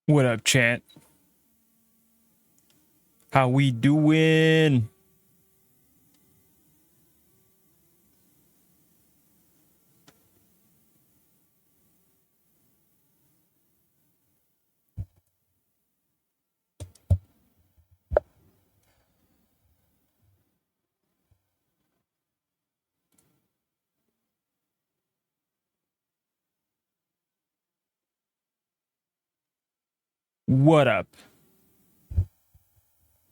What up, chat? How we doing? What up?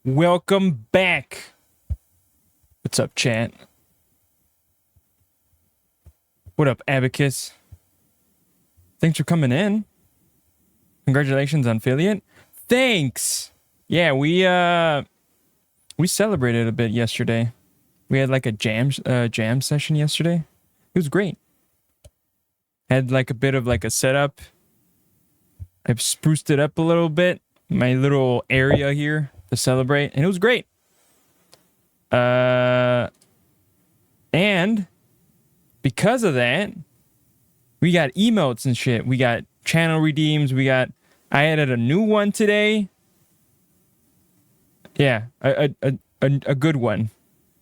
Welcome back. What's up, chat? What up, Abacus? Thanks for coming in. Congratulations on affiliate. Thanks. Yeah, we celebrated a bit yesterday. We had like a jam session yesterday. It was great. Had like a bit of like a setup. I've spruced it up a little bit. My little area here to celebrate, and it was great. And because of that, we got emotes and shit. We got channel redeems. I added a new one today. Yeah, a good one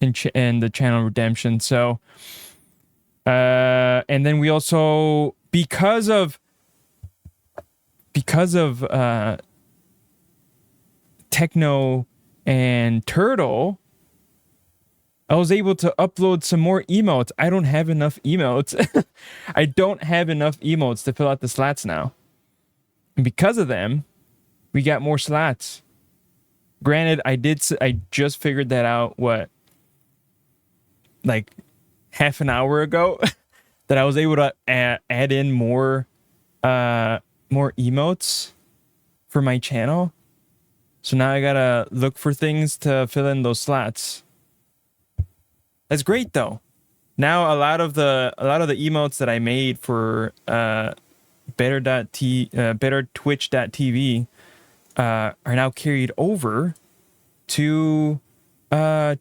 in the channel redemption. So, and then we also because of Techno and Turtle, I was able to upload some more emotes. I don't have enough emotes. I don't have enough emotes to fill out the slots now. And because of them, we got more slots. Granted, I just figured that out, like half an hour ago, that I was able to add in more emotes for my channel. So now I gotta look for things to fill in those slots. That's great though. Now a lot of the emotes that I made for bettertwitch.tv are now carried over to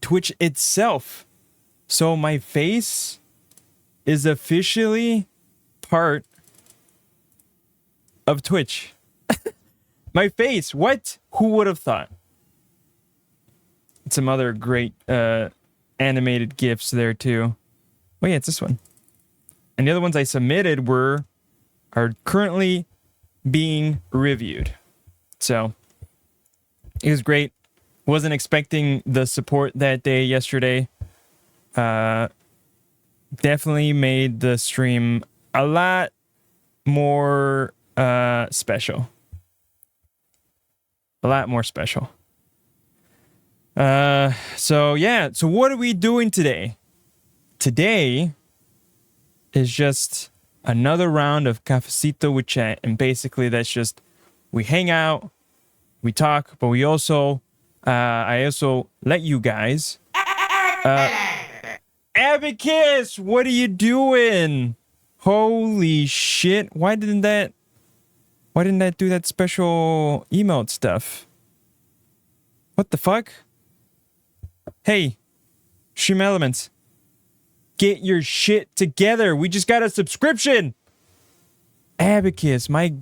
Twitch itself. So my face is officially part of Twitch. My face. What? Who would have thought? Some other great animated GIFs there too. Oh yeah, it's this one. And the other ones I submitted are currently being reviewed. So it was great. Wasn't expecting the support that day yesterday. Definitely made the stream a lot more special. A lot more special. So yeah, so what are we doing today? Today is just another round of Cafecito with chat, and basically that's just we hang out, we talk, but we also I also let you guys Abacus, what are you doing? Holy shit. Why didn't that do that special emote stuff? What the fuck? Hey, Stream Elements, get your shit together. We just got a subscription. Abacus, my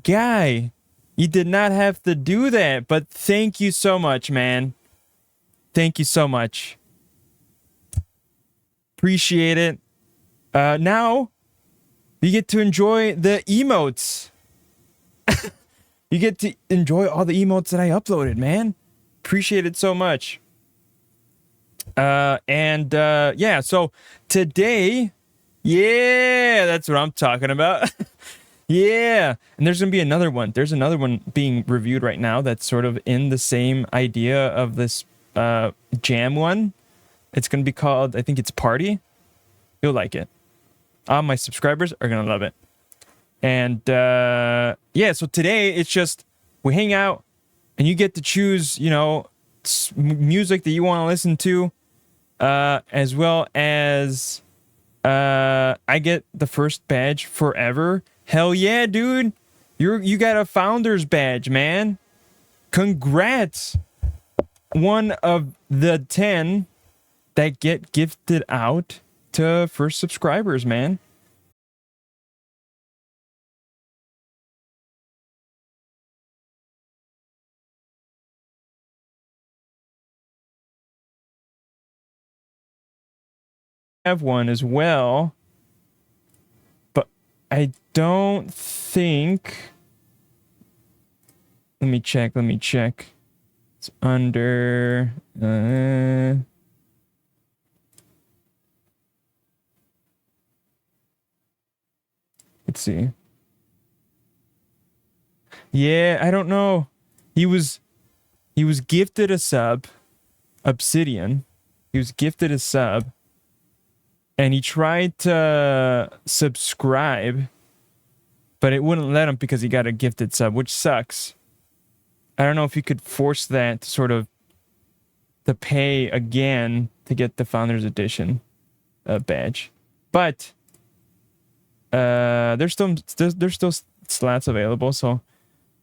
guy, you did not have to do that, but thank you so much, man. Thank you so much. Appreciate it. Now you get to enjoy the emotes. You get to enjoy all the emotes that I uploaded, man. Appreciate it so much. Yeah, so today, yeah, that's what I'm talking about. Yeah, and there's gonna be another one. There's another one being reviewed right now that's sort of in the same idea of this jam one. It's gonna be called, I think it's Party. You'll like it. All my subscribers are gonna love it. And yeah, so today it's just we hang out and you get to choose, you know, music that you want to listen to, as well as I get the first badge forever. Hell yeah, dude. You got a founder's badge, man. Congrats. One of the 10 that get gifted out to first subscribers, man. have one as well, but I don't think. Let me check. It's under. Let's see. Yeah, I don't know. He was gifted a sub, Obsidian. He was gifted a sub, and he tried to subscribe, but it wouldn't let him because he got a gifted sub, which sucks. I don't know if you could force that to pay again to get the Founders Edition badge, but there's still slots available. So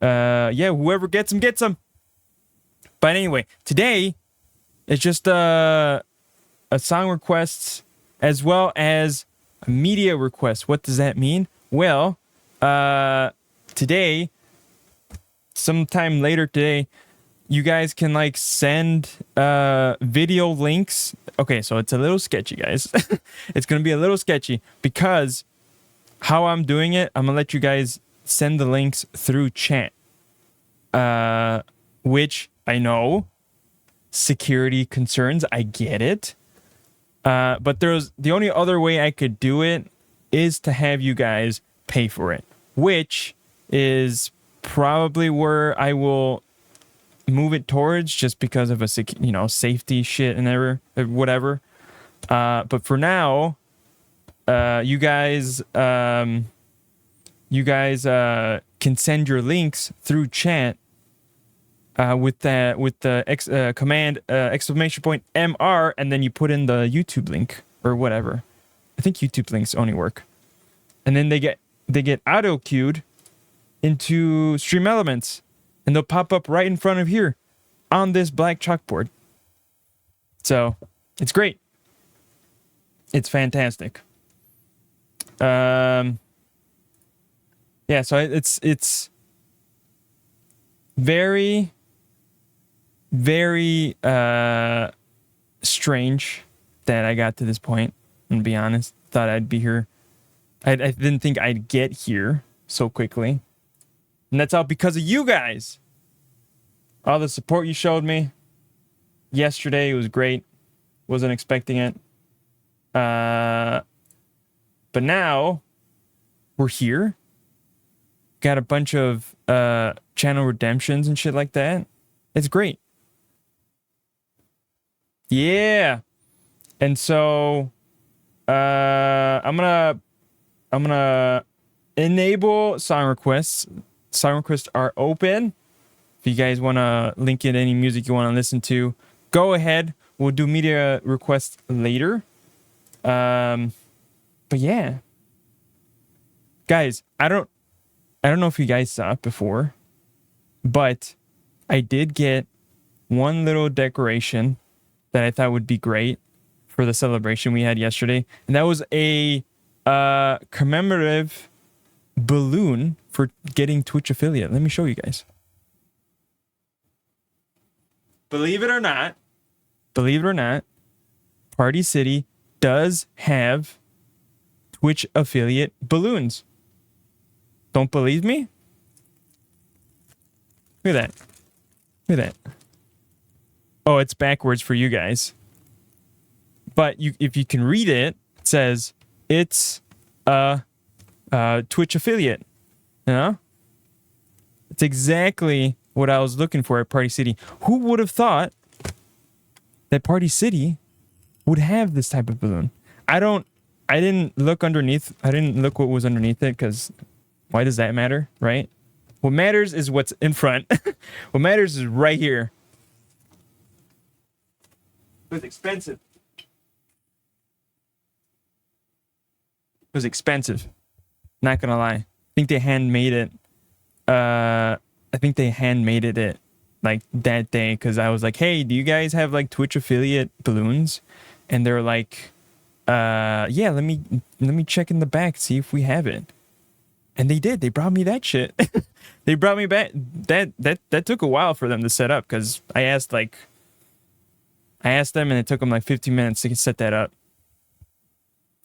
yeah, whoever gets them gets them. But anyway, today it's just a song requests as well as a media request. What does that mean? Well, today, sometime later today, you guys can like send video links. Okay, so it's a little sketchy, guys. It's gonna be a little sketchy because how I'm doing it, I'm gonna let you guys send the links through chat. Which I know security concerns, I get it. But there's the only other way I could do it is to have you guys pay for it, which is probably where I will move it towards, just because of a safety shit and whatever. But for now, you guys can send your links through chat with the command !MR, and then you put in the YouTube link or whatever. I think YouTube links only work, and then they get auto queued into Stream Elements, and they'll pop up right in front of here on this black chalkboard. So it's great. It's fantastic. Yeah, so it's very, very strange that I got to this point. And to be honest, thought I'd be here. I didn't think I'd get here so quickly. And that's all because of you guys. All the support you showed me yesterday, it was great. Wasn't expecting it. But now we're here. Got a bunch of channel redemptions and shit like that. It's great. Yeah. And so I'm gonna enable song requests. Song requests are open. If you guys want to link in any music you want to listen to, go ahead. We'll do media requests later. But yeah, guys, I don't know if you guys saw it before, but I did get one little decoration that I thought would be great for the celebration we had yesterday, and that was a commemorative balloon for getting Twitch affiliate. Let me show you guys. Believe it or not, Party City does have Twitch affiliate balloons. Don't believe me? Look at that. Oh, it's backwards for you guys. But if you can read it, it says it's a Twitch affiliate. You know? It's exactly what I was looking for at Party City. Who would have thought that Party City would have this type of balloon? I didn't look underneath. I didn't look what was underneath it, because why does that matter, right? What matters is what's in front. What matters is right here. It was expensive. Not gonna lie. I think they handmade it. It like that day, because I was like, hey, do you guys have like Twitch affiliate balloons? And they're like, yeah, let me check in the back, see if we have it. And they did. They brought me that shit. They brought me back. That took a while for them to set up, because I asked them, and it took them like 15 minutes to set that up.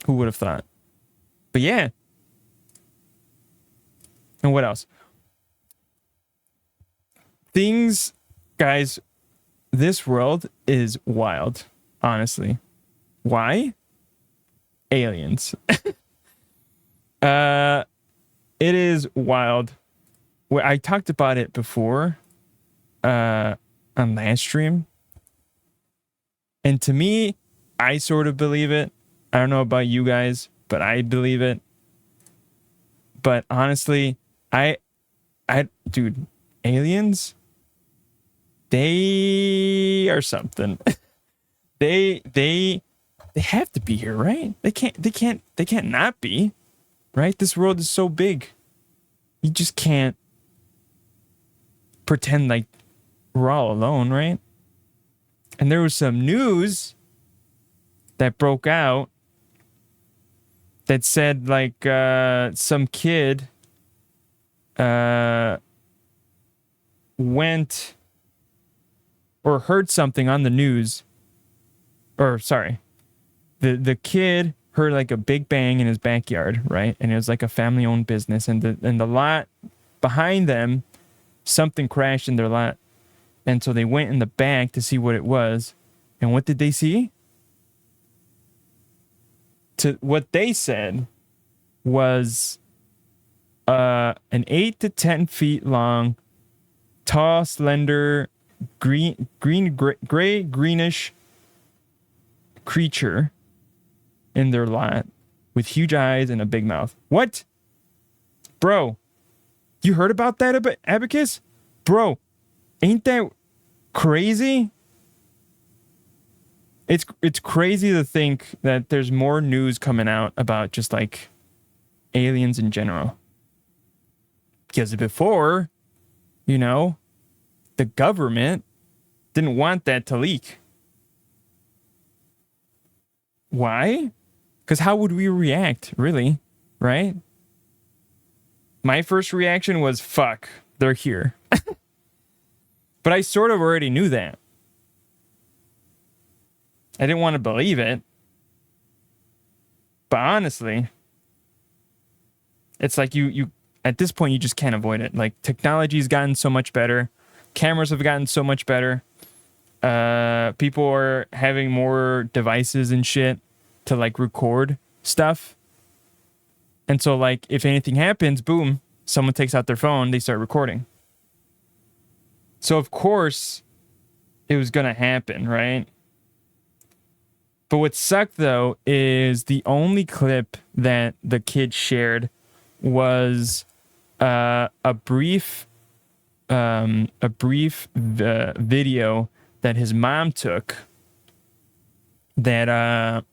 Who would have thought? But yeah. And what else? Things, guys, this world is wild, honestly. Why? Aliens. It is wild. Well, I talked about it before on last stream. And to me, I sort of believe it. I don't know about you guys, but I believe it. But honestly, dude, aliens, they are something. they have to be here, right? They can't not be, right? This world is so big. You just can't pretend like we're all alone, right? And there was some news that broke out that said like some kid went or heard something on the news, or sorry, the kid heard like a big bang in his backyard, right? And it was like a family owned business, and the lot behind them, something crashed in their lot. And so they went in the back to see what it was. And what did they see? What they said was an 8 to 10 feet long, tall, slender, gray, greenish creature in their lot with huge eyes and a big mouth. What? Bro, you heard about that, Abacus? Bro, ain't that crazy? It's crazy to think that there's more news coming out about just like aliens in general. Because before, you know, the government didn't want that to leak. Why? Because how would we react, really? Right? My first reaction was, fuck, they're here. But I sort of already knew that. I didn't want to believe it. But honestly, it's like you at this point, you just can't avoid it. Like, technology's gotten so much better. Cameras have gotten so much better. People are having more devices and shit to, like, record stuff. And so, like, if anything happens, boom, someone takes out their phone, they start recording. So, of course, it was going to happen, right? But what sucked, though, is the only clip that the kid shared was a brief video that his mom took that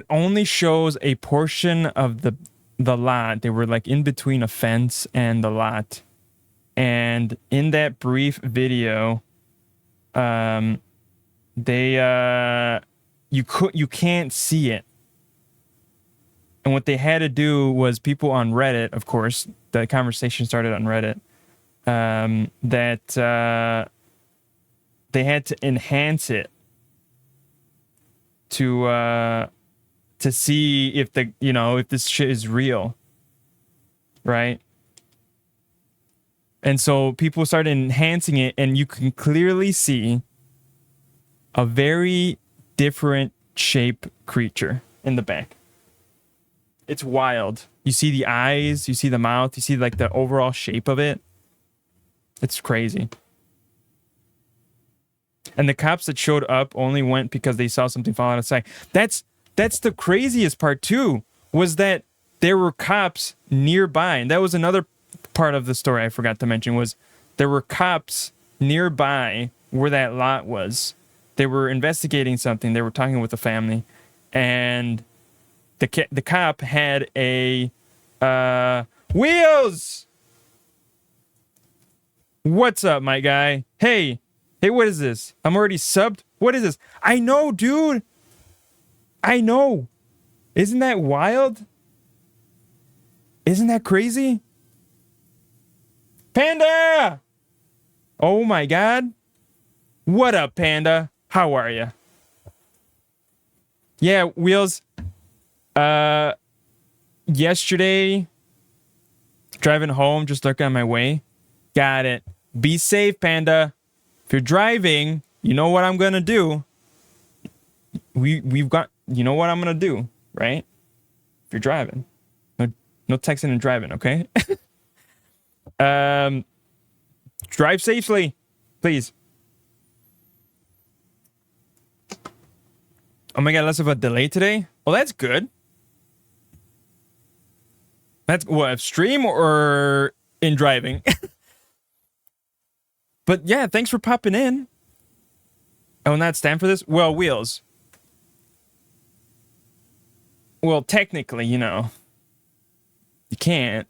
only shows a portion of the lot. They were like in between a fence and the lot. And in that brief video, you can't see it. And what they had to do was, people on Reddit, of course, the conversation started on Reddit, that they had to enhance it to see if if this shit is real, right? And so people started enhancing it, and you can clearly see a very different shape creature in the back. It's wild. You see the eyes, you see the mouth, you see like the overall shape of it. It's crazy. And the cops that showed up only went because they saw something fall out of sight. That's the craziest part too, was that there were cops nearby. And that was another part of the story I forgot to mention, was there were cops nearby where that lot was. They were investigating something. They were talking with the family, and the cop had a Wheels. What's up, my guy? Hey, what is this? I'm already subbed. What is this? I know, dude. I know. Isn't that wild? Isn't that crazy? Panda! Oh my God. What up, Panda? How are you? Yeah, Wheels. Yesterday, driving home, just looking at my way. Got it. Be safe, Panda. If you're driving, you know what I'm gonna do. We've got. You know what I'm gonna do, right? If you're driving, no texting and driving, okay? Drive safely, please. Oh my god, less of a delay today. Well, that's good. That's what, stream or in driving? But yeah, thanks for popping in. Oh, not stand for this? Well, Wheels. Well, technically, you know, you can't.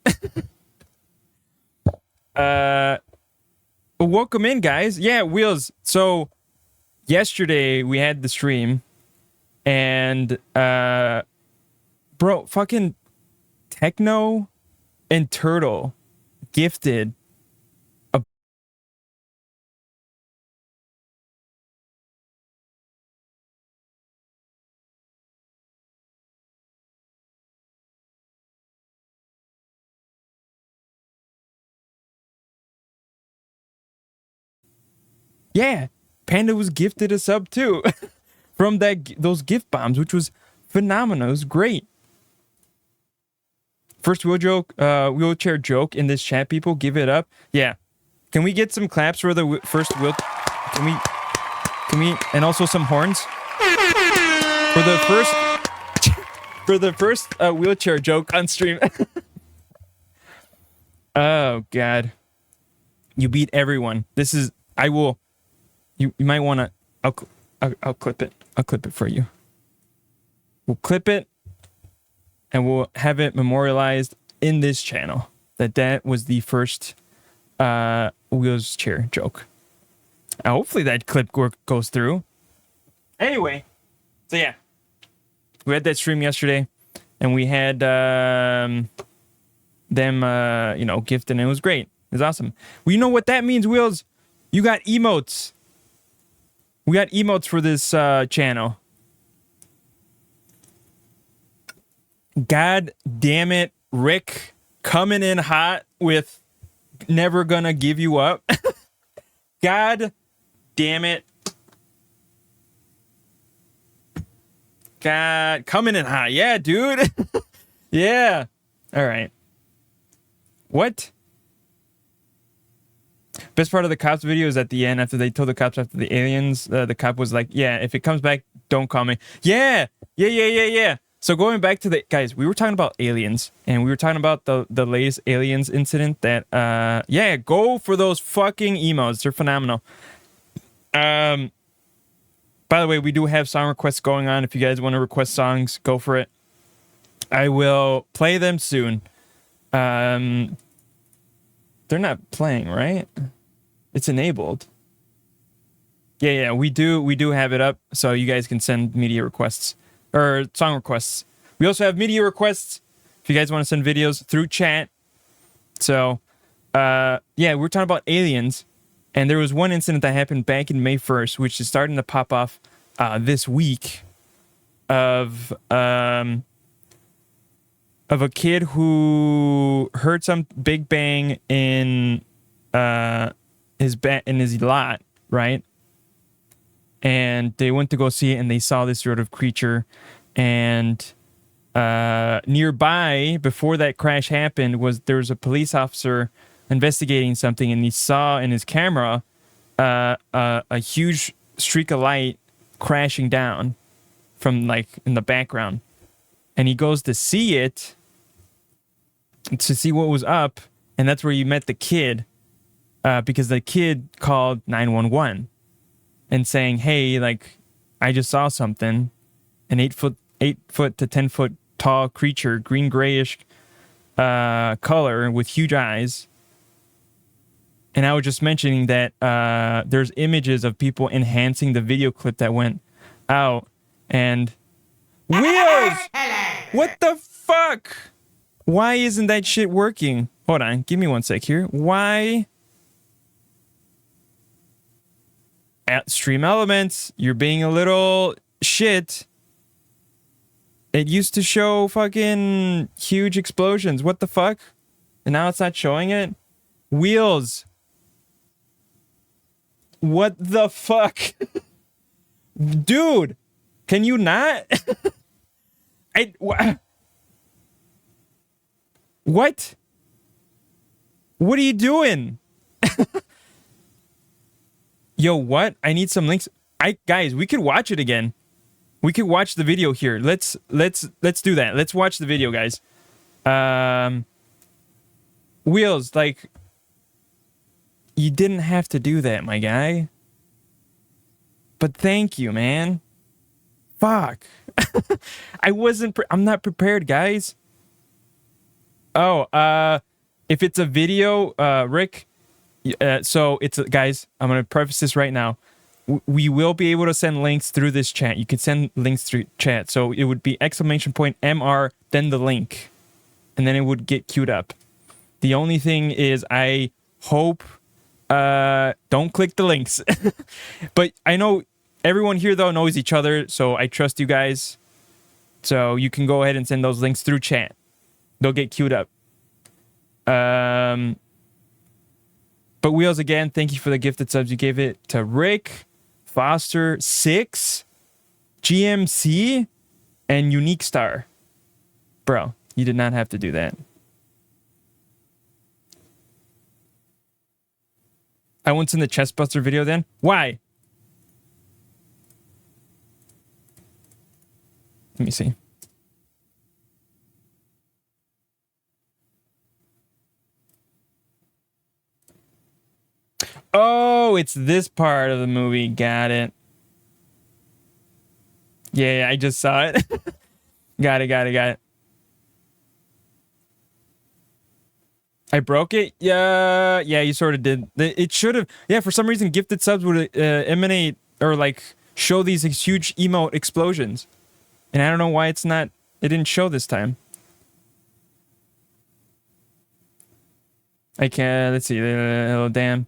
Welcome in, guys. Yeah, Wheels. So yesterday we had the stream and bro, fucking Techno and Turtle gifted a yeah, Panda was gifted a sub too from those gift bombs, which was phenomenal. It was great. First wheelchair joke in this chat, people. Give it up. Yeah. Can we get some claps for the first wheel? Can we, and also some horns for the first wheelchair joke on stream. Oh God. You beat everyone. This is, I will, you might want to, I'll clip it. I'll clip it for you. We'll clip it and we'll have it memorialized in this channel that was the first wheelchair joke. Hopefully that clip goes through. Anyway, so yeah, we had that stream yesterday and we had them, you know, gifted, and it was great. It was awesome. Well, you know what that means, Wheels? You got emotes. We got emotes for this channel. God damn it, Rick coming in hot with never gonna give you up. God damn it. God, coming in hot. Yeah, dude. Yeah. All right. What? Best part of the cops video is at the end after they told the cops after the aliens. The cop was like, yeah, if it comes back, don't call me. Yeah. So going back to the guys, we were talking about aliens and we were talking about the latest aliens incident that yeah, go for those fucking emotes. They're phenomenal. By the way, we do have song requests going on. If you guys want to request songs, go for it. I will play them soon. They're not playing, right? It's enabled. Yeah, we do have it up so you guys can send media requests or song requests. We also have media requests if you guys want to send videos through chat. So, yeah, we're talking about aliens, and there was one incident that happened back in May 1st, which is starting to pop off this week of a kid who heard some big bang in his lot, right? And they went to go see it, and they saw this sort of creature. And nearby, before that crash happened, there was a police officer investigating something, and he saw in his camera a huge streak of light crashing down from like in the background. And he goes to see it, to see what was up, and that's where you met the kid, because the kid called 911 and saying, hey, like, I just saw something, an 8 foot to 10 foot tall creature, green grayish color with huge eyes. And I was just mentioning that there's images of people enhancing the video clip that went out, and Wheels! What the fuck? Why isn't that shit working? Hold on, give me one sec here. Why? At Stream Elements, you're being a little shit. It used to show fucking huge explosions. What the fuck? And now it's not showing it? Wheels. What the fuck? Dude, can you not? What? What are you doing? Yo, what? I need some links. Guys, we could watch it again. We could watch the video here. Let's do that. Let's watch the video, guys. Wheels, like, you didn't have to do that, my guy. But thank you, man. Fuck. I'm not prepared, guys. Oh, if it's a video, Rick, so it's, guys, I'm going to preface this right now. We will be able to send links through this chat. You can send links through chat. So it would be !MR, then the link. And then it would get queued up. The only thing is I hope don't click the links. But I know everyone here, though, knows each other. So I trust you guys. So you can go ahead and send those links through chat. They'll get queued up. But Wheels, again, thank you for the gifted subs. You gave it to Rick, Foster, 6, GMC, and Unique Star. Bro, you did not have to do that. I won't send the Chestbuster video then. Why? Let me see. Oh, it's this part of the movie. Got it. Yeah, I just saw it. Got it. I broke it? Yeah, you sort of did. It should have. Yeah, for some reason, gifted subs would emanate or like show these huge emote explosions. And I don't know why it didn't show this time. I can't, let's see. Oh, damn.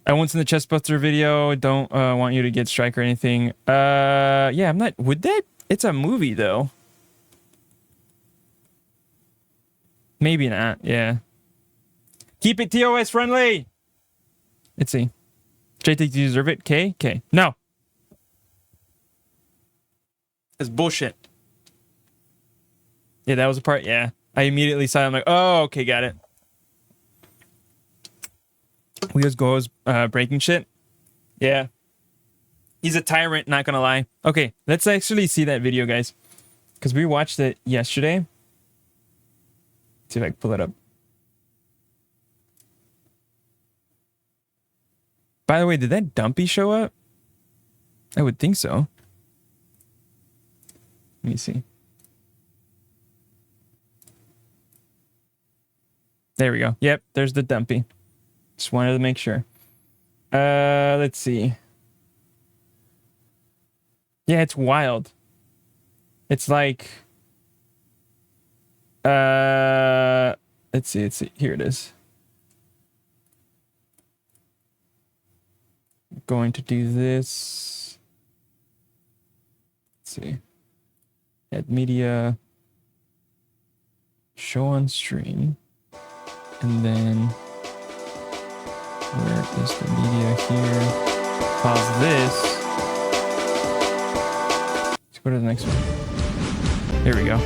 I won't send the Chestbuster video. Don't want you to get strike or anything. Yeah, I'm not. Would that? It's a movie though. Maybe not. Yeah. Keep it TOS friendly. Let's see. JT, do you deserve it? K. No. That's bullshit. Yeah, that was a part. Yeah. I immediately saw it. I'm like, oh, okay, got it. Wheels goes breaking shit. Yeah. He's a tyrant, not gonna lie. Okay, let's actually see that video, guys. Because we watched it yesterday. Let's see if I can pull it up. By the way, did that Dumpy show up? I would think so. Let me see. There we go. Yep, there's the Dumpy. Just wanted to make sure. Let's see. Yeah, it's wild. It's like let's see. Here it is. I'm going to do this. Let's see. Add media. Show on stream. And then where is the media here? Pause this. Let's go to the next one. Here we go.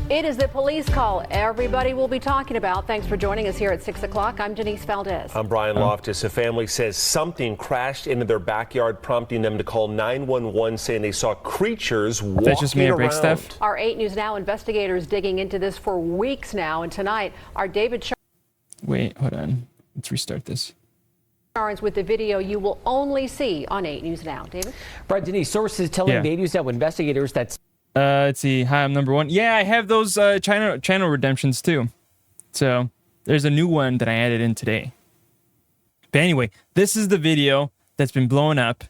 It is the police call everybody will be talking about. Thanks for joining us here at 6 o'clock. I'm Denise Valdez. I'm Brian Loftus. A family says something crashed into their backyard, prompting them to call 911, saying they saw creatures walking That's just me at break around. stuff. Our 8 News Now investigators digging into this for weeks now. And tonight, our David Wait, hold on. Let's restart this. Charns with the video you will only see on 8 News Now. David? Right, Denise, sources telling Bay News Now investigators that... Let's see. Hi, I'm number one. Yeah, I have those channel redemptions too. So there's a new one that I added in today. But anyway, this is the video that's been blowing up.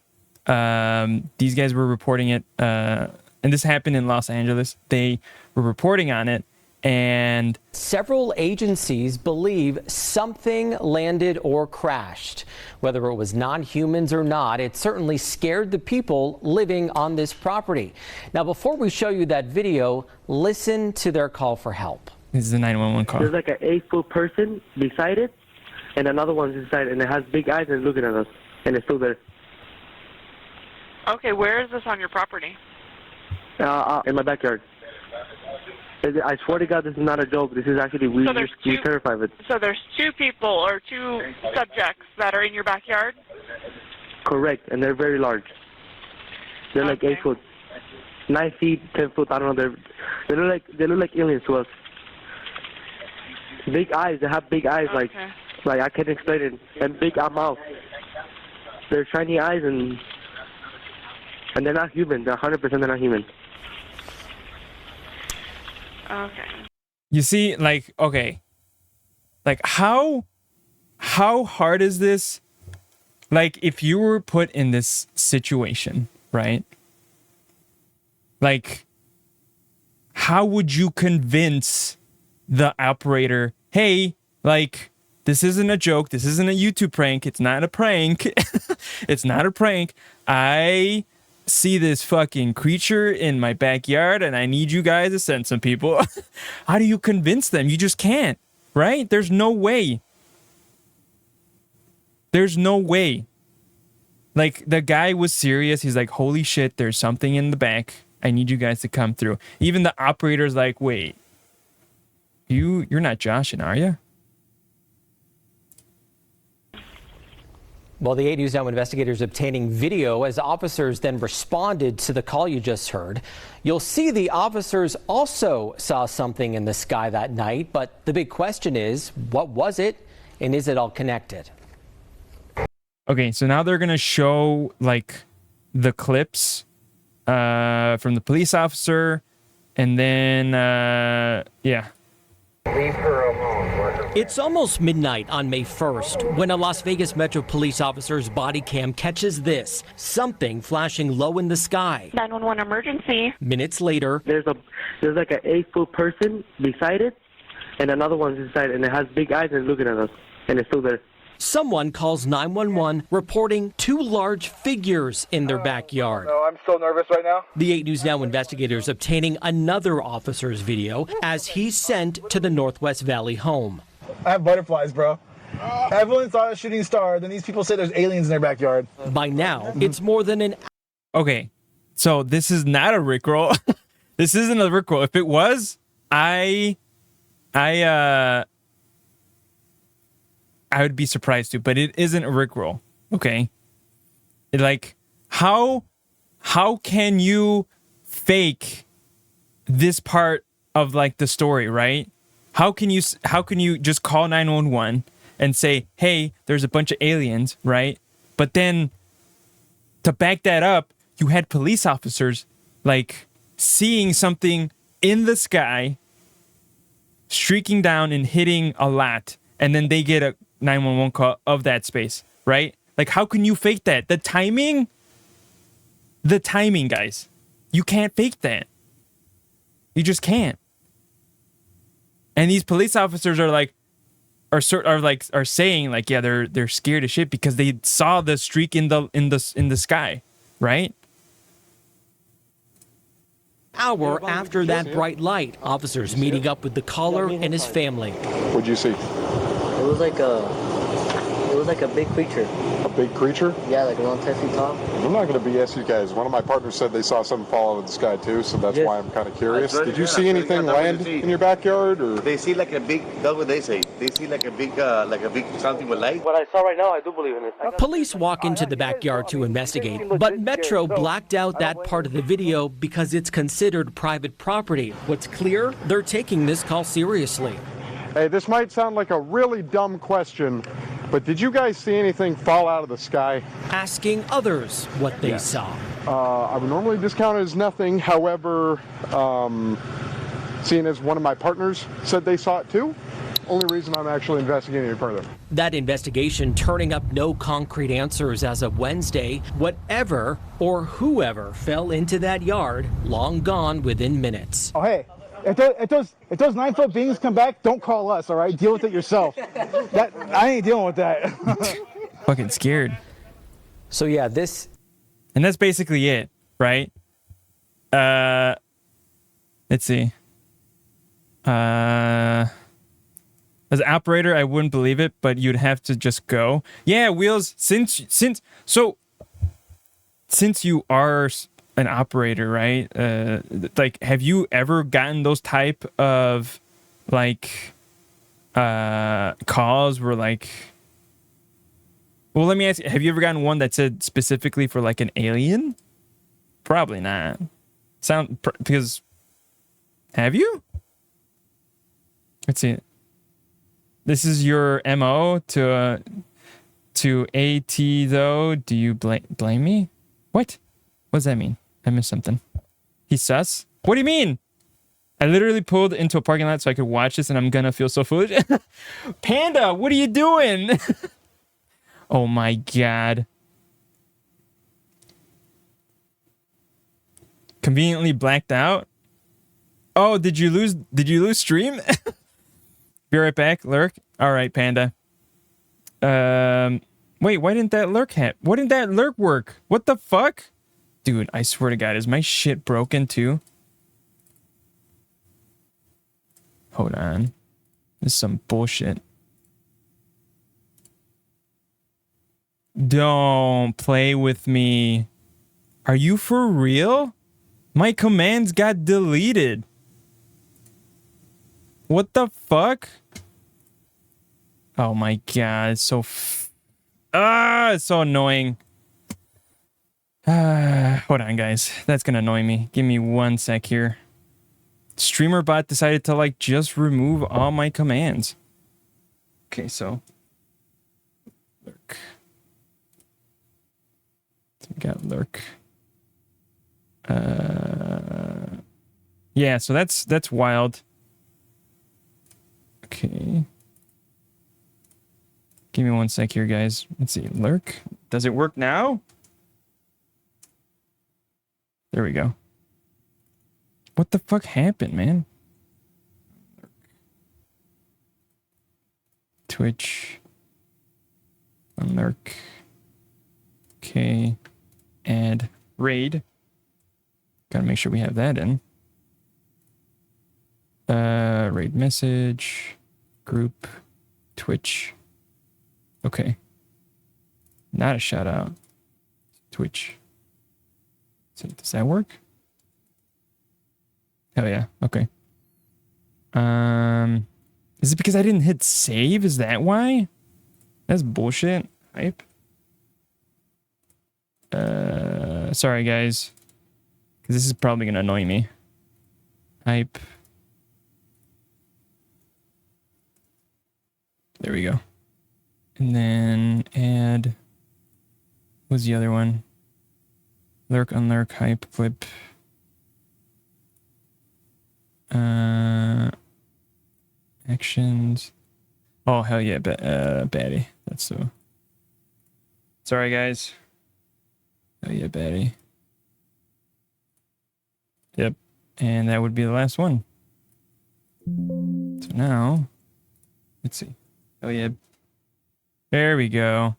These guys were reporting it, and this happened in Los Angeles. They were reporting on it, And several agencies believe something landed or crashed. Whether it was non-humans or not, it certainly scared the people living on this property. Now, before we show you that video, listen to their call for help. This is the 911 call. There's like an 8-foot person beside it, and another one's inside, and it has big eyes and looking at us, and it's still there. Okay, where is this on your property? In my backyard. I swear to God, this is not a joke. This is actually, we're terrified of it. So there's two people or two subjects that are in your backyard? Correct, and they're very large. They're like 8 foot, 9 feet, 10 foot. I don't know. They look like aliens to us. Big eyes. They have big eyes, like I can't explain it, and big mouth. They're shiny eyes, and they're not human. They're 100% they're not human. Okay. You see, like, okay, like how hard is this? Like, if you were put in this situation, right? Like, how would you convince the operator, hey, like, this isn't a joke. This isn't a YouTube prank. It's not a prank. It's not a prank. I see this fucking creature in my backyard and I need you guys to send some people. How do you convince them? You just can't, right? There's no way. There's no way. Like, the guy was serious. He's like, holy shit, there's something in the back. I need you guys to come through. Even the operator's like, wait, you're not joshing, are you? Well, the 8 News Now investigators obtaining video as officers then responded to the call you just heard. You'll see the officers also saw something in the sky that night, but the big question is, what was it, and is it all connected? Okay, so now they're going to show, like, the clips from the police officer, and then, yeah. Leave her alone. It's almost midnight on May 1st when a Las Vegas Metro police officer's body cam catches this, something flashing low in the sky. 911 emergency. Minutes later, There's like an 8-foot person beside it, and another one's inside, and it has big eyes and looking at us, and it's still there. someone calls 911 reporting two large figures in their backyard. No, I'm so nervous right now. The 8 News Now investigators obtaining another officer's video as he's sent to the Northwest Valley home. I have butterflies, bro. Everyone saw a shooting star, then these people say there's aliens in their backyard. By now, it's more than an Okay, so this is not a Rickroll. This isn't a Rickroll. If it was, I would be surprised too, but it isn't a Rickroll. Okay, like how can you fake this part of like the story, right? How can you just call 911 and say, hey, there's a bunch of aliens, right? But then to back that up, you had police officers like seeing something in the sky, streaking down and hitting a lot, and then they get a 911 call of that space, right? Like, how can you fake that? The timing, guys. You can't fake that. You just can't. And these police officers are like, are saying like, yeah, they're scared as shit because they saw the streak in the sky, right? hour after that bright light, officers meeting up with the caller and his family. What'd you see? It was like a big creature. A big creature? Yeah, like around 10 feet tall. I'm not going to BS you guys. One of my partners said they saw something fall out of the sky too, so that's why I'm kind of curious. Did you see anything land in your backyard, or? They see like a big, that's what they say. They see like a big something with light. What I saw right now, I do believe in it. Police walk into the backyard to investigate, but Metro blacked out that part of the video because it's considered private property. What's clear, they're taking this call seriously. Hey, this might sound like a really dumb question, but did you guys see anything fall out of the sky? Asking others what they saw. I would normally discount it as nothing. However, seeing as one of my partners said they saw it too, only reason I'm actually investigating it further. That investigation turning up no concrete answers as of Wednesday. Whatever or whoever fell into that yard, long gone within minutes. Oh, hey, if those 9-foot beings come back, don't call us. All right, deal with it yourself. That I ain't dealing with that. Fucking scared. So yeah, this. And that's basically it, right? Let's see. As an operator, I wouldn't believe it, but you'd have to just go. Yeah, Wheels, since you are an operator, right? Like, have you ever gotten those type of like calls where like, well, let me ask you, have you ever gotten one that said specifically for like an alien? Probably not. Because have you? Let's see. This is your MO to AT though. Do you blame me? What? What does that mean? I missed something. He's sus? What do you mean? I literally pulled into a parking lot so I could watch this and I'm gonna feel so foolish. Panda, what are you doing? Oh my god. Conveniently blacked out? Oh, did you lose stream? Be right back, Lurk. All right, Panda. Wait, why didn't that Lurk why didn't that Lurk work? What the fuck? Dude, I swear to God, is my shit broken too? Hold on. This is some bullshit. Don't play with me. Are you for real? My commands got deleted. What the fuck? Oh my god, it's so it's so annoying. Hold on, guys. That's gonna annoy me. Give me 1 sec here. Streamer bot decided to like just remove all my commands. Okay, so Lurk. We got Lurk. Yeah, so that's wild. Okay. Give me 1 sec here, guys. Let's see. Lurk. Does it work now? There we go. What the fuck happened, man? Twitch. Lurk. Okay. Add raid. Gotta make sure we have that in. Raid message. Group. Twitch. Okay. Not a shout out. Twitch. So does that work? Hell yeah. Okay. Is it because I didn't hit save? Is that why? That's bullshit. Hype. Sorry guys. Because this is probably gonna annoy me. Hype. There we go. And then add. What's the other one? Lurk, unlurk, hype, flip. Actions. Oh hell yeah, baddie. That's so. Sorry guys. Oh yeah, baddie. Yep, and that would be the last one. So now, let's see. Oh yeah. There we go.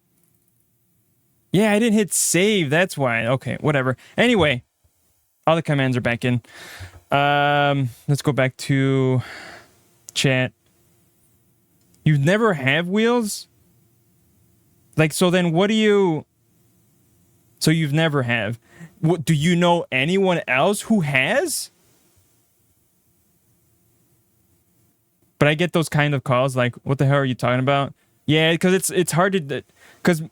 Yeah, I didn't hit save. That's why. Okay, whatever. Anyway, all the commands are back in. Let's go back to chat. You never have wheels? Like, so then what do you... So you've never have. What, do you know anyone else who has? But I get those kind of calls like, what the hell are you talking about? Yeah, because it's hard to... Because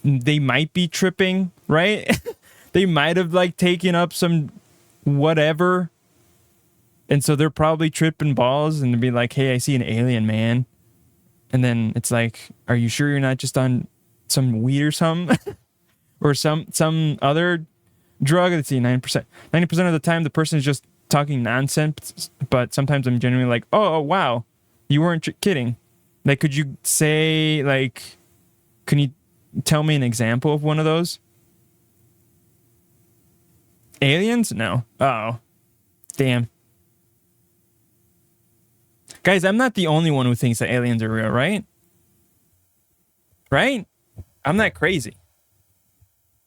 they might be tripping, right? They might have like taken up some whatever. And so they're probably tripping balls and be like, hey, I see an alien, man. And then it's like, are you sure you're not just on some weed or something? Or some other drug? Let's see, 9%. 90% of the time, the person is just talking nonsense. But sometimes I'm genuinely like, oh wow, you weren't kidding. Like, could you say, like, can you tell me an example of one of those? Aliens? No. Uh-oh. Damn. Guys, I'm not the only one who thinks that aliens are real, right? Right? I'm not crazy.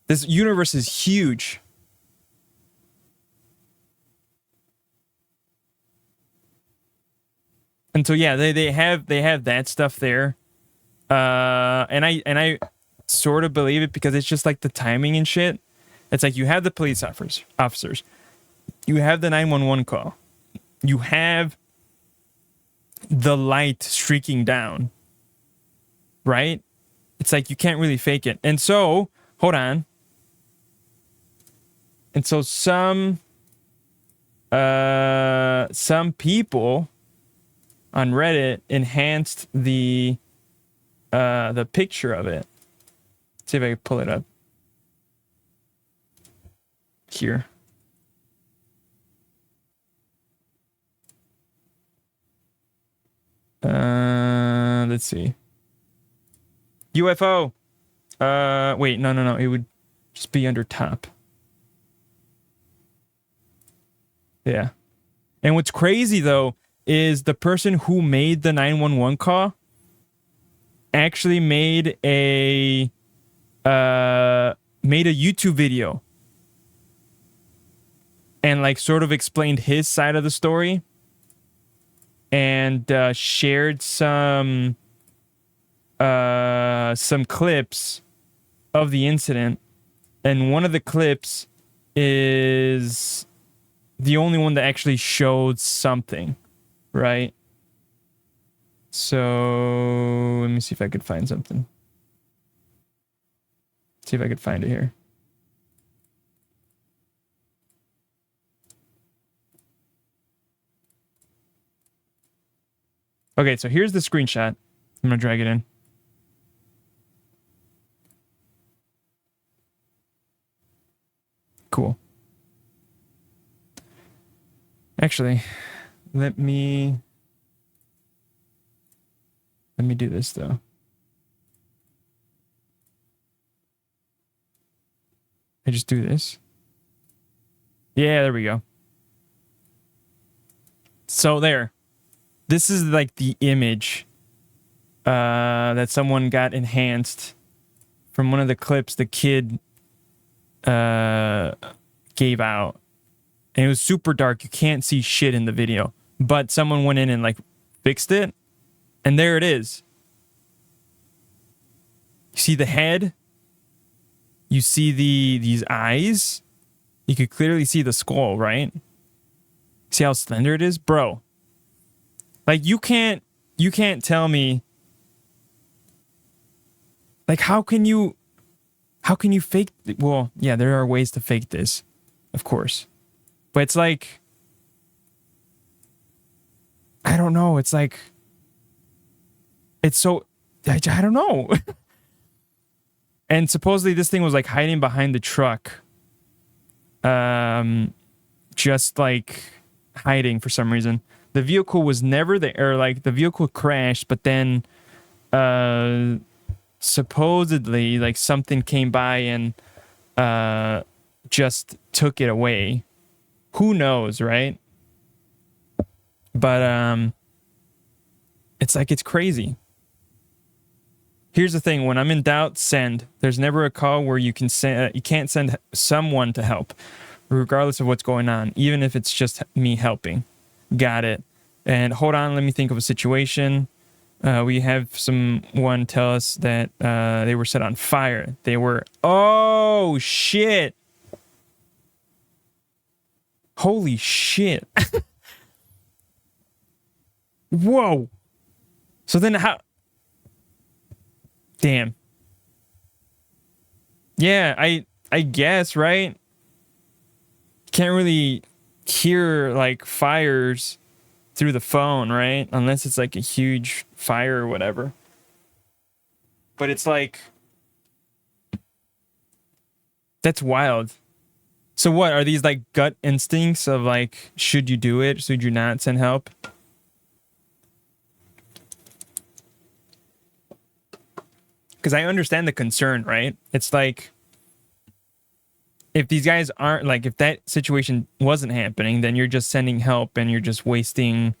This universe is huge. And so yeah, they have that stuff there. And I sort of believe it because it's just like the timing and shit. It's like you have the police officers. You have the 911 call. You have the light streaking down. Right? It's like you can't really fake it. And so, hold on. And so some people on Reddit enhanced the picture of it. Let's see if I can pull it up. Here. Let's see. UFO. Wait, no. It would just be under top. Yeah. And what's crazy though is the person who made the 911 call actually made a YouTube video and like sort of explained his side of the story and shared some clips of the incident. And one of the clips is the only one that actually showed something, right? So let me see if I could find something. See if I could find it here. Okay, so here's the screenshot. I'm gonna drag it in. Cool. Actually, let me do this though. I just do this. Yeah, there we go. So there. This is like the image that someone got enhanced from one of the clips the kid gave out. And it was super dark. You can't see shit in the video. But someone went in and like fixed it. And there it is. You see the head? You see these eyes? You could clearly see the skull, right? See how slender it is? Bro. Like you can't tell me, like how can you fake, well, yeah, there are ways to fake this, of course. But it's like, I don't know, it's like, it's so, I don't know. And supposedly this thing was like hiding behind the truck. Just like hiding for some reason. The vehicle was never there, or like the vehicle crashed, but then supposedly like something came by and just took it away. Who knows, right? But it's like, it's crazy. Here's the thing, when I'm in doubt, send. There's never a call where you can't send someone to help, regardless of what's going on, even if it's just me helping. Got it. And hold on, let me think of a situation. We have someone tell us that they were set on fire. They were, oh shit. Holy shit. Whoa. So then how? Damn. Yeah, I guess, right? Can't really hear like fires through the phone, right? Unless it's like a huge fire or whatever. But it's like, that's wild. So what are these like gut instincts of like, should you do it? Should you not send help? Because I understand the concern, right? It's like, if these guys aren't, like, if that situation wasn't happening, then you're just sending help and you're just wasting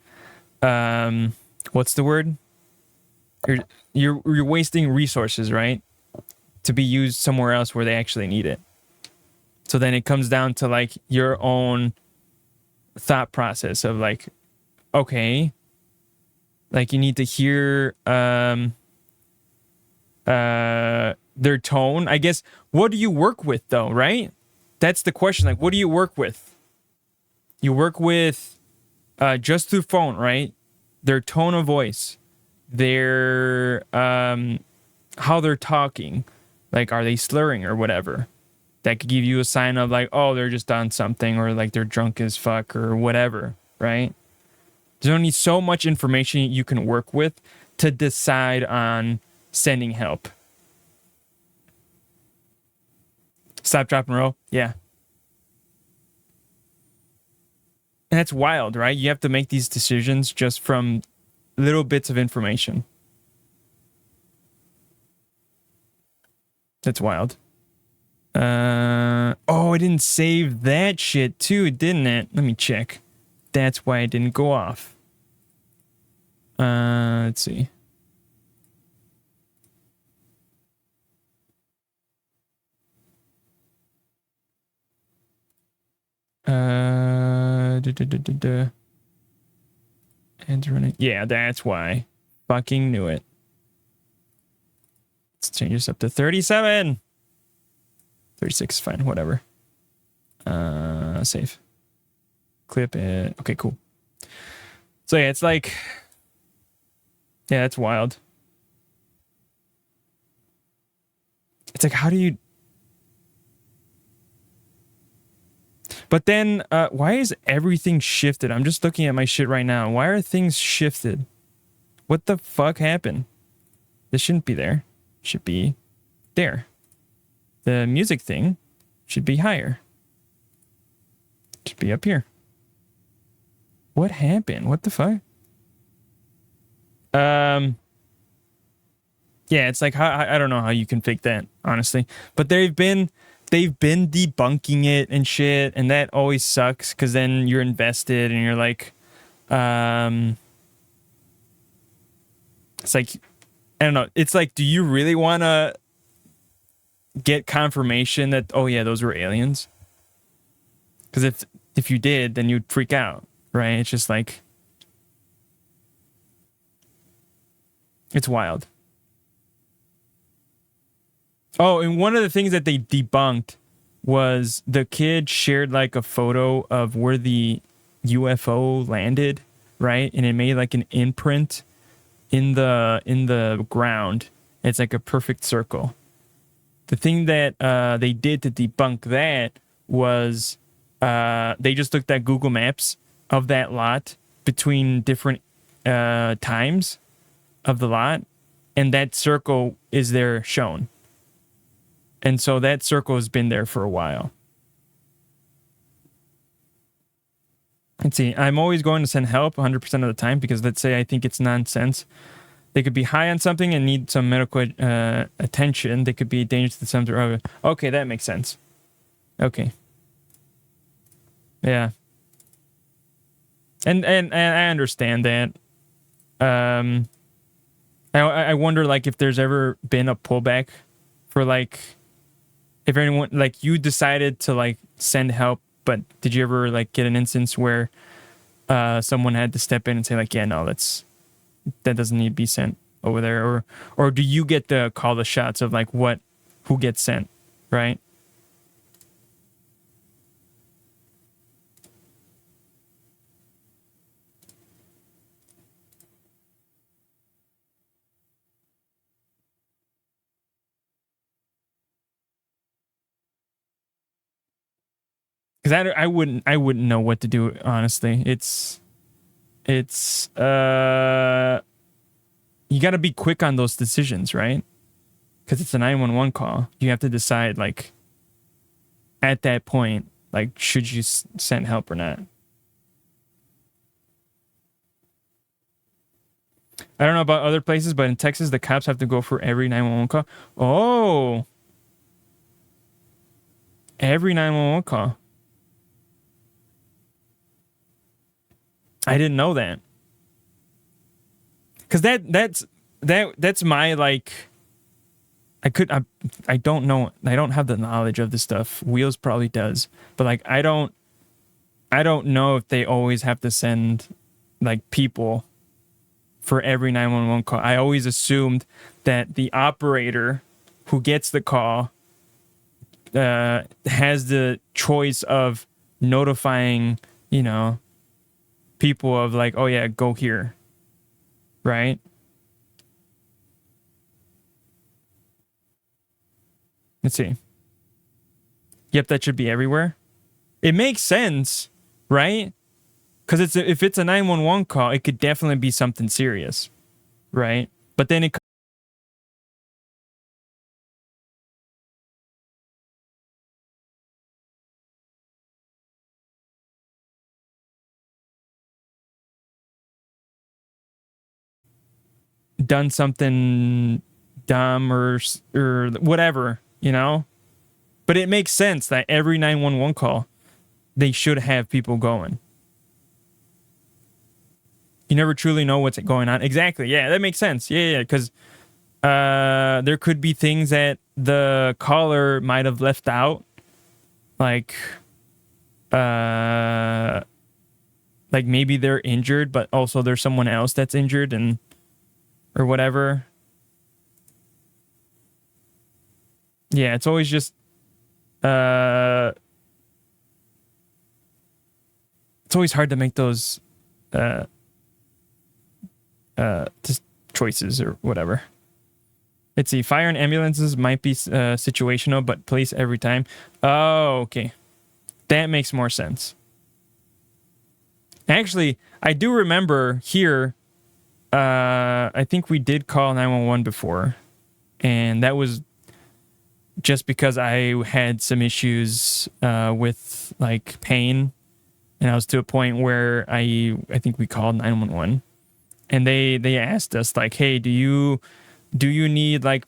what's the word? You're wasting resources, right? To be used somewhere else where they actually need it. So then it comes down to like your own thought process of like, okay, like you need to hear their tone. I guess, what do you work with though, right? That's the question. Like, what do you work with? You work with just through phone, right? Their tone of voice, their how they're talking, like are they slurring or whatever. That could give you a sign of like, oh, they're just on something, or like they're drunk as fuck or whatever, right? There's only so much information you can work with to decide on sending help. Stop, drop, and roll. Yeah. And that's wild, right? You have to make these decisions just from little bits of information. That's wild. Oh, it didn't save that shit too, didn't it? Let me check. That's why it didn't go off. Let's see. And running. Yeah, that's why. Fucking knew it. Let's change this up to 37. 36 is fine, whatever. Save. Clip it. Okay, cool. So yeah, it's like, yeah, it's wild. It's like, how do you... But then, why is everything shifted? I'm just looking at my shit right now. Why are things shifted? What the fuck happened? This shouldn't be there. It should be there. The music thing should be higher. It should be up here. What happened? What the fuck? Yeah, it's like, I don't know how you can fake that, honestly. But they've been debunking it and shit, and that always sucks because then you're invested and you're like, it's like, I don't know. It's like, do you really want to get confirmation that, oh yeah, those were aliens? Because if you did, then you'd freak out, right? It's just like, it's wild. Oh, and one of the things that they debunked was the kid shared like a photo of where the UFO landed, right? And it made like an imprint in the ground. It's like a perfect circle. The thing that they did to debunk that was they just looked at Google Maps of that lot between different times of the lot, and that circle is there shown. And so that circle has been there for a while. Let's see. I'm always going to send help 100% of the time because let's say I think it's nonsense. They could be high on something and need some medical attention. They could be dangerous to some or other. Okay, that makes sense. Okay. Yeah. And I understand that. I wonder like if there's ever been a pullback for like, if anyone like you decided to like send help, but did you ever like get an instance where someone had to step in and say like, yeah, no, that doesn't need to be sent over there, or do you get to call the shots of like who gets sent, right? Because I wouldn't know what to do, honestly. It's you got to be quick on those decisions, right? Because it's a 911 call. You have to decide like at that point, like should you send help or not? I don't know about other places, but in Texas, the cops have to go for every 911 call. Oh, every 911 call. I didn't know that. Because that's my like. I don't know. I don't have the knowledge of this stuff. Wheels probably does, but like I don't know if they always have to send like people for every 911 call. I always assumed that the operator who gets the call has the choice of notifying, you know, people of like, oh yeah, go here, right? Let's see. Yep, that should be everywhere. It makes sense, right? Because if it's a 911 call, it could definitely be something serious, right? But then it done something dumb or whatever, you know? But it makes sense that every 911 call, they should have people going. You never truly know what's going on. Exactly. Yeah, that makes sense. Yeah, because there could be things that the caller might have left out, like maybe they're injured, but also there's someone else that's injured and or whatever. Yeah, it's always just it's always hard to make those just choices or whatever. Let's see. Fire and ambulances might be situational, but police every time. Oh, okay. That makes more sense. Actually, I do remember here, I think we did call 911 before, and that was just because I had some issues with like pain, and I was to a point where I think we called 911, and they asked us like, hey, do you need like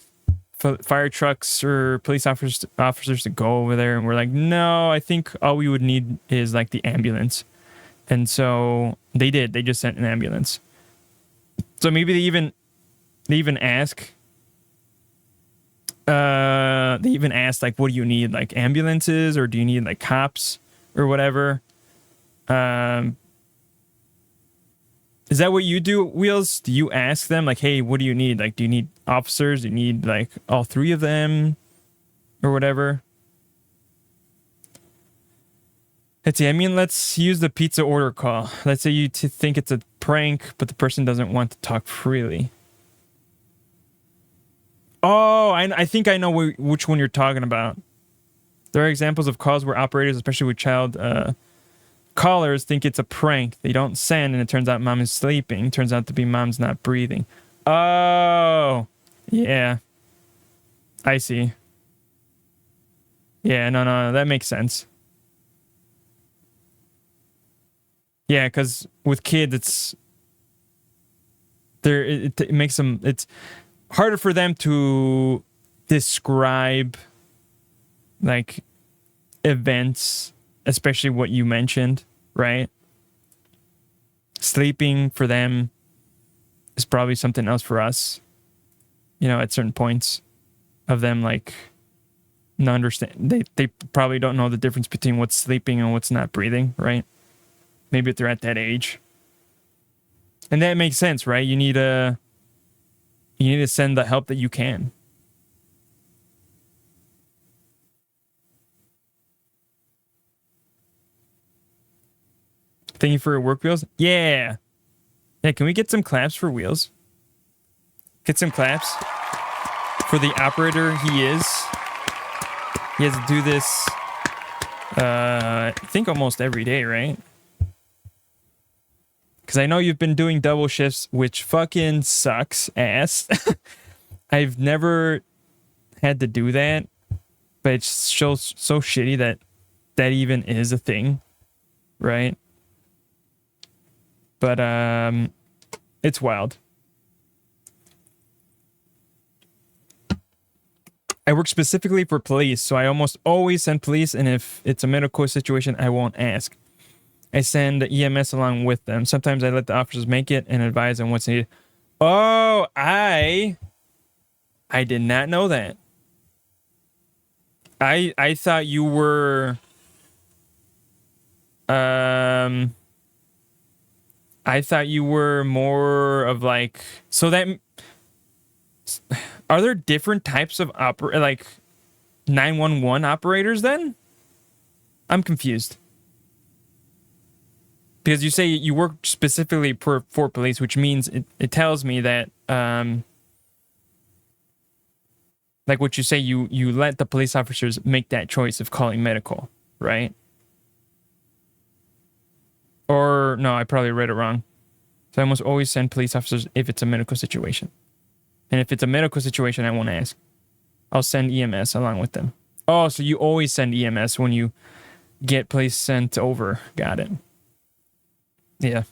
fire trucks or police officers to go over there? And we're like, no, I think all we would need is like the ambulance. And so they just sent an ambulance. So maybe they even ask like, what do you need, like ambulances, or do you need like cops or whatever? Is that what you do, Wheels? Do you ask them like, hey, what do you need? Like, do you need officers? Do you need like all three of them or whatever? Let's see. I mean, let's use the pizza order call. Let's say you think it's a prank, but the person doesn't want to talk freely. Oh, I think I know which one you're talking about. There are examples of calls where operators, especially with child callers, think it's a prank. They don't send, and it turns out mom is sleeping. Turns out to be mom's not breathing. Oh, yeah. I see. Yeah, no, that makes sense. Yeah, because with kids, it makes them, it's harder for them to describe like events, especially what you mentioned, right? Sleeping for them is probably something else for us, you know, at certain points of them, like, not understand. They probably don't know the difference between what's sleeping and what's not breathing, right? Maybe if they're at that age. And that makes sense, right? You need to send the help that you can. Thank you for your work, Wheels. Yeah. Yeah, can we get some claps for Wheels? Get some claps for the operator he is. He has to do this, I think almost every day, right? Because I know you've been doing double shifts, which fucking sucks ass. I've never had to do that, but it's so shitty that even is a thing, right? But it's wild. I work specifically for police, so I almost always send police, and if it's a medical situation, I won't ask. I send EMS along with them. Sometimes I let the officers make it and advise on what's needed. Oh, I did not know that. I thought you were I thought you were more of like, so that, are there different types of like 911 operators then? I'm confused. Because you say you work specifically for police, which means it tells me that like what you say, you let the police officers make that choice of calling medical, right? Or no, I probably read it wrong. So I almost always send police officers if it's a medical situation. And if it's a medical situation, I won't ask. I'll send EMS along with them. Oh, so you always send EMS when you get police sent over. Got it. Yeah.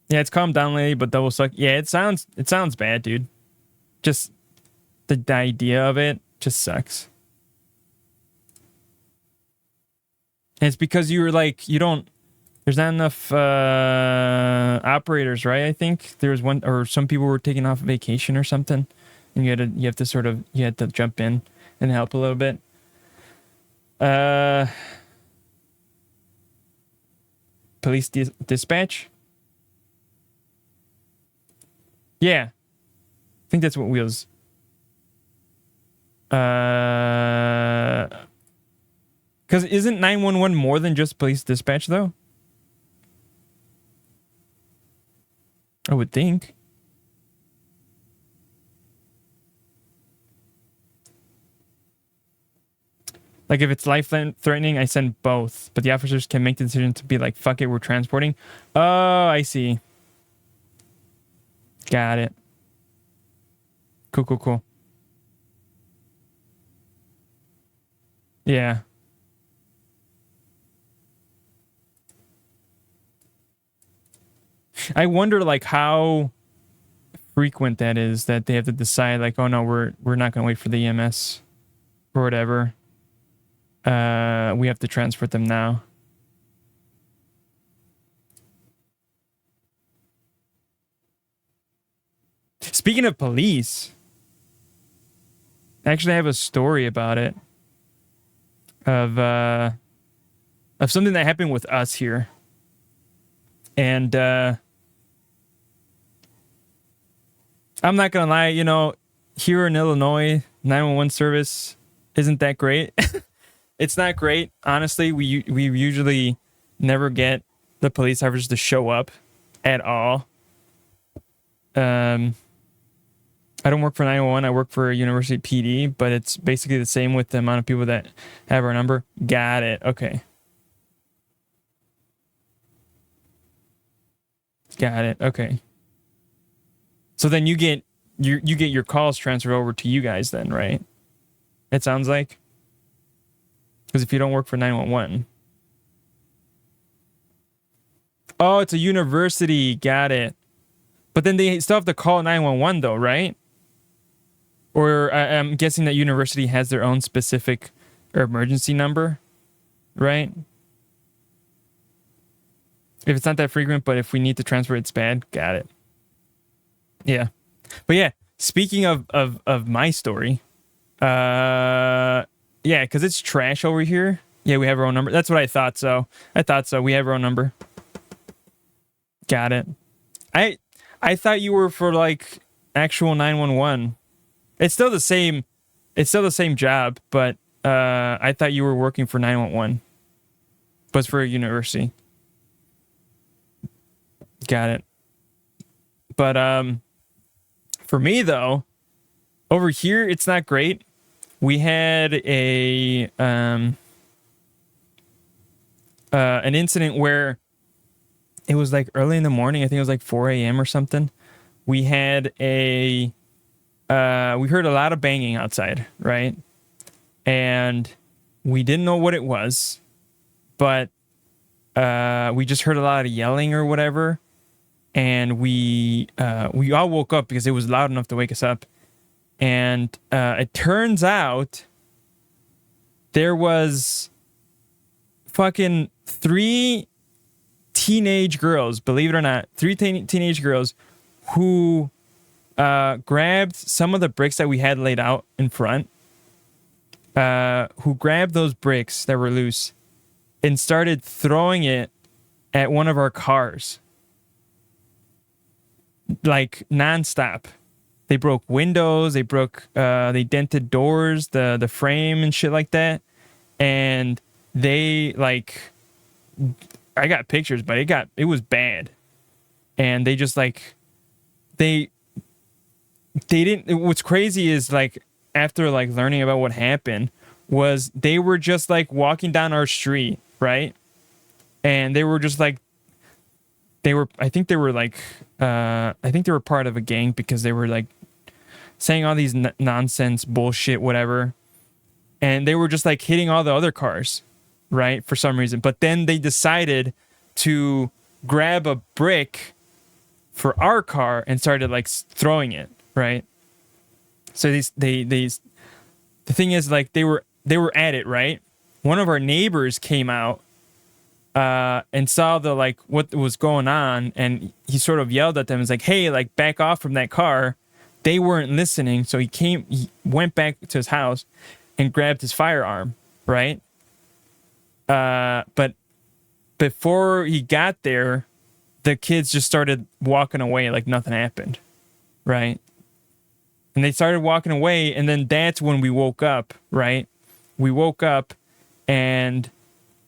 Yeah, it's calmed down lately, but double suck. Yeah, it sounds bad, dude. Just the idea of it just sucks. And it's because you were like, there's not enough operators, right? I think there was one, or some people were taking off vacation or something, and you had to jump in and help a little bit. Police dispatch. Yeah, I think that's what Wheels. Because isn't 911 more than just police dispatch though? I would think. Like if it's life-threatening, I send both, but the officers can make the decision to be like, fuck it, we're transporting. Oh, I see. Got it. Cool. Yeah. I wonder like how frequent that is that they have to decide like, oh no, we're not gonna wait for the EMS or whatever. We have to transport them now. Speaking of police, actually I have a story about it. Of something that happened with us here. And I'm not gonna lie, here in Illinois, 911 service isn't that great. It's not great, honestly. We usually never get the police officers to show up at all. I don't work for 911. I work for University PD, but it's basically the same with the amount of people that have our number. Got it. Okay. Got it. Okay. So then you get your calls transferred over to you guys then, right? It sounds like. Because if you don't work for 911. Oh, it's a university. Got it. But then they still have to call 911 though, right? Or I'm guessing that university has their own specific emergency number, right? If it's not that frequent, but if we need to transfer, it's bad. Got it. Yeah. But yeah, speaking of my story, yeah, because it's trash over here. Yeah, we have our own number. That's what I thought so. We have our own number. Got it. I thought you were for like actual 911. It's still the same job, but I thought you were working for 911. But it's for a university. Got it. But for me though, over here it's not great. We had an incident where it was like early in the morning. I think it was like 4 a.m. or something. We had we heard a lot of banging outside, right? And we didn't know what it was, but we just heard a lot of yelling or whatever. And we all woke up because it was loud enough to wake us up. And it turns out there was fucking 3 teenage girls, believe it or not, 3 teenage girls who grabbed some of the bricks that we had laid out in front, who grabbed those bricks that were loose and started throwing it at one of our cars. Like nonstop. They broke windows, they dented doors, the frame and shit like that. And they like, I got pictures, but it was bad. And they just like, they didn't, what's crazy is like, after like learning about what happened was they were just like walking down our street, right? And they were just like, I think they were part of a gang because they were like saying all these nonsense bullshit, whatever. And they were just like hitting all the other cars, right? For some reason. But then they decided to grab a brick for our car and started like throwing it, right? So the thing is like they were at it, right? One of our neighbors came out and saw the like what was going on, and he sort of yelled at them. It's like, hey, like back off from that car. They weren't listening, so he went back to his house and grabbed his firearm, right? But before he got there, the kids just started walking away like nothing happened, right? And they started walking away, and then that's when we woke up, right? We woke up and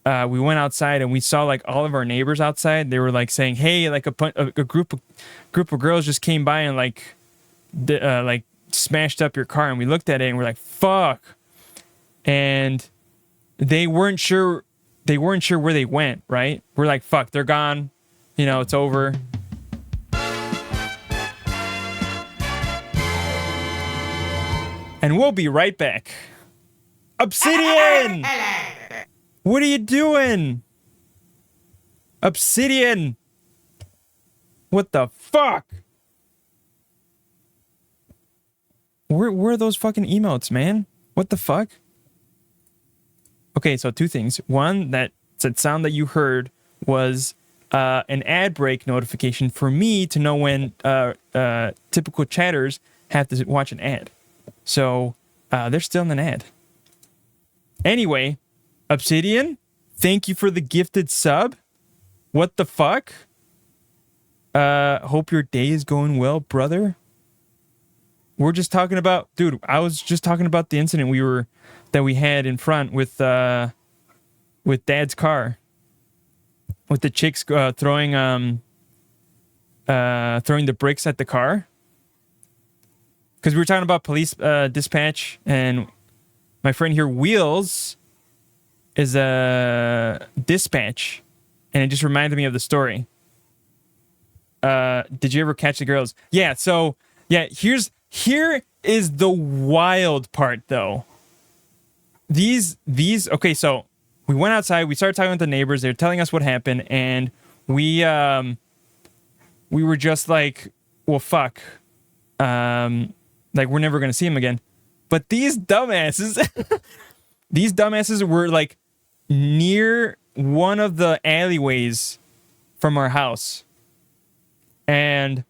we went outside and we saw like all of our neighbors outside. They were like saying, "Hey, like a group of girls just came by and like smashed up your car." And we looked at it and we're like, "Fuck!" And they weren't sure where they went. Right? We're like, "Fuck, they're gone. You know, it's over." And we'll be right back. Obsidian! What are you doing? Obsidian! What the fuck? Where are those fucking emotes, man? What the fuck? Okay, so two things. One, that sound that you heard was an ad break notification for me to know when typical chatters have to watch an ad. So, they're still in an ad. Anyway, Obsidian, thank you for the gifted sub. What the fuck? Hope your day is going well, brother. We're just talking about, dude, I was just talking about the incident that we had in front with Dad's car. With the chicks throwing the bricks at the car. Because we were talking about police dispatch, and my friend here, Wheels, is a dispatch, and it just reminded me of the story. Did you ever catch the girls? Yeah, so, yeah, here is the wild part, though. Okay, so we went outside, we started talking with the neighbors, they were telling us what happened, and we were just like, well, fuck. Like, we're never going to see him again. But these dumbasses, were, like, near one of the alleyways from our house. And,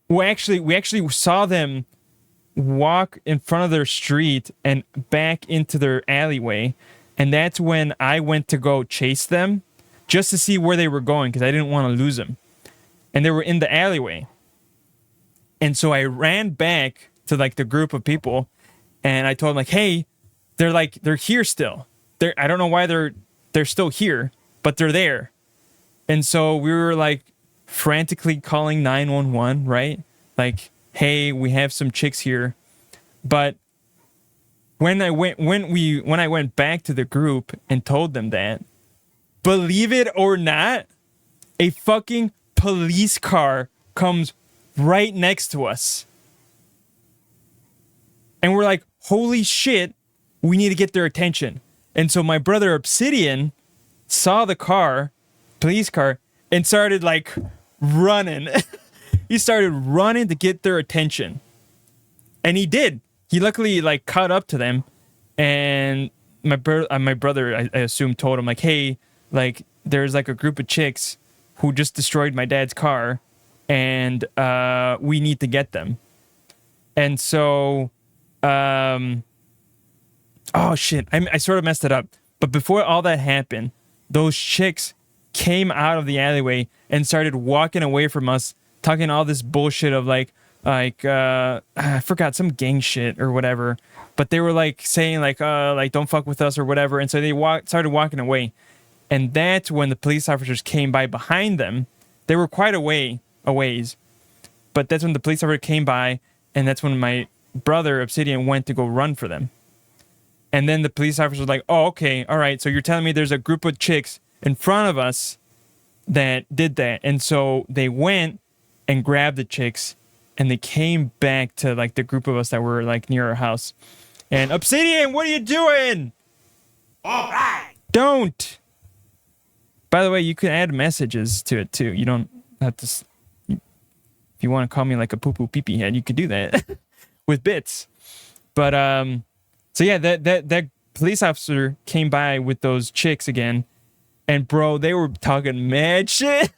we actually saw them walk in front of their street and back into their alleyway. And that's when I went to go chase them just to see where they were going, because I didn't want to lose them. And they were in the alleyway. And so I ran back to like the group of people and I told them like, hey, they're here still. I don't know why they're still here, but they're there. And so we were like frantically calling 911, right? Like, hey, we have some chicks here. But when I went back to the group and told them that, believe it or not, a fucking police car comes right next to us. And we're like, holy shit, we need to get their attention. And so my brother Obsidian saw the police car, and started like running. He started running to get their attention. And he did. He luckily like caught up to them. And my brother, I assume, told him like, hey, like there's like a group of chicks who just destroyed my dad's car. and we need to get them. And so, oh shit, I sort of messed it up. But before all that happened, those chicks came out of the alleyway and started walking away from us, talking all this bullshit of like I forgot, some gang shit or whatever. But they were like saying like don't fuck with us or whatever. And so they started walking away. And that's when the police officers came by behind them. They were quite a ways. But that's when the police officer came by, and that's when my brother, Obsidian, went to go run for them. And then the police officer was like, oh, okay, all right, so you're telling me there's a group of chicks in front of us that did that. And so they went and grabbed the chicks, and they came back to like the group of us that were like near our house. And Obsidian, what are you doing? All right. Don't. By the way, you can add messages to it too. You don't have to. If you want to call me like a poo-poo pee-pee head, you could do that with bits. But so yeah, that police officer came by with those chicks again, and bro, they were talking mad shit.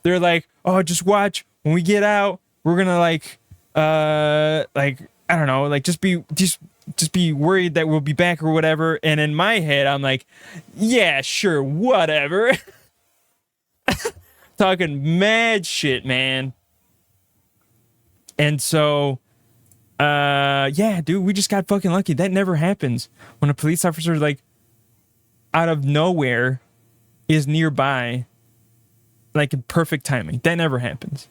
They're like, "Oh, just watch when we get out. We're gonna like I don't know, like just be worried that we'll be back or whatever." And in my head, I'm like, "Yeah, sure, whatever." Talking mad shit, man. And so, yeah, dude, we just got fucking lucky. That never happens. When a police officer, like, out of nowhere is nearby, like, in perfect timing. That never happens.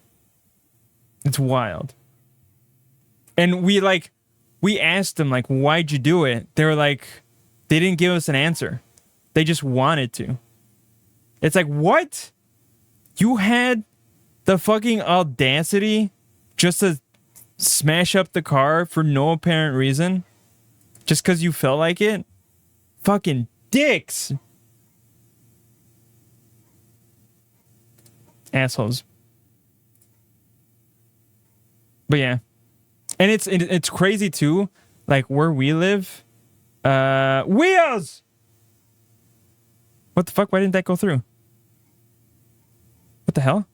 It's wild. And we asked them, like, why'd you do it? They were like, they didn't give us an answer. They just wanted to. It's like, what? You had the fucking audacity just to smash up the car for no apparent reason? Just because you felt like it? Fucking dicks. Assholes. But yeah. And it's crazy too. Like where we live. Wheels! What the fuck? Why didn't that go through? What the hell?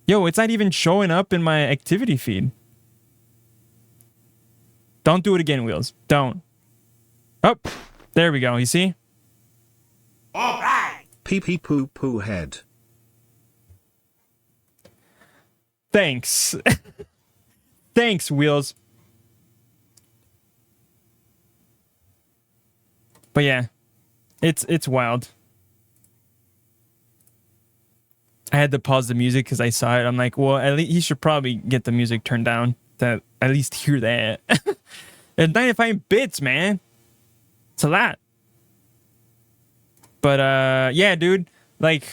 Yo, it's not even showing up in my activity feed. Don't do it again, Wheels. Don't. Oh, there we go. You see? All right. Pee pee poo poo head. Thanks. Thanks, Wheels. But yeah, it's wild. I had to pause the music because I saw it. I'm like, well, at least he should probably get the music turned down to at least hear that. It's 95 bits, man. It's a lot. But yeah, dude, like,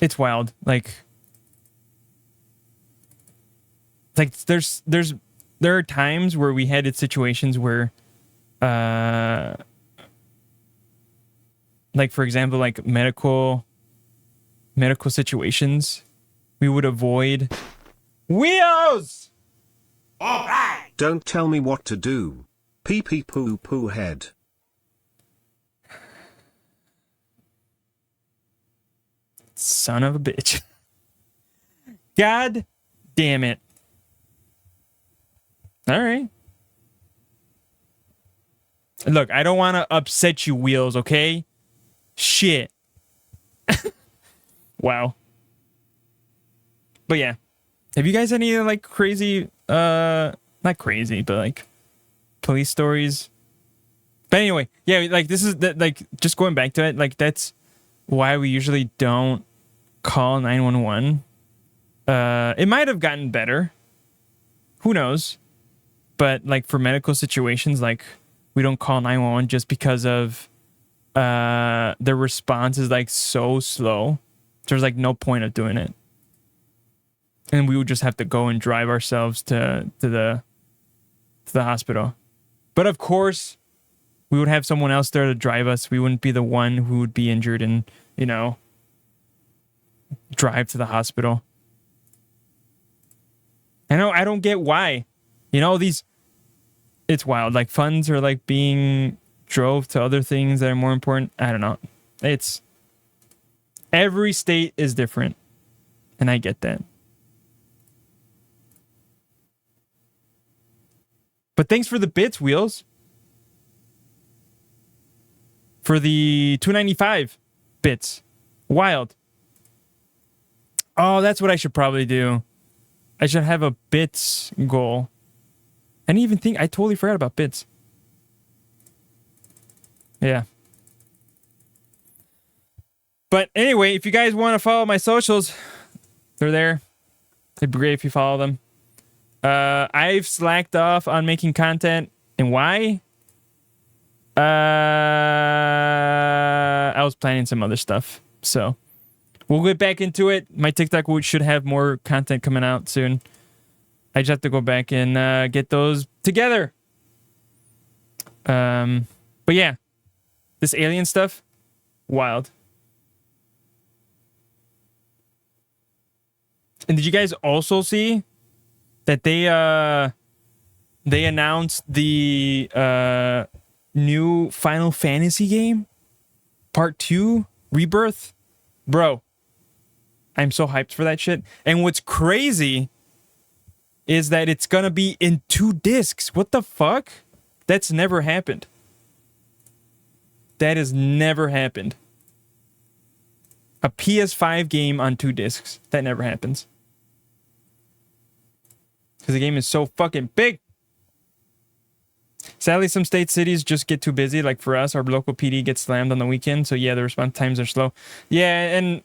it's wild. Like there are times where we had situations where like for example, like medical situations, we would avoid Wheels. All right. Don't tell me what to do. Pee pee poo poo head. Son of a bitch. God damn it. All right. Look, I don't want to upset you, Wheels, okay? Shit. Wow. But yeah. Have you guys any like crazy not crazy, but like police stories? But anyway, yeah, like this is that, like just going back to it, like that's why we usually don't call 911. It might have gotten better. Who knows? But like for medical situations, like we don't call 911 just because of the response is like so slow. There's like no point of doing it. And we would just have to go and drive ourselves to the hospital. But of course, we would have someone else there to drive us. We wouldn't be the one who would be injured and, you know, drive to the hospital. I don't get why. You know, it's wild. Like funds are like being drove to other things that are more important. I don't know. It's every state is different, and I get that. But thanks for the bits, Wheels. For the 295 bits. Wild. Oh, that's what I should probably do. I should have a bits goal. I didn't even think, I totally forgot about bits. Yeah. But anyway, if you guys want to follow my socials, they're there. It'd be great if you follow them. I've slacked off on making content. And why? I was planning some other stuff. So we'll get back into it. My TikTok should have more content coming out soon. I just have to go back and get those together. But yeah, this alien stuff, wild. And did you guys also see that they announced the new Final Fantasy game? Part 2, Rebirth? Bro, I'm so hyped for that shit. And what's crazy is that it's gonna be in 2 discs. What the fuck? That's never happened. That has never happened. A PS5 game on 2 discs. That never happens. Because the game is so fucking big. Sadly, some cities just get too busy. Like for us, our local PD gets slammed on the weekend. So yeah, the response times are slow. Yeah, and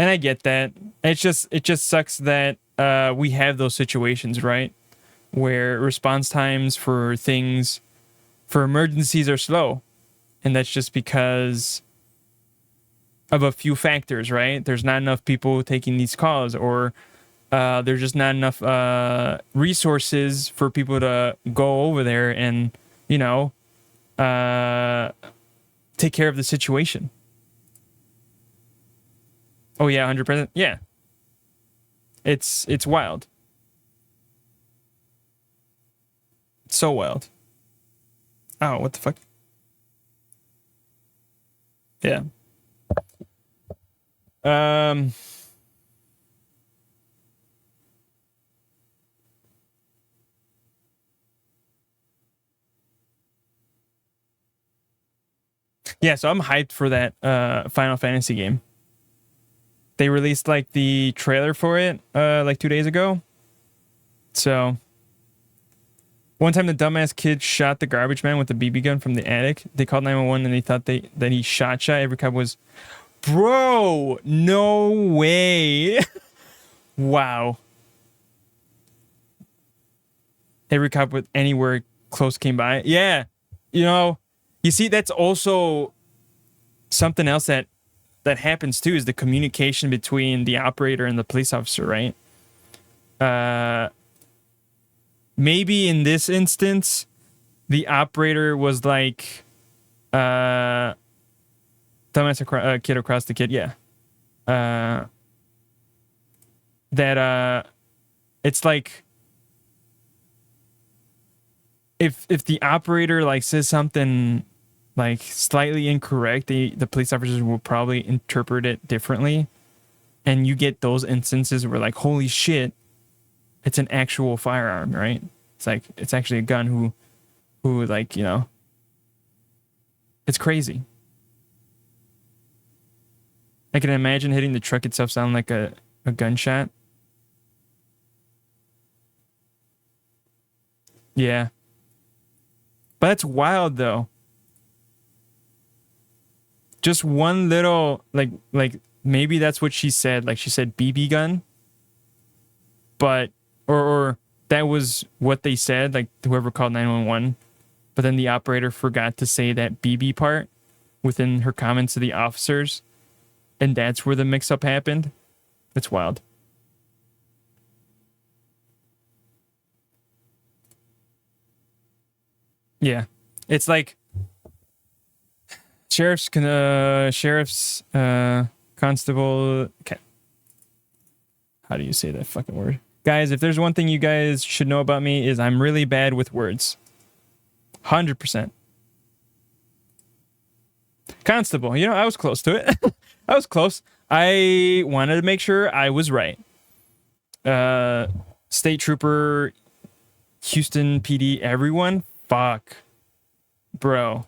I get that. It just sucks that we have those situations, right? Where response times for things, for emergencies are slow. And that's just because of a few factors, right? There's not enough people taking these calls, or there's just not enough resources for people to go over there and, you know, take care of the situation. Oh yeah, 100%. Yeah. It's wild. It's so wild. Oh, what the fuck? Yeah. Yeah, so I'm hyped for that Final Fantasy game. They released like the trailer for it like 2 days ago. So one time the dumbass kid shot the garbage man with a BB gun from the attic. They called 911 and they thought that he shot. Every cop was, bro, no way. Wow. Every cop with anywhere close came by. Yeah. You know, you see, that's also something else that happens too, is the communication between the operator and the police officer, right? Maybe in this instance, the operator was like, dumbass kid across the kid, yeah. It's like, if the operator like says something like slightly incorrect, the police officers will probably interpret it differently. And you get those instances where like, holy shit, it's an actual firearm, right? It's like, it's actually a gun who like, you know, it's crazy. I can imagine hitting the truck itself sound like a gunshot. Yeah. But that's wild though. Just one little, like maybe that's what she said. Like she said BB gun. But, or that was what they said, like whoever called 911. But then the operator forgot to say that BB part within her comments to the officers. And that's where the mix-up happened. That's wild. Yeah. It's like sheriff's constable. Okay. How do you say that fucking word? Guys, if there's one thing you guys should know about me is I'm really bad with words. 100%. Constable, you know, I was close to it. I was close. I wanted to make sure I was right. State Trooper, Houston PD, everyone. Fuck. Bro.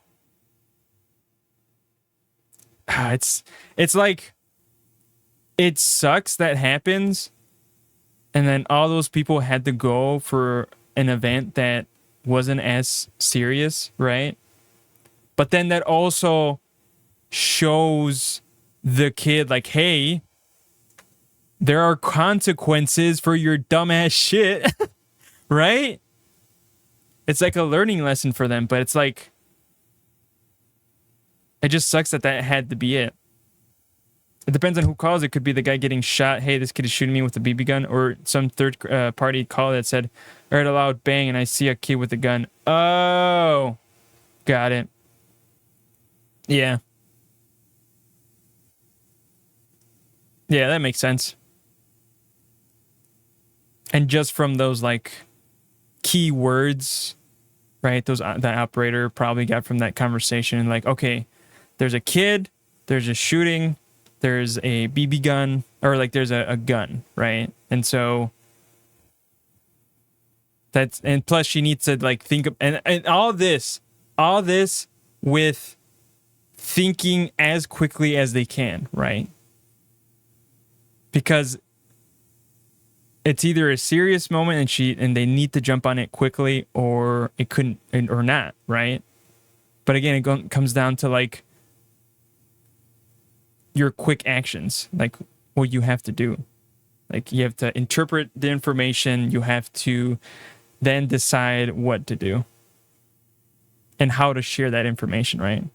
It's like, it sucks that happens, and then all those people had to go for an event that wasn't as serious, right? But then that also shows the kid like, hey, there are consequences for your dumbass shit, right? It's like a learning lesson for them, but it's like, it just sucks that that had to be it. It depends on who calls. It could be the guy getting shot. Hey, this kid is shooting me with a BB gun. Or some third party call that said, I heard a loud bang and I see a kid with a gun. Oh, got it. Yeah. Yeah, that makes sense. And just from those like key words, right? Those that operator probably got from that conversation. Like, okay, there's a kid, there's a shooting, there's a BB gun, or like there's a gun, right? And so that's, and plus she needs to like think of, and all this with thinking as quickly as they can, right? Because it's either a serious moment and they need to jump on it quickly, or it couldn't, or not, right? But again, it comes down to like your quick actions, like what you have to do. Like you have to interpret the information, you have to then decide what to do and how to share that information, right?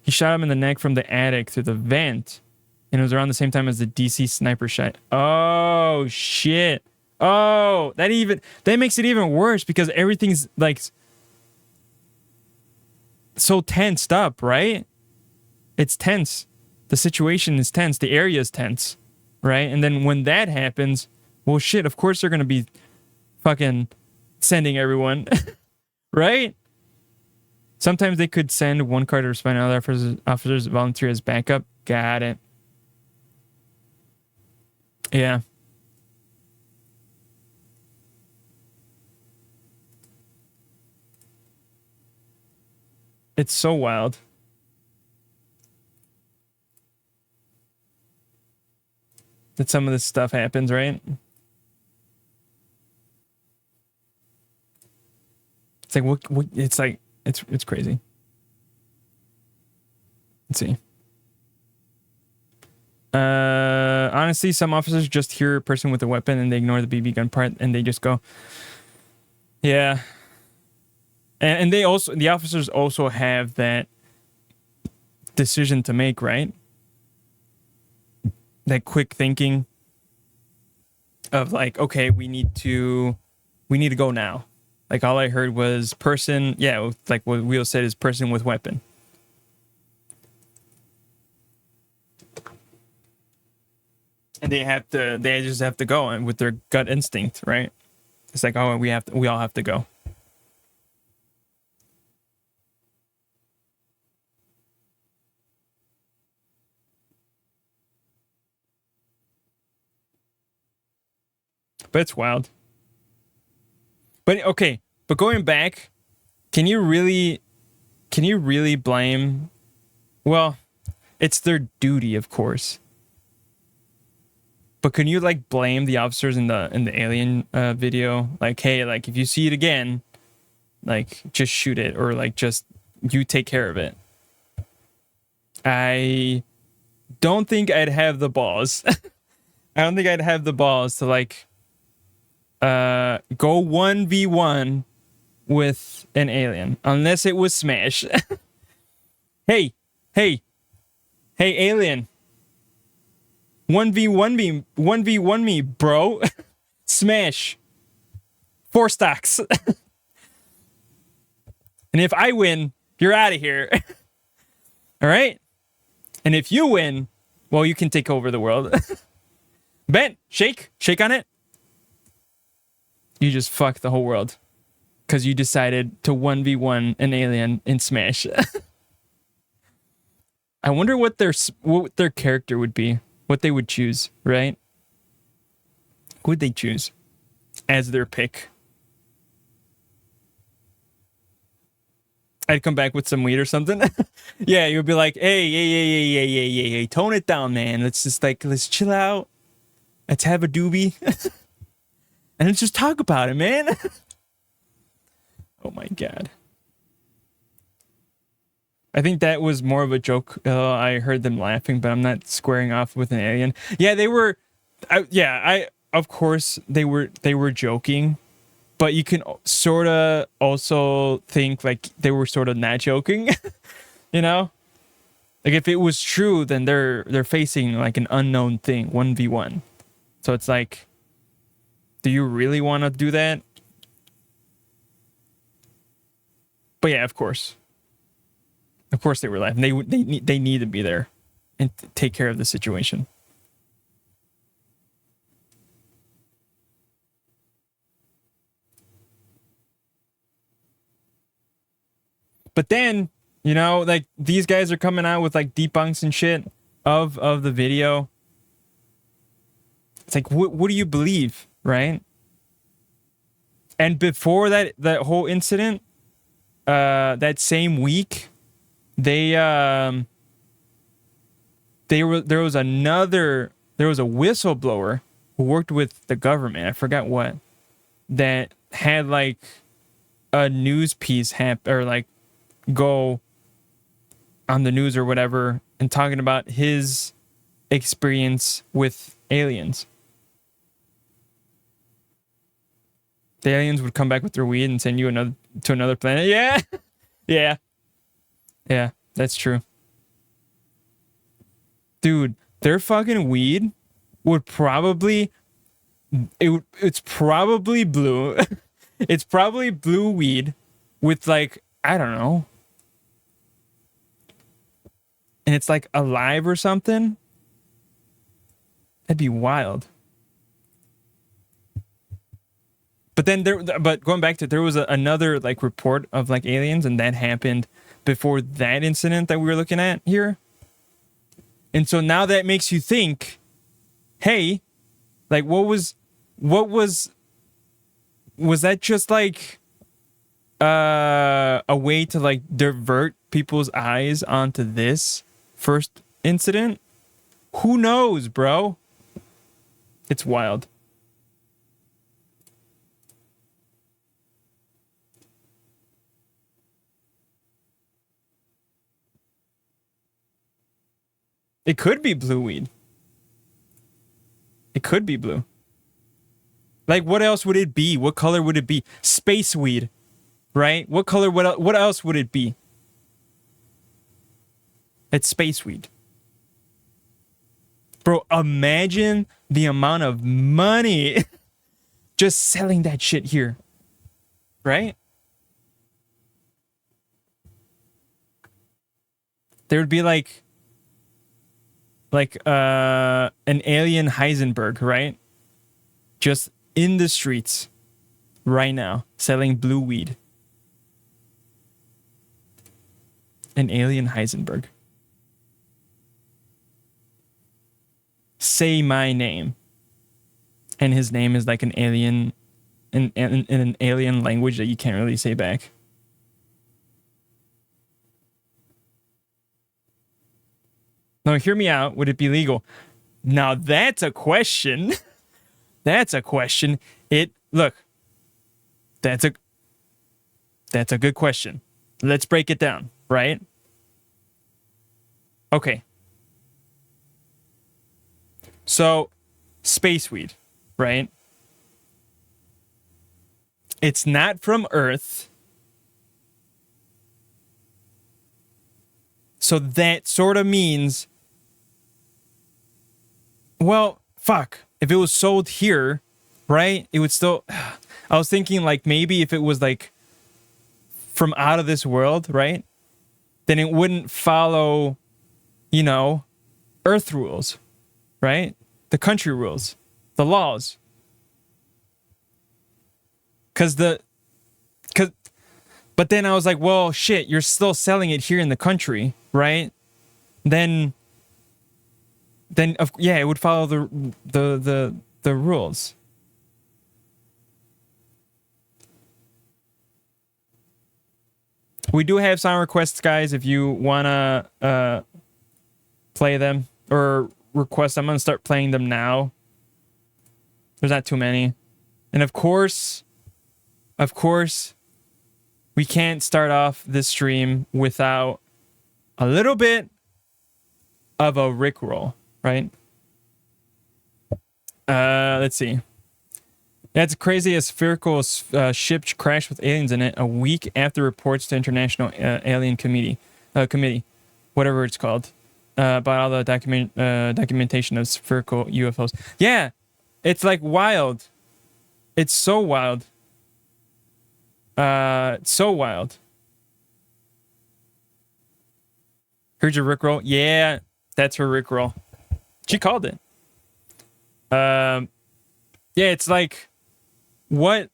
He shot him in the neck from the attic through the vent, and it was around the same time as the DC sniper shot. Oh shit. Oh, that makes it even worse because everything's like so tensed up, right? It's tense. The situation is tense. The area is tense, right? And then when that happens, well, shit, of course they're going to be fucking sending everyone, right? Sometimes they could send one car to respond, and other officers volunteer as backup. Got it. Yeah. It's so wild. That some of this stuff happens, right? It's like what it's like it's crazy. Let's see. Honestly, some officers just hear a person with a weapon and they ignore the BB gun part and they just go, yeah. And they also, the officers also have that decision to make, right? That quick thinking of like, okay, we need to go now. Like all I heard was person, yeah, like what Wheel said is person with weapon. And they just have to go and with their gut instinct, right? It's like, oh, we all have to go. But it's wild. But okay, but going back, can you really blame? Well, it's their duty, of course. But can you like blame the officers in the alien video? Like, hey, like if you see it again, like just shoot it, or like just you take care of it. I don't think I'd have the balls. I don't think I'd have the balls to like go 1v1 with an alien unless it was Smash. hey alien, 1v1 me bro. Smash 4 stocks. And if I win, you're out of here. All right, and if you win, well, you can take over the world. Ben, shake on it. You just fucked the whole world because you decided to 1v1 an alien in Smash. I wonder what their character would be, what they would choose, right? Who would they choose as their pick? I'd come back with some weed or something. Yeah, you'd be like, hey, tone it down, man. Let's chill out. Let's have a doobie. And let's just talk about it, man. Oh my God. I think that was more of a joke. I heard them laughing, but I'm not squaring off with an alien. Yeah, they were. Of course, they were joking, but you can sort of also think like they were sort of not joking. You know, like if it was true, then they're facing like an unknown thing, 1v1. So it's like, do you really want to do that? But yeah, of course. Of course they were laughing. They need to be there and take care of the situation. But then, you know, like these guys are coming out with like debunks and shit of the video. It's like, what do you believe, right? And before that whole incident, that same week, there was a whistleblower who worked with the government. I forgot what, that had like a news piece go on the news or whatever and talking about his experience with aliens. The aliens would come back with their weed and send you to another planet. Yeah. Yeah, that's true. Dude, their fucking weed would probably it's probably blue. It's probably blue weed with like, I don't know. And it's like alive or something. That'd be wild. But then going back to, there was another like report of like aliens, and that happened before that incident that we were looking at here. And so now that makes you think, hey, like was that just like a way to like divert people's eyes onto this first incident? Who knows, bro? It's wild. It could be blue weed. It could be blue. Like, what else would it be? What color would it be? Space weed, right? What color? What else would it be? It's space weed. Bro, imagine the amount of money just selling that shit here, right? There would be like an alien Heisenberg, right? Just in the streets right now selling blue weed. An alien Heisenberg. Say my name. And his name is like an alien in an alien language that you can't really say back. No, hear me out. Would it be legal? Now that's a question. That's a question. That's a good question. Let's break it down, right? Okay. So, space weed, right? It's not from Earth. So that sort of means, well, fuck. If it was sold here, right? It would still, I was thinking like maybe if it was like from out of this world, right? Then it wouldn't follow, you know, Earth rules, right? The country rules, the laws. But then I was like, well, shit, you're still selling it here in the country, right? Then it would follow the rules. We do have song requests, guys. If you wanna play them or request, I'm gonna start playing them now. There's not too many, and of course, we can't start off this stream without a little bit of a Rickroll, right? Let's see. That's crazy. A spherical ship crashed with aliens in it a week after reports to International Alien Committee, whatever it's called, about all the documentation of spherical UFOs. Yeah, it's like wild. It's so wild. So wild. Here's your Rickroll. Yeah, that's her Rickroll. She called it. Yeah, it's like, what?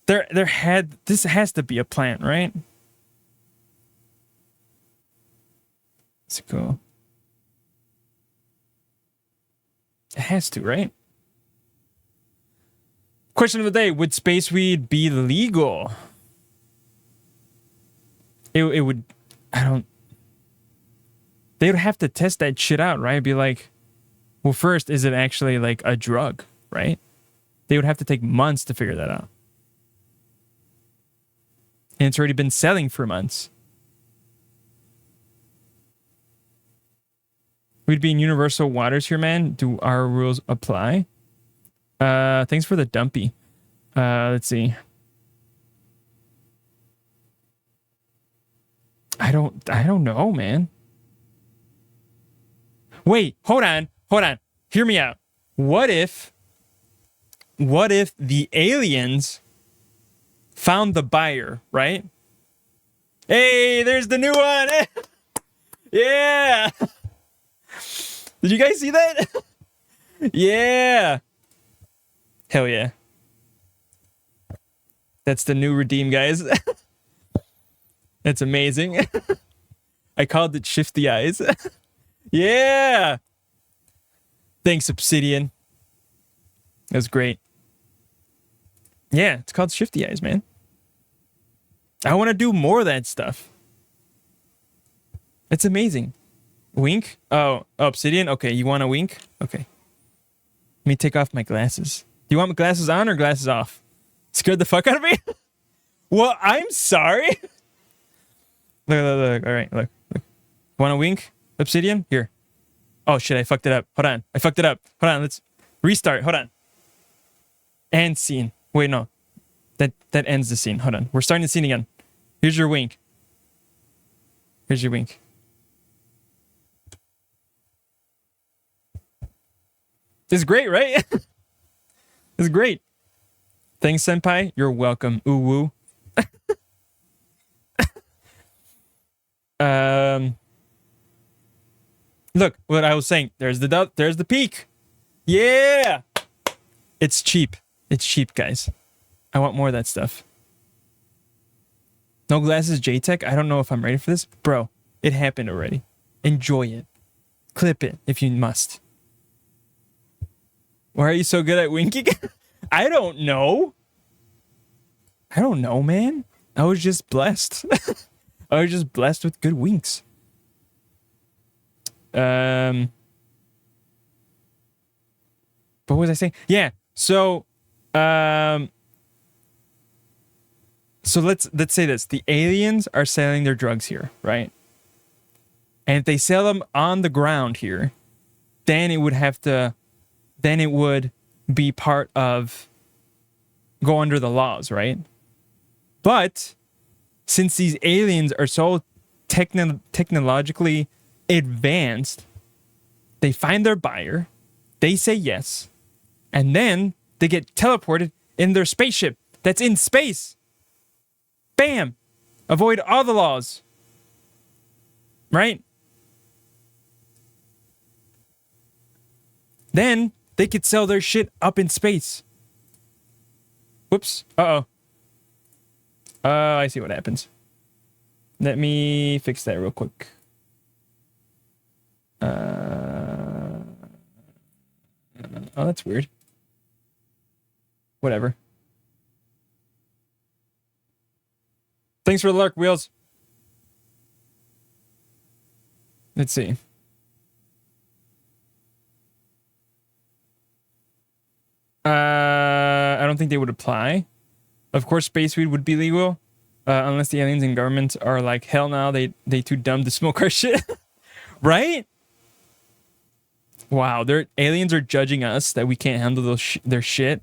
This has to be a plant, right? Let's go. It has to, right? Question of the day: would space weed be legal? It would. They would have to test that shit out, right? Be like, well, first, is it actually like a drug, right? They would have to take months to figure that out. And it's already been selling for months. We'd be in universal waters here, man. Do our rules apply? Thanks for the dumpy. Let's see. I don't know, man. Wait, hold on. Hear me out. What if the aliens found the buyer, right? Hey, there's the new one. Yeah. Did you guys see that? Yeah. Hell yeah. That's the new redeem, guys. That's amazing. I called it Shifty Eyes. Yeah. Thanks, Obsidian. That was great. Yeah, it's called Shifty Eyes, man. I want to do more of that stuff. It's amazing. Wink? Oh, Obsidian? Okay, you want a wink? Okay. Let me take off my glasses. Do you want my glasses on or glasses off? Scared the fuck out of me? Well, I'm sorry. Look. All right, look. Want a wink, Obsidian? Here. Oh, shit, I fucked it up. Hold on. Hold on, let's restart. Hold on. And scene. Wait, no. That ends the scene. Hold on. We're starting the scene again. Here's your wink. This is great, right? This is great. Thanks, Senpai. You're welcome. Ooh woo. Look what I was saying. There's the peak. Yeah. It's cheap. It's cheap, guys. I want more of that stuff. No glasses, JTech. I don't know if I'm ready for this. Bro, it happened already. Enjoy it. Clip it if you must. Why are you so good at winking? I don't know. Man. I was just blessed. I was just blessed with good winks. What was I saying? Yeah. So let's say this. The aliens are selling their drugs here, right? And if they sell them on the ground here, then it would be part of go under the laws, right? But since these aliens are so technologically advanced, they find their buyer, they say yes, and then they get teleported in their spaceship that's in space. Bam! Avoid all the laws. Right? Then they could sell their shit up in space. Whoops. Uh-oh. I see what happens. Let me fix that real quick. Oh, that's weird. Whatever. Thanks for the lurk, Wheels. Let's see. I don't think they would apply. Of course, space weed would be legal, unless the aliens and governments are like, hell no, they too dumb to smoke our shit. Right? Wow, aliens are judging us that we can't handle their shit.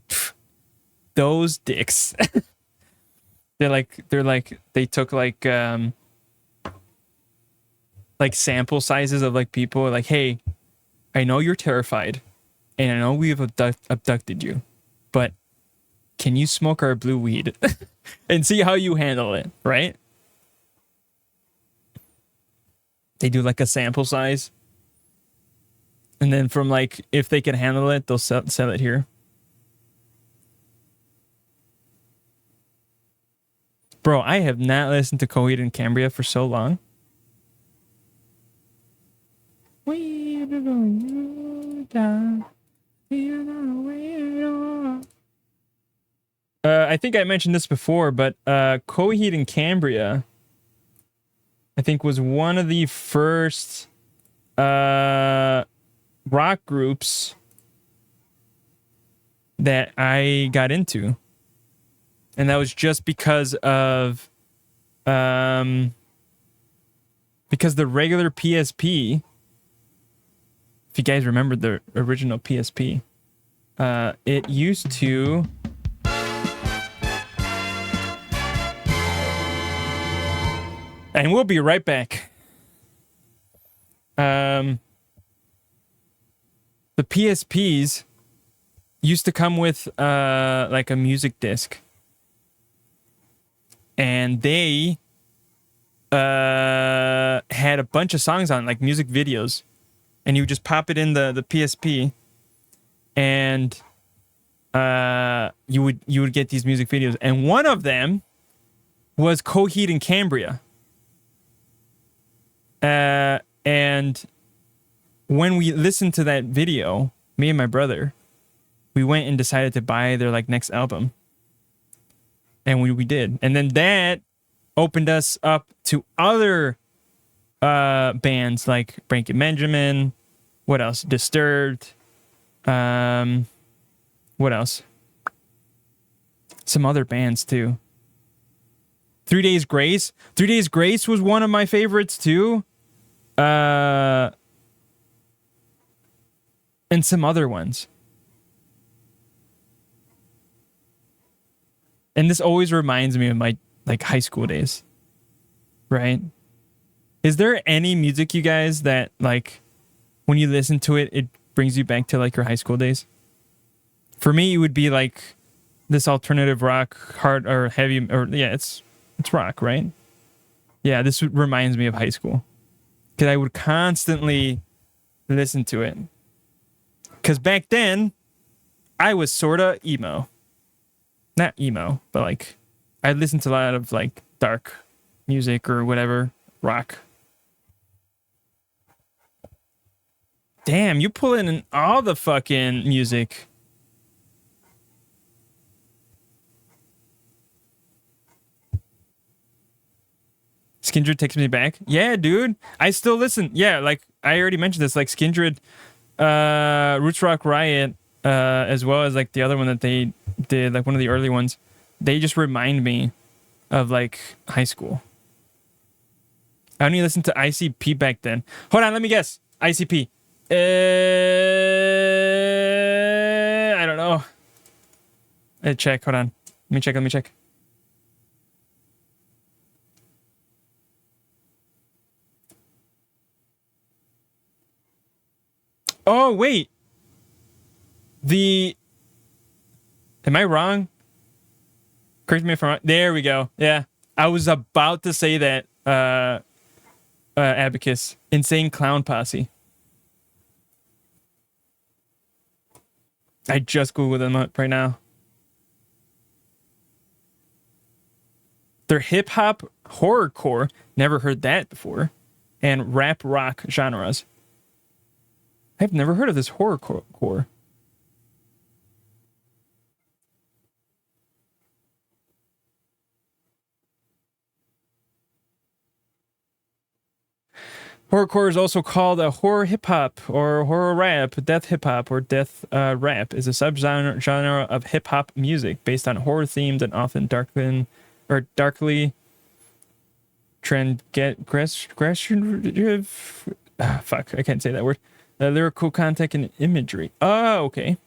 Those dicks. They took like sample sizes of like people, like, hey, I know you're terrified, and I know we've abducted you, but can you smoke our blue weed and see how you handle it, right? They do like a sample size. And then from like, if they can handle it, they'll sell it here. Bro, I have not listened to Coheed and Cambria for so long. I think I mentioned this before, but Coheed and Cambria, I think, was one of the first rock groups that I got into. And that was just because of because the regular PSP, if you guys remember the original PSP, it used to and we'll be right back. The PSPs used to come with like a music disc, and they had a bunch of songs on, like music videos, and you would just pop it in the PSP, and you would get these music videos, and one of them was Coheed and Cambria. And when we listened to that video, me and my brother, we went and decided to buy their like next album. And we did. And then that opened us up to other bands like Breaking Benjamin. What else? Disturbed. What else? Some other bands too. 3 Days Grace. 3 Days Grace was one of my favorites too. And some other ones. And this always reminds me of my like high school days. Right? Is there any music, you guys, that like when you listen to it, it brings you back to like your high school days? For me, it would be like this alternative rock, hard or heavy, or yeah, it's rock, right? Yeah, this reminds me of high school. Because I would constantly listen to it. Because back then, I was sort of emo. Not emo, but like, I listened to a lot of like dark music or whatever, rock. Damn, you pull in all the fucking music. Skindred takes me back. Yeah, dude. I still listen. Yeah, like I already mentioned this, like Skindred, Roots Rock Riot, as well as like the other one that they did, like one of the early ones. They just remind me of like high school. I only listened to ICP back then. Hold on, let me guess. ICP. I don't know. Check. Hold on. Let me check. Oh, wait. Am I wrong? Correct me if I'm wrong. There we go. Yeah. I was about to say that, Abacus. Insane Clown Posse. I just Googled them up right now. They're hip hop, horrorcore, never heard that before, and rap rock genres. I've never heard of this horrorcore. Horrorcore is also called a horror hip hop or horror rap. Death hip hop or death rap is a subgenre of hip hop music based on horror themes and often darkly fuck, I can't say that word. Lyrical content and imagery. Oh, okay.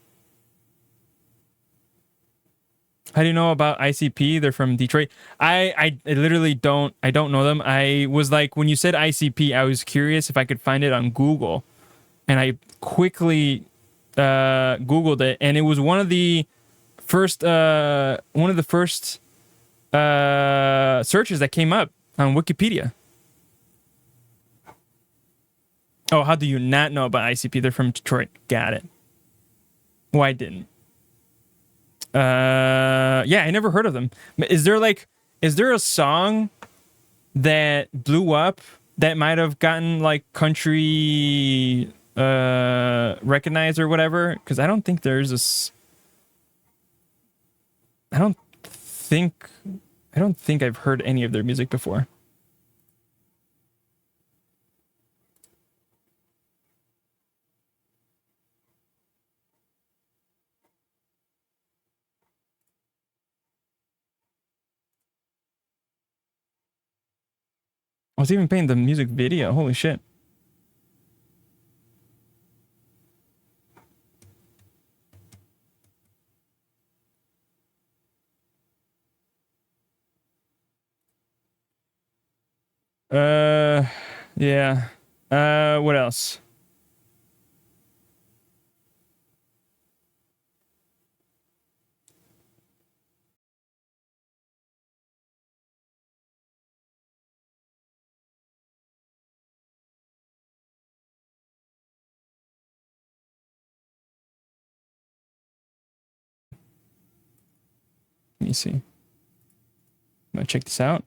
How do you know about ICP? They're from Detroit. I literally don't know them. I was like, when you said ICP, I was curious if I could find it on Google, and I quickly Googled it, and it was one of the first searches that came up on Wikipedia. Oh, how do you not know about ICP? They're from Detroit. Got it. Why didn't? Yeah, I never heard of them. Is there a song that blew up that might have gotten like country recognized or whatever? Because I don't think I don't think I've heard any of their music before. I was even playing the music video. Holy shit. Yeah. What else? Let me see. I'm gonna check this out.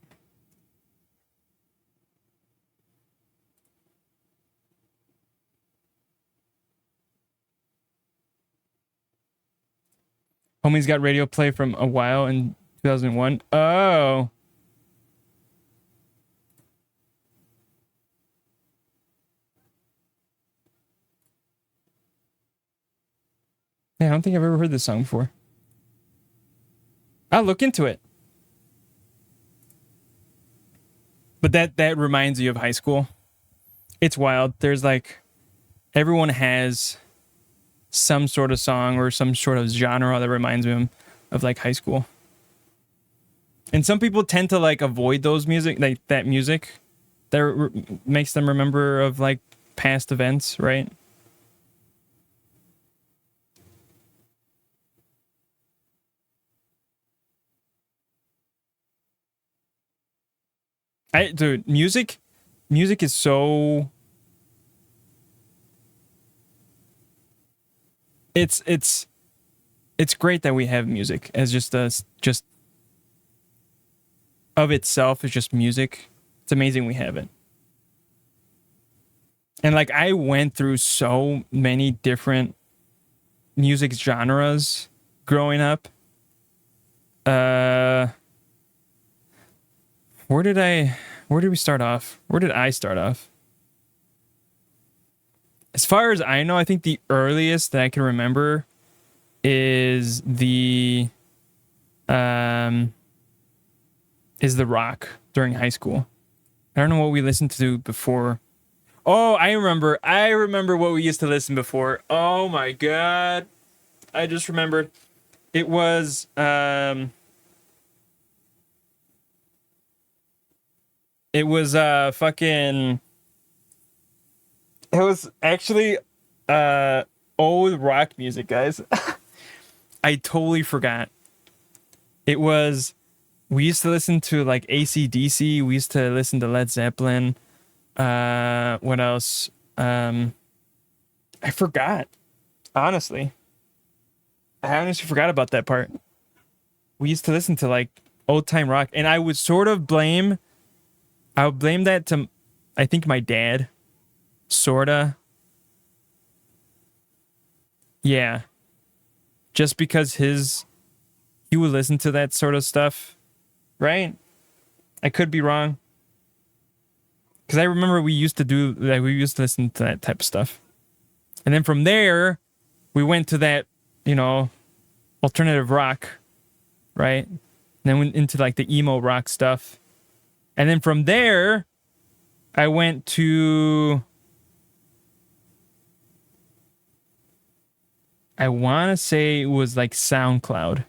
Homie's got radio play from a while in 2001. Oh. Yeah, I don't think I've ever heard this song before. I'll look into it. But that reminds you of high school. It's wild. There's like, everyone has some sort of song or some sort of genre that reminds them of like high school. And some people tend to like avoid those music, like that music that makes them remember of like past events, right? Dude, music is so, it's great that we have music as just of itself is just music. It's amazing we have it. And like I went through so many different music genres growing up. Where did we start off? Where did I start off? As far as I know, I think the earliest that I can remember is the rock during high school. I don't know what we listened to before. Oh, I remember what we used to listen before. Oh my god. I just remembered. It was fucking, it was actually old rock music, guys. I totally forgot. It was, we used to listen to like AC/DC. We used to listen to Led Zeppelin. What else? I forgot. Honestly. I honestly forgot about that part. We used to listen to like old time rock, and I would sort of blame that to, I think, my dad, sorta. Yeah, just because he would listen to that sort of stuff, right? I could be wrong, because I remember we used to listen to that type of stuff, and then from there, we went to that, alternative rock, right? And then went into like the emo rock stuff. And then from there, I went to, I want to say it was like SoundCloud.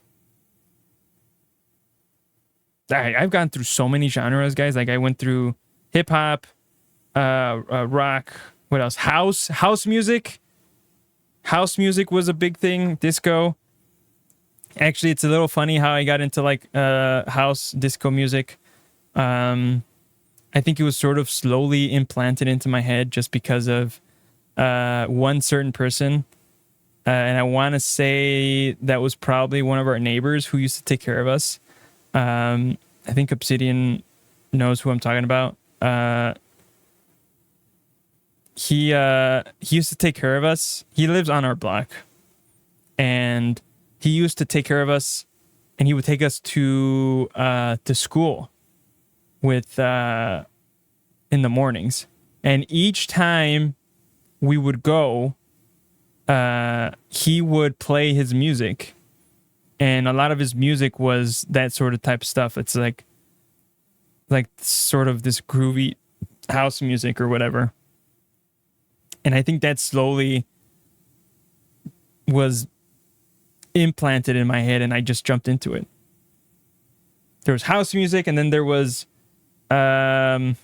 I've gone through so many genres, guys. Like I went through hip hop, rock, what else? House music. House music was a big thing. Disco. Actually, it's a little funny how I got into like house disco music. I think it was sort of slowly implanted into my head just because of one certain person. And I want to say that was probably one of our neighbors who used to take care of us. I think Obsidian knows who I'm talking about. He used to take care of us. He lives on our block. And he used to take care of us, and he would take us to school with in the mornings. And each time we would go, he would play his music, and a lot of his music was that sort of type of stuff. It's like sort of this groovy house music or whatever. And I think that slowly was implanted in my head, and I just jumped into it. There was house music, and then there was drum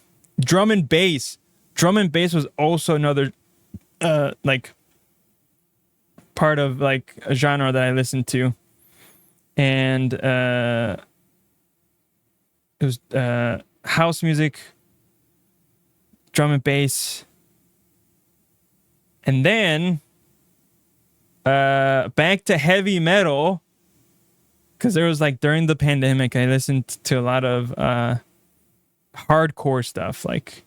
and bass. Drum and bass was also another like part of like a genre that I listened to. And it was house music, drum and bass, and then back to heavy metal, because there was like during the pandemic I listened to a lot of hardcore stuff, like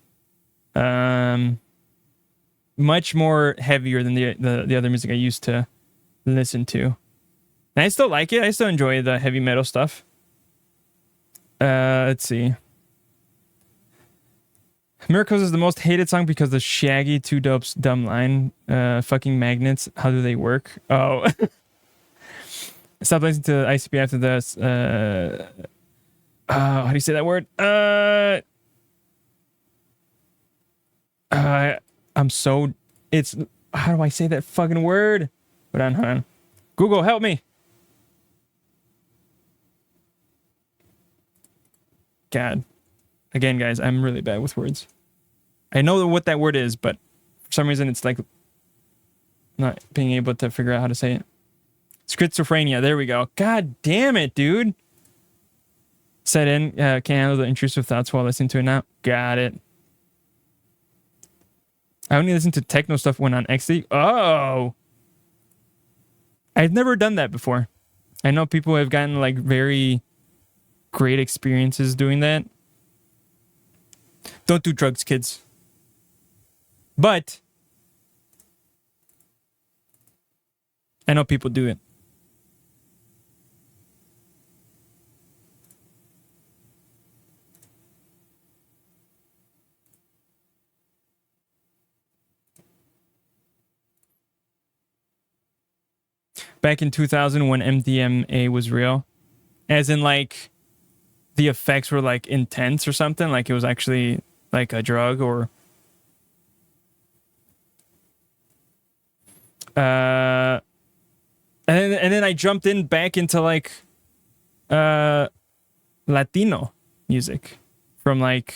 much more heavier than the other music I used to listen to. And I still like it. I still enjoy the heavy metal stuff. Let's see. Miracles is the most hated song because the Shaggy 2 Dope's dumb line. Fucking magnets. How do they work? Oh. Stop listening to ICP after this. How do you say that word? I'm so... It's... How do I say that fucking word? Hold on. Google, help me. God. Again, guys, I'm really bad with words. I know what that word is, but for some reason it's like not being able to figure out how to say it. Schizophrenia. There we go. God damn it, dude. Set in. Can't handle the intrusive thoughts while listening to it now. Got it. I only listen to techno stuff when on XD. Oh. I've never done that before. I know people have gotten like very great experiences doing that. Don't do drugs, kids. But I know people do it. Back in 2000 when MDMA was real, as in like the effects were like intense or something, like it was actually like a drug, or and then I jumped in back into like Latino music, from like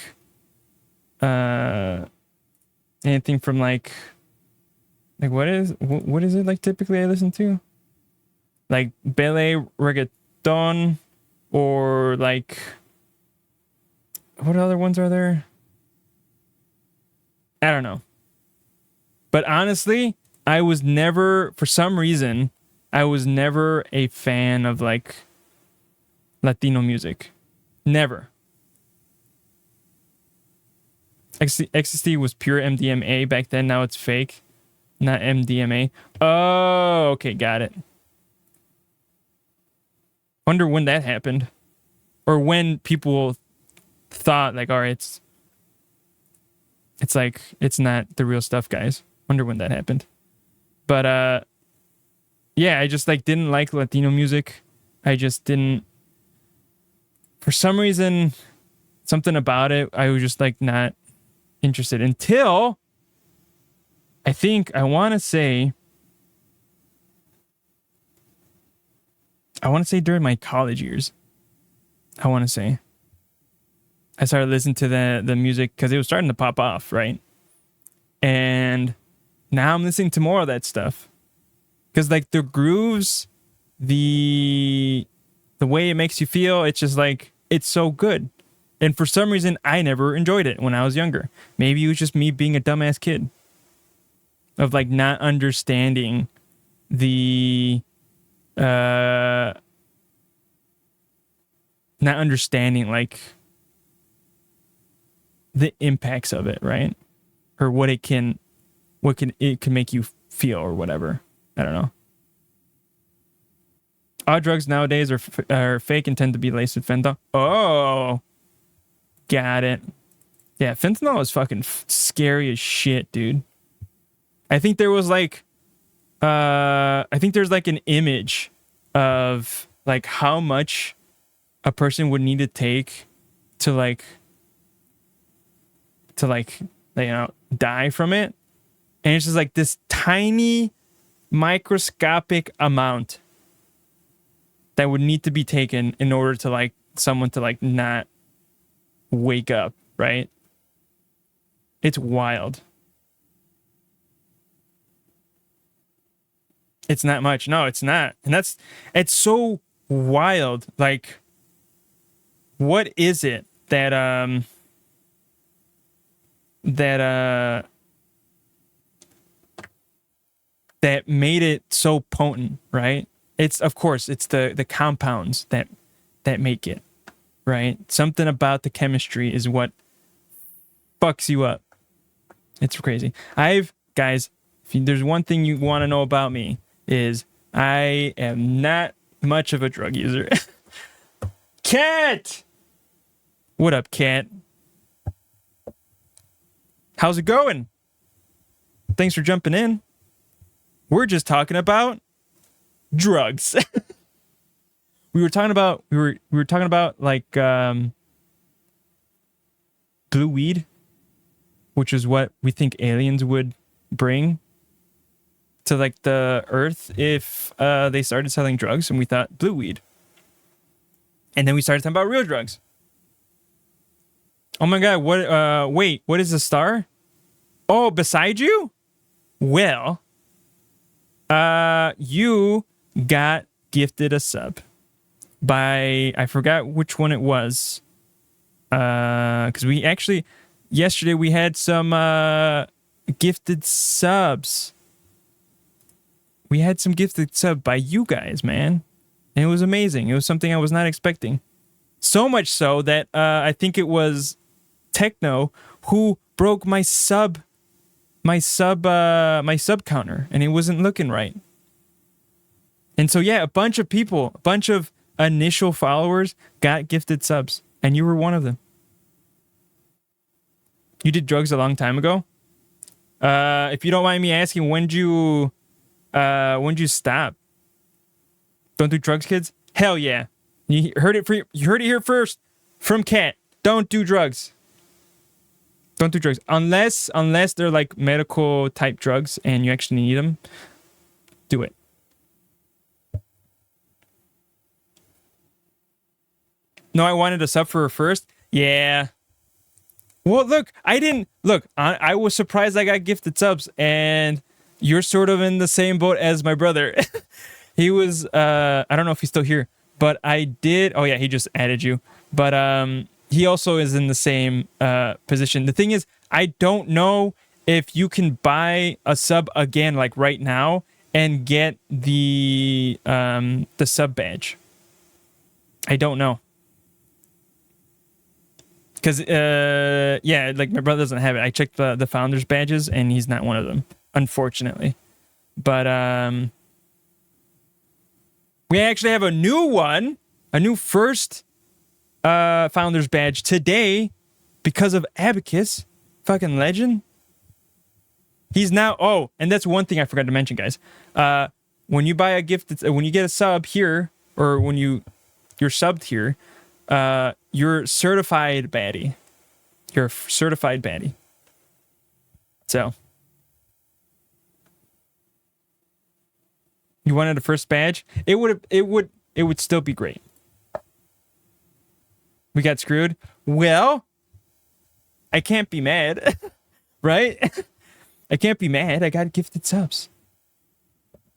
anything from like what is it like typically I listen to? Like Bele reggaeton, or like what other ones are there? I don't know. But honestly, I was never, for some reason, I was never a fan of like Latino music. Never. Ecstasy was pure MDMA back then. Now it's fake, not MDMA. Oh, okay, got it. Wonder when that happened, or when people thought like, all right, it's like it's not the real stuff, guys. Wonder when that happened. But yeah, I just like didn't like Latino music. I just didn't. For some reason, something about it, I was just like not interested until I want to say during my college years. I want to say I started listening to the music because it was starting to pop off, right? And now I'm listening to more of that stuff because like the grooves, the way it makes you feel, it's just like it's so good. And for some reason, I never enjoyed it when I was younger. Maybe it was just me being a dumbass kid of like not understanding the not understanding like the impacts of it, right? Or what it can make you feel or whatever. I don't know. All drugs nowadays are fake and tend to be laced with fentanyl. Oh, got it. Yeah, fentanyl is fucking scary as shit, dude. I think there was like, I think there's like an image of like how much a person would need to take to like, die from it. And it's just like this tiny microscopic amount that would need to be taken in order to like someone to like not wake up, right? It's wild. It's not much. No, it's not. And it's so wild. Like, what is it that that made it so potent, right? It's of course it's the compounds that make it, right? Something about the chemistry is what fucks you up. It's crazy. Guys, if there's one thing you want to know about me is I am not much of a drug user. Cat! What up, Cat? How's it going? Thanks for jumping in. We're just talking about drugs. we were talking about like blue weed, which is what we think aliens would bring to like the earth if they started selling drugs, and we thought blue weed. And then we started talking about real drugs. Oh my god, what wait, what is the star? Oh, beside you? Well, you got gifted a sub by, I forgot which one it was. Because we actually, yesterday we had some gifted subs. We had some gifted sub by you guys, man. And it was amazing. It was something I was not expecting. So much so that I think it was Techno who broke my sub counter, and it wasn't looking right. And so yeah, a bunch of people, a bunch of initial followers got gifted subs, and you were one of them. You did drugs a long time ago. If you don't mind me asking, when'd you stop? Don't do drugs, kids? Hell yeah. You heard it here first from Kat. Don't do drugs. Don't do drugs unless they're like medical type drugs and you actually need them. Do it. No, I wanted a sub for her first. Yeah. Well, look, I was surprised I got gifted subs, and you're sort of in the same boat as my brother. He was, I don't know if he's still here, but I did. Oh yeah, he just added you. But he also is in the same position. The thing is, I don't know if you can buy a sub again, like right now, and get the sub badge. I don't know. Because yeah, like my brother doesn't have it. I checked the founders badges and he's not one of them, unfortunately. But we actually have a new one, a new first founders badge today because of Abacus, fucking legend. He's now, oh, and that's one thing I forgot to mention, guys. When you buy a gift, when you get a sub here, or when you're subbed here, you're certified baddie. You're a certified baddie. So, you wanted a first badge? It would still be great. We got screwed. Well, I can't be mad, right? I can't be mad. I got gifted subs,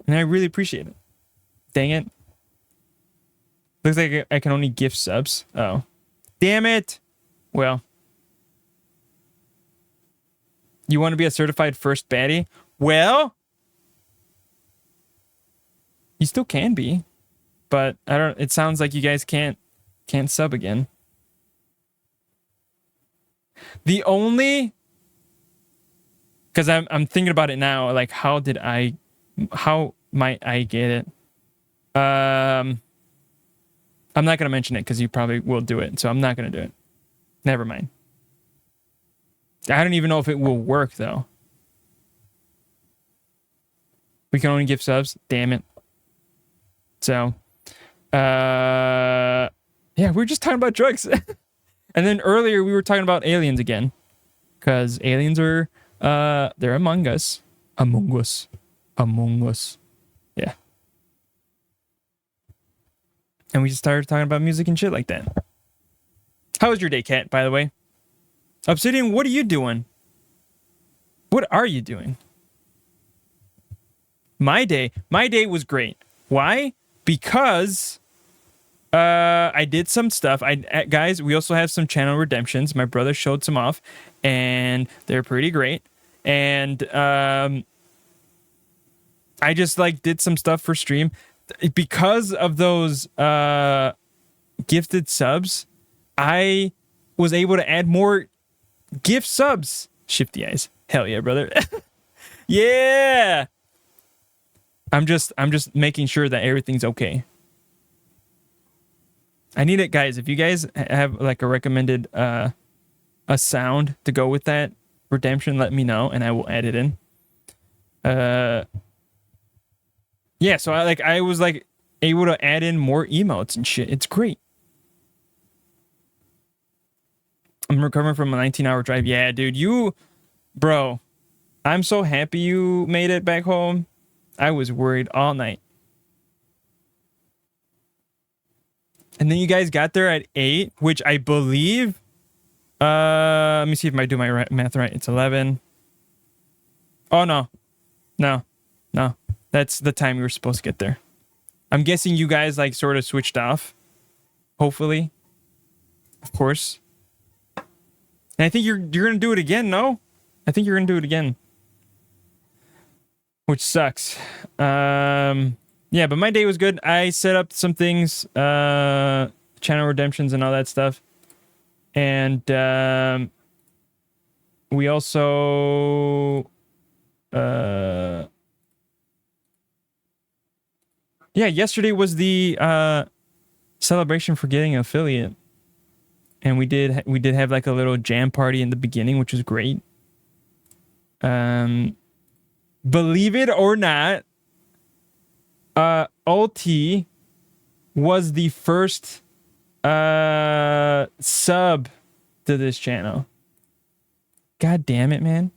and I really appreciate it. Dang it! Looks like I can only gift subs. Oh, damn it! Well, you want to be a certified first baddie? Well, you still can be, but I don't. It sounds like you guys can't sub again. The only, because I'm thinking about it now, like how might I get it? I'm not gonna mention it because you probably will do it, so I'm not gonna do it. Never mind. I don't even know if it will work though. We can only give subs. Damn it. So, yeah, we were just talking about drugs. And then earlier we were talking about aliens again. Because aliens are, they're among us. Among us. Among us. Yeah. And we just started talking about music and shit like that. How was your day, Kat, by the way? Obsidian, what are you doing? What are you doing? My day was great. Why? Because I did some stuff. Guys, we also have some channel redemptions. My brother showed some off, and they're pretty great. And I just like did some stuff for stream because of those gifted subs. I was able to add more gift subs. Shifty eyes, hell yeah, brother. Yeah. I'm just making sure that everything's okay. I need it, guys. If you guys have like a recommended a sound to go with that redemption, let me know and I will add it in. Yeah, so I was able to add in more emotes and shit. It's great. I'm recovering from a 19-hour drive. Yeah, dude, bro, I'm so happy you made it back home. I was worried all night. And then you guys got there at 8, which I believe, let me see if I do my math right. It's 11. Oh, no. That's the time we were supposed to get there. I'm guessing you guys like sort of switched off. Hopefully. Of course. And I think you're going to do it again, no? I think you're going to do it again. Which sucks. Yeah, but my day was good. I set up some things, channel redemptions and all that stuff. And we also yeah, yesterday was the celebration for getting an affiliate. And we did have like a little jam party in the beginning, which was great. Believe it or not, Ulti was the first sub to this channel. God damn it, man.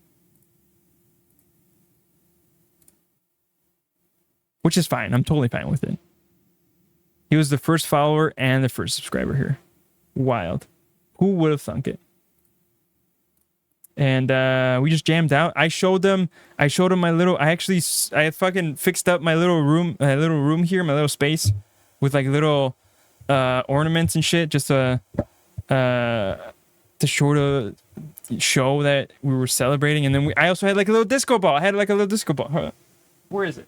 Which is fine. I'm totally fine with it. He was the first follower and the first subscriber here. Wild. Who would have thunk it? And we just jammed out. I showed them my little, I fucking fixed up my little room here, my little space with like little ornaments and shit just to sort of show that we were celebrating. And then I also had like a little disco ball. I had like a little disco ball. Hold on. Where is it?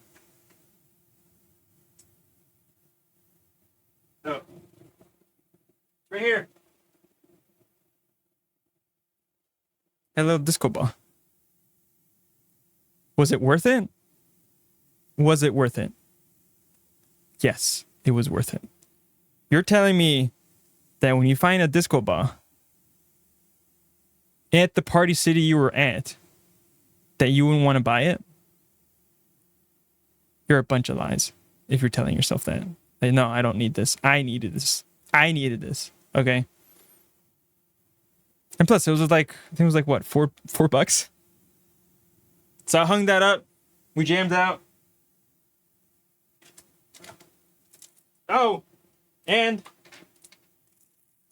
Oh. Right here. That little disco ball. Was it worth it? Was it worth it? Yes, it was worth it. You're telling me that when you find a disco ball at the party city you were at, that you wouldn't want to buy it? You're a bunch of lies if you're telling yourself that. Like, no, I don't need this. I needed this. I needed this. Okay. And plus, it was like, I think it was like what, $4? So I hung that up. We jammed out. Oh, and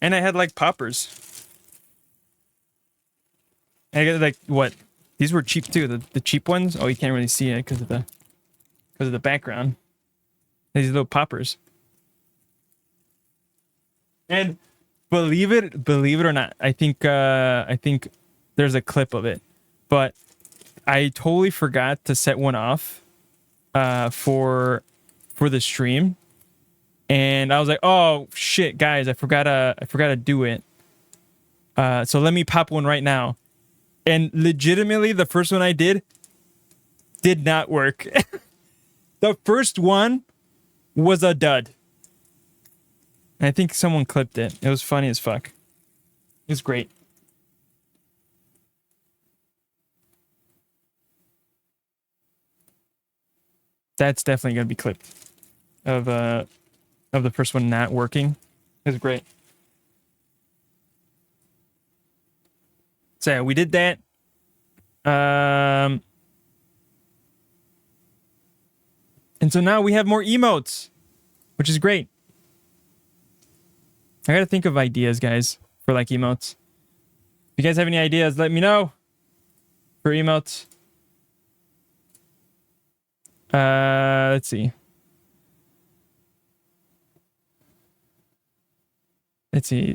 I had like poppers. I got like what? These were cheap too. The cheap ones. Oh, you can't really see it because of the background. These little poppers. And believe it or not, I think there's a clip of it, but I totally forgot to set one off for the stream, and I was like, oh shit, guys, I forgot to do it. So let me pop one right now. And legitimately, the first one I did not work. The first one was a dud. And I think someone clipped it. It was funny as fuck. It was great. That's definitely gonna be clipped. Of the first one not working. It was great. So yeah, we did that. And so now we have more emotes, which is great. I gotta think of ideas, guys, for like emotes. If you guys have any ideas, let me know for emotes. Let's see.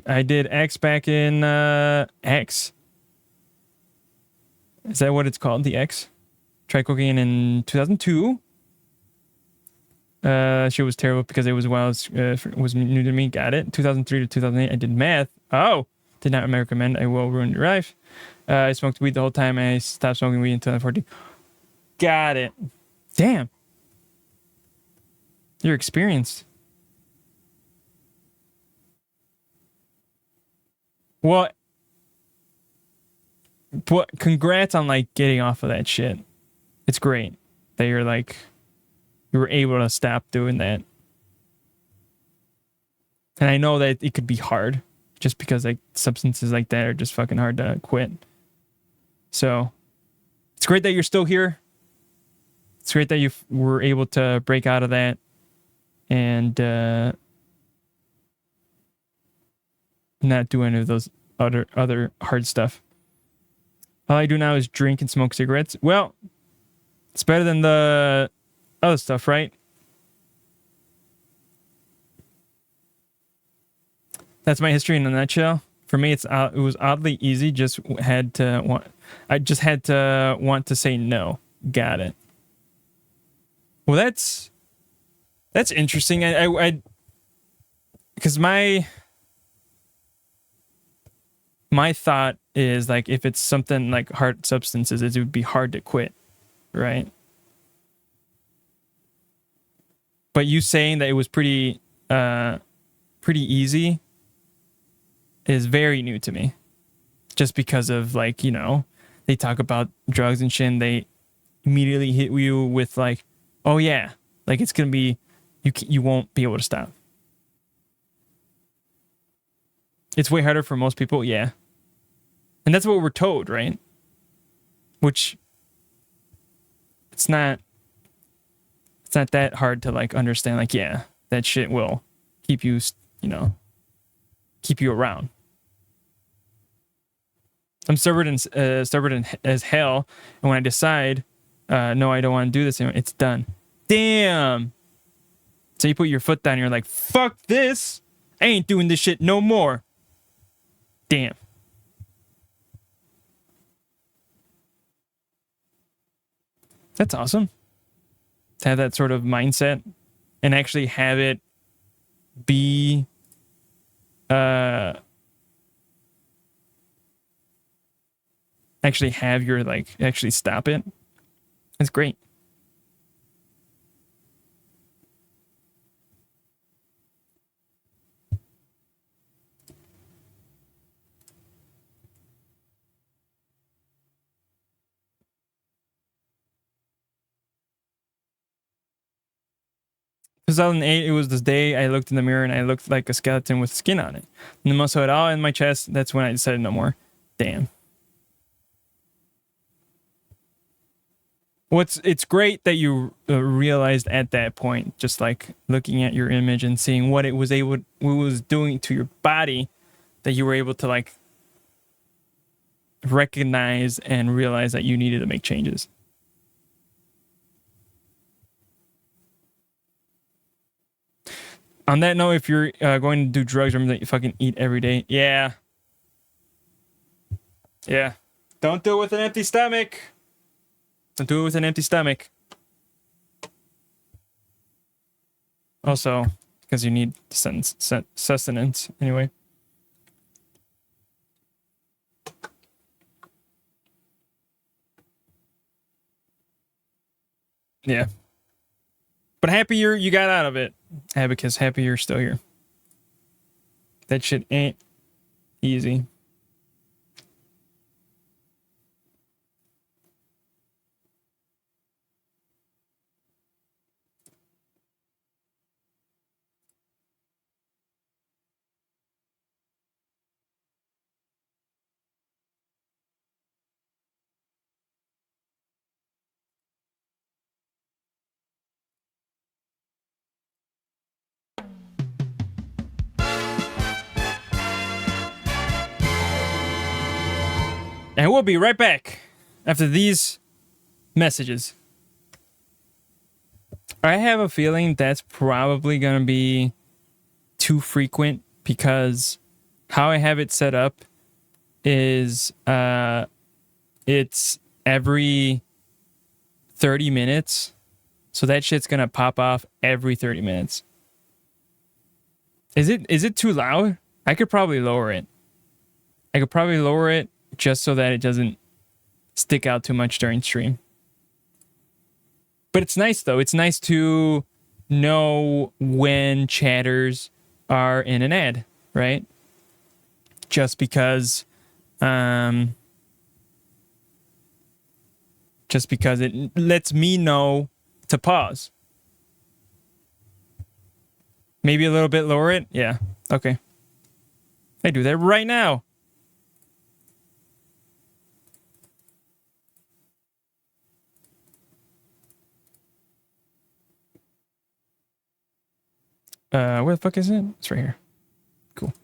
I did X back in X. Is that what it's called? The X? Tried cocaine in 2002. She was terrible because it was was new to me. Got it. 2003 to 2008, I did meth. Oh, did not recommend. I will ruin your life. I smoked weed the whole time. I stopped smoking weed in 2014. Got it. Damn. You're experienced. Well, but congrats on like getting off of that shit. It's great that you were able to stop doing that. And I know that it could be hard just because like substances like that are just fucking hard to quit. So it's great that you're still here. It's great that you were able to break out of that and not do any of those other hard stuff. All I do now is drink and smoke cigarettes. Well, it's better than the other stuff, right? That's my history in a nutshell. For me, it was oddly easy. I just had to want to say no. Got it. Well, that's interesting. I because my thought is like if it's something like hard substances, it would be hard to quit, right? But you saying that it was pretty easy is very new to me. Just because of like, you know, they talk about drugs and shit and they immediately hit you with like, oh yeah, like it's gonna be, you won't be able to stop. It's way harder for most people, yeah. And that's what we're told, right? Which it's not that hard to like understand, like, yeah, that shit will keep you, you know, keep you around. I'm stubborn as hell, and when I decide, no, I don't want to do this anymore, it's done. Damn. So you put your foot down, and you're like, fuck this. I ain't doing this shit no more. Damn. That's awesome. To have that sort of mindset and actually have it be actually have your like actually stop it. It's great. In 2008, it was this day I looked in the mirror and I looked like a skeleton with skin on it. And the muscle had all in my chest. That's when I decided no more. Damn. It's great that you realized at that point, just like looking at your image and seeing what it was doing to your body, that you were able to like recognize and realize that you needed to make changes. On that note, if you're going to do drugs, remember that you fucking eat every day. Yeah. Yeah. Don't do it with an empty stomach. Don't do it with an empty stomach. Also, because you need sustenance anyway. Yeah. But happy you got out of it. Abacus, happy you're still here. That shit ain't easy. And we'll be right back after these messages. I have a feeling that's probably going to be too frequent because how I have it set up is it's every 30 minutes. So that shit's going to pop off every 30 minutes. Is it too loud? I could probably lower it. Just so that it doesn't stick out too much during stream. But it's nice though. It's nice to know when chatters are in an ad, right? Just because it lets me know to pause. Maybe a little bit lower it. Yeah. Okay. I do that right now. Where the fuck is it? It's right here. Cool.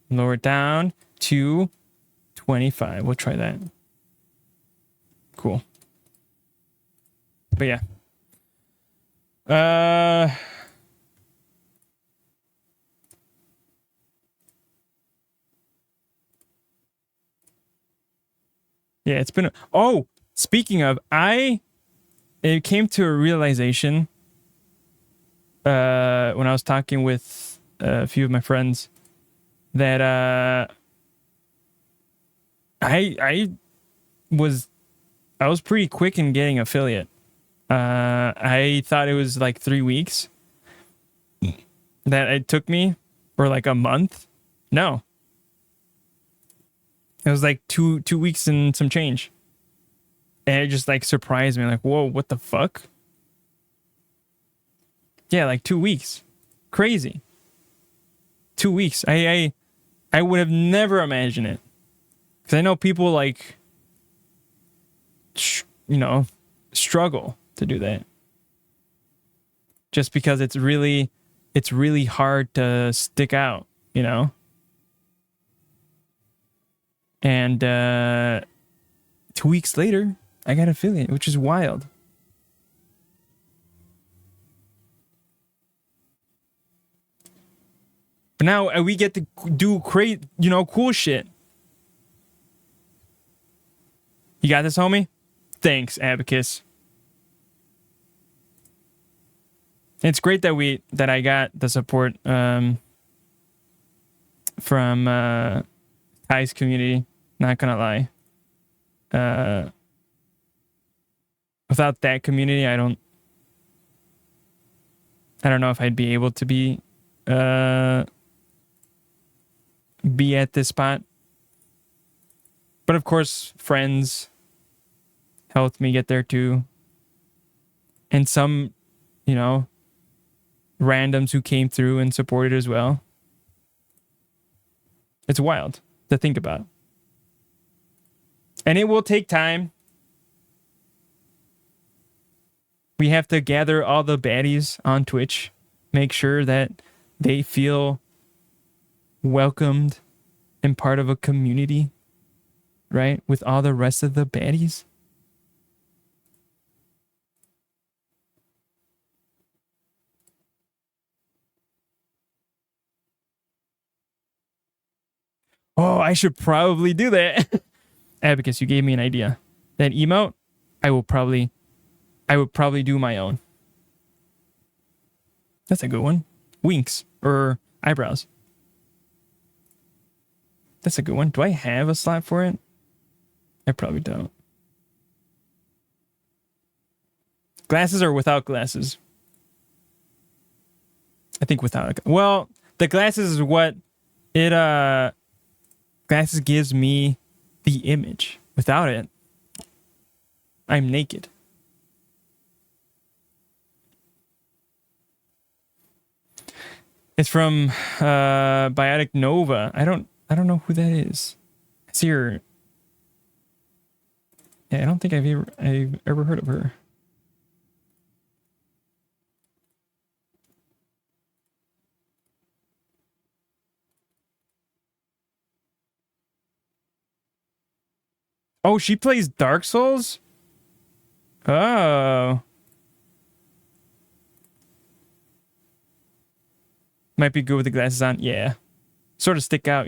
Lower it down to 25. We'll try that. Cool. But yeah. Yeah, it's been... Oh, speaking of, it came to a realization when I was talking with a few of my friends that I was pretty quick in getting affiliate. I thought it was like 3 weeks that it took me, or like a month. No, it was like two weeks and some change, and it just like surprised me. Like, whoa, what the fuck? Yeah, like 2 weeks. Crazy. 2 weeks. I would have never imagined it. Because I know people like, struggle to do that. Just because it's really hard to stick out, you know? And 2 weeks later, I got affiliate, which is wild. But now we get to do cool shit. You got this, homie? Thanks, Abacus. It's great that I got the support from Ty's community. Not gonna lie. without that community, I don't know if I'd be able to be at this spot. But of course, friends helped me get there too. And some, randoms who came through and supported as well. It's wild to think about. And it will take time. We have to gather all the baddies on Twitch, make sure that they feel welcomed and part of a community, right? With all the rest of the baddies. Oh, I should probably do that. Abacus, you gave me an idea. That emote, I would probably do my own. That's a good one. Winks or eyebrows. That's a good one. Do I have a slot for it? I probably don't. Glasses or without glasses? I think without. Well, the glasses is what it glasses gives me the image. Without it, I'm naked. It's from Biotic Nova. I don't know who that is. I see her. Yeah, I don't think I've ever heard of her. Oh, she plays Dark Souls? Oh. Might be good with the glasses on. Yeah. Sort of stick out,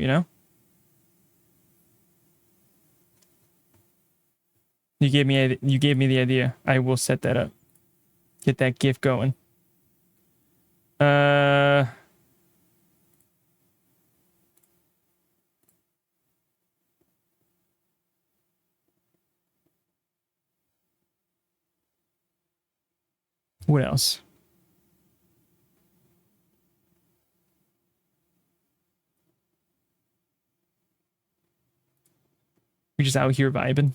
You gave me the idea. I will set that up. Get that GIF going. What else? We just out here vibing.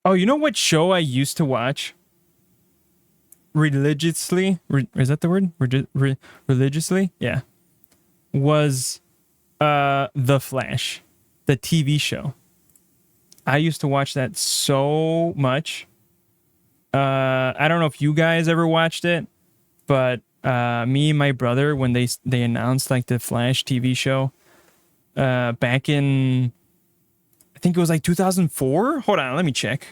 Oh, you know what show I used to watch? Religiously? Is that the word? Religiously? Yeah. Was The Flash. The TV show. I used to watch that so much. I don't know if you guys ever watched it, but me and my brother, when they announced like the Flash TV show back in, I think it was like 2004. Hold on, let me check.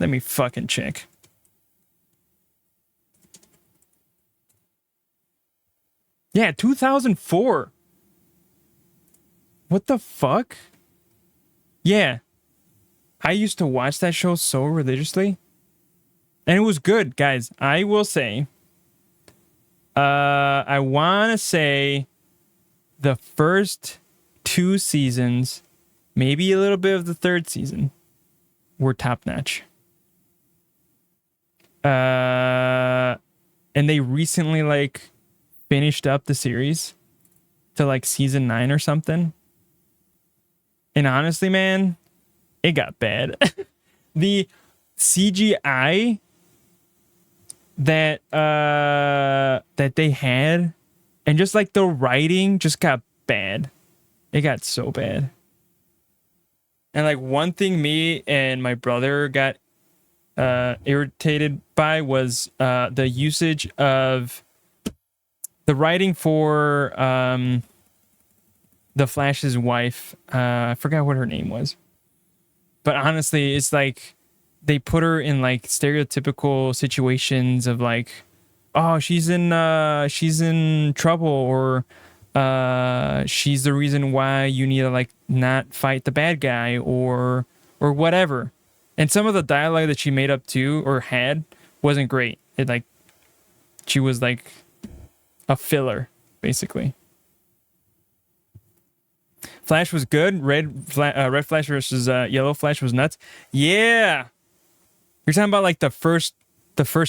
Let me fucking check. Yeah, 2004. What the fuck? Yeah. I used to watch that show so religiously. And it was good, guys. I will say. I want to say the first 2 seasons, maybe a little bit of the 3rd season, were top notch. And they recently like finished up the series to like season 9 or something. And honestly, man, it got bad. The CGI that they had, and just like the writing just got bad. It got so bad. And like one thing me and my brother got irritated by was the usage of the writing for the Flash's wife. I forgot what her name was. But honestly, it's like they put her in like stereotypical situations of like, oh, she's in trouble, or she's the reason why you need to like not fight the bad guy, or or whatever. And some of the dialogue that she made up too or had wasn't great. It like she was like a filler basically. Flash was good. Red Flash versus Yellow Flash was nuts. Yeah, you're talking about like the first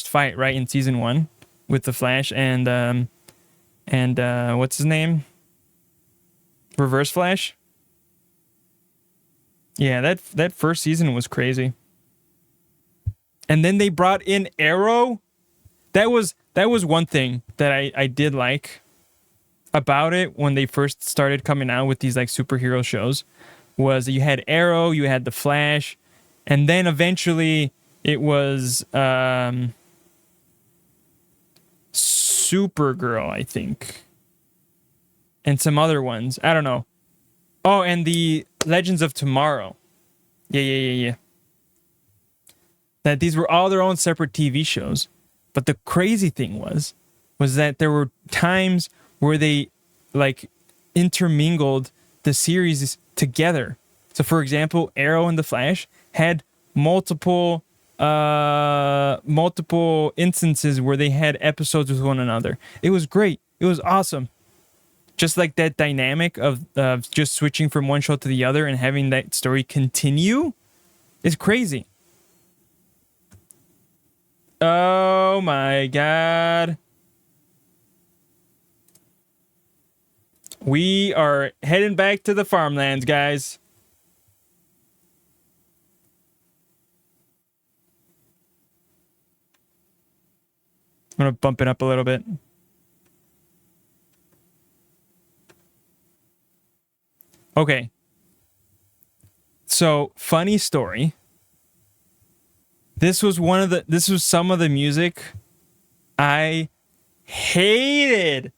fight, right, in season 1 with the Flash and what's his name? Reverse Flash. Yeah, that first season was crazy. And then they brought in Arrow. That was one thing that I did like about it when they first started coming out with these like superhero shows, was that you had Arrow, you had the Flash, and then eventually it was Supergirl, I think, and some other ones. I don't know. Oh, and the Legends of Tomorrow. Yeah. That these were all their own separate TV shows. But the crazy thing was that there were times where they like intermingled the series together. So for example, Arrow and the Flash had multiple instances where they had episodes with one another. It was great. It was awesome. Just like that dynamic of just switching from one show to the other and having that story continue is crazy. Oh my God. We are heading back to the farmlands, guys. I'm going to bump it up a little bit. Okay. So, funny story. This was some of the music I hated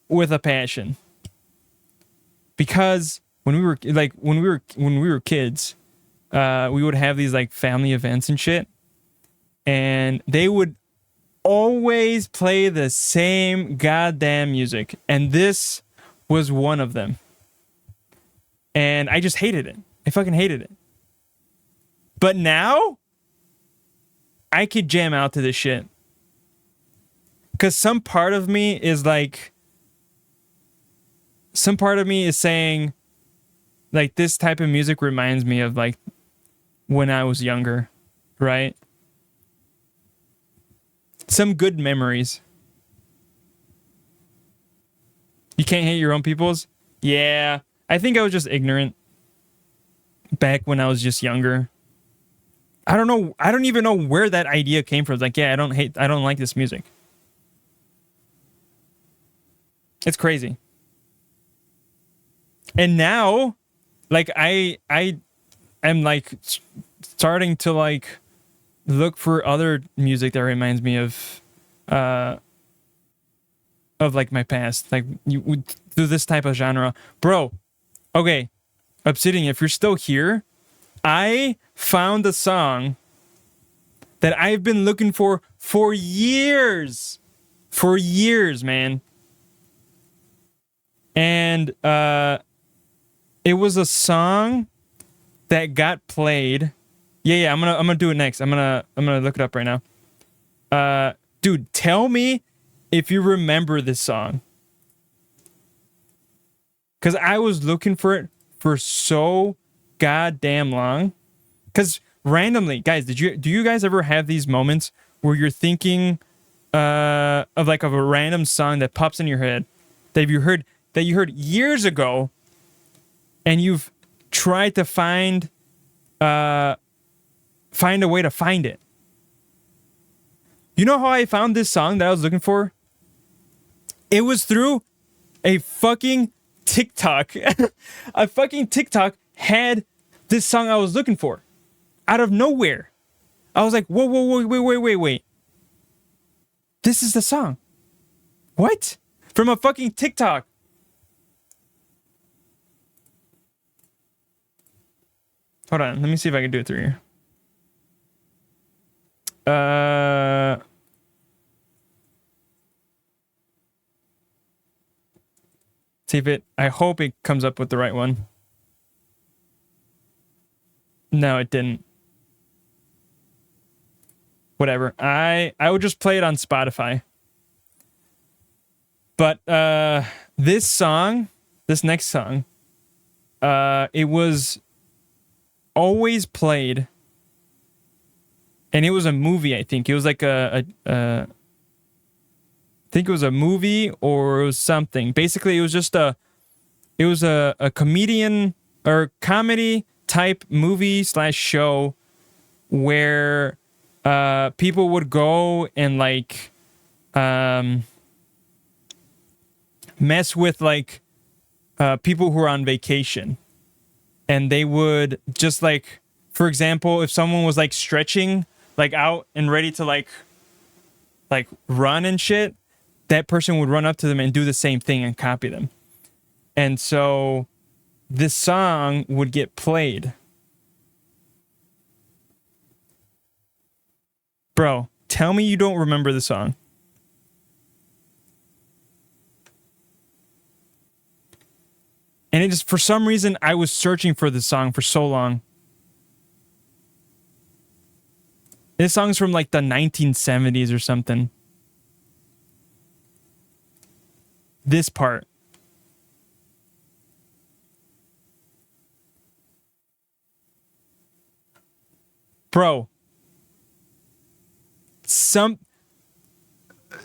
with a passion. Because when we were kids, we would have these like family events and shit, and they would always play the same goddamn music, and this was one of them. And I just hated it. I fucking hated it. But now I could jam out to this shit. Because some part of me is saying, like, this type of music reminds me of, like, when I was younger, right? Some good memories. You can't hate your own people's? Yeah, I think I was just ignorant back when I was just younger. I don't know. I don't even know where that idea came from. It's like, yeah, I don't like this music. It's crazy. And now, like, I am like starting to like look for other music that reminds me of like my past, like you would do this type of genre, bro. Okay, Obsidian, if you're still here, I found a song that I've been looking for years. For years, man. And it was a song that got played. Yeah, I'm gonna do it next. I'm gonna look it up right now. Dude, tell me if you remember this song. Cause I was looking for it for so goddamn long. Cause randomly, guys, do you guys ever have these moments where you're thinking of a random song that pops in your head that you heard years ago, and you've tried to find a way to find it? You know how I found this song that I was looking for? It was through a fucking TikTok. A fucking TikTok had this song I was looking for. Out of nowhere. I was like, whoa, wait. This is the song. What? From a fucking TikTok. Hold on, let me see if I can do it through here. See if I hope it comes up with the right one. No, it didn't. Whatever. I would just play it on Spotify. But this next song, it was always played, and it was a movie. I think it was like I think it was a movie or it was something. Basically, it was just a comedian or comedy type movie / show where people would go and like mess with like people who are on vacation, and they would just like, for example, if someone was like stretching like out and ready to like run and shit, that person would run up to them and do the same thing and copy them. And so this song would get played. Bro, tell me you don't remember the song. And it just, for some reason, I was searching for this song for so long. This song's from like the 1970s or something. This part. Bro.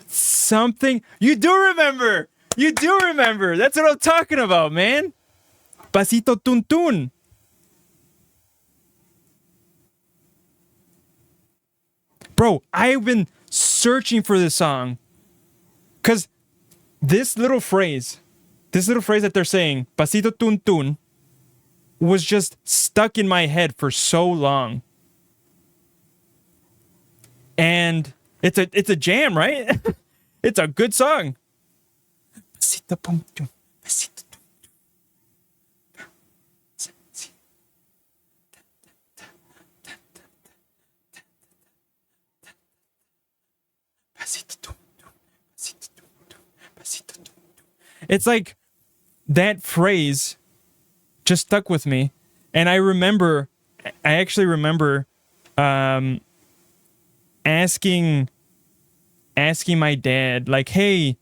Something. You do remember. You do remember. That's what I'm talking about, man. Pasito Tuntun. Bro, I've been searching for this song. Because this little phrase that they're saying, Pasito Tuntun, was just stuck in my head for so long. And it's a jam, right? It's a good song. Pasito Tuntun, Pasito Tuntun. It's like that phrase just stuck with me. And I actually remember asking my dad, like, hey,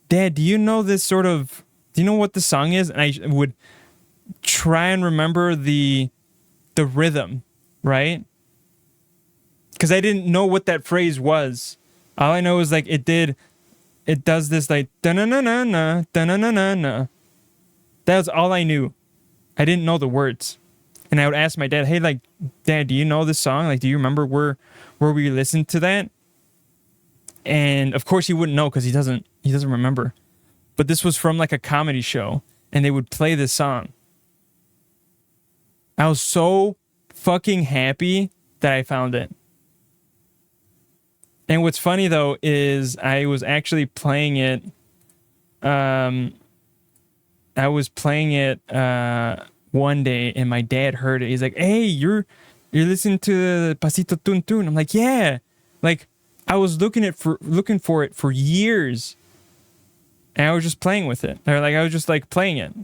Dad, do you know what the song is? And I would try and remember the rhythm, right? Because I didn't know what that phrase was. All I know is like it does this like da-na-na-na-na, da-na-na-na-na. That was all I knew. I didn't know the words. And I would ask my dad, hey, like, Dad, do you know this song? Like, do you remember where we listened to that? And of course he wouldn't know because he doesn't remember. But this was from like a comedy show, and they would play this song. I was so fucking happy that I found it. And what's funny though is I was actually playing it. I was playing it one day, and my dad heard it. He's like, "Hey, you're listening to Pasito Tuntun." I'm like, "Yeah." Like, I was looking for it for years, and I was just playing with it. Or like I was just like playing it.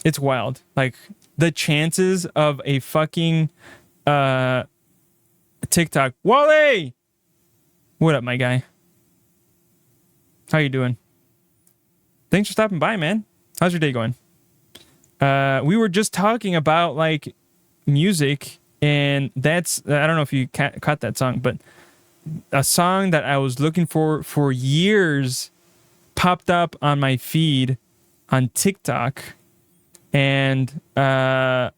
It's wild. Like the chances of a fucking TikTok. Wally! What up, my guy? How you doing? Thanks for stopping by, man. How's your day going? We were just talking about like music, and that's, I don't know if you caught that song, but a song that I was looking for years popped up on my feed on TikTok, and I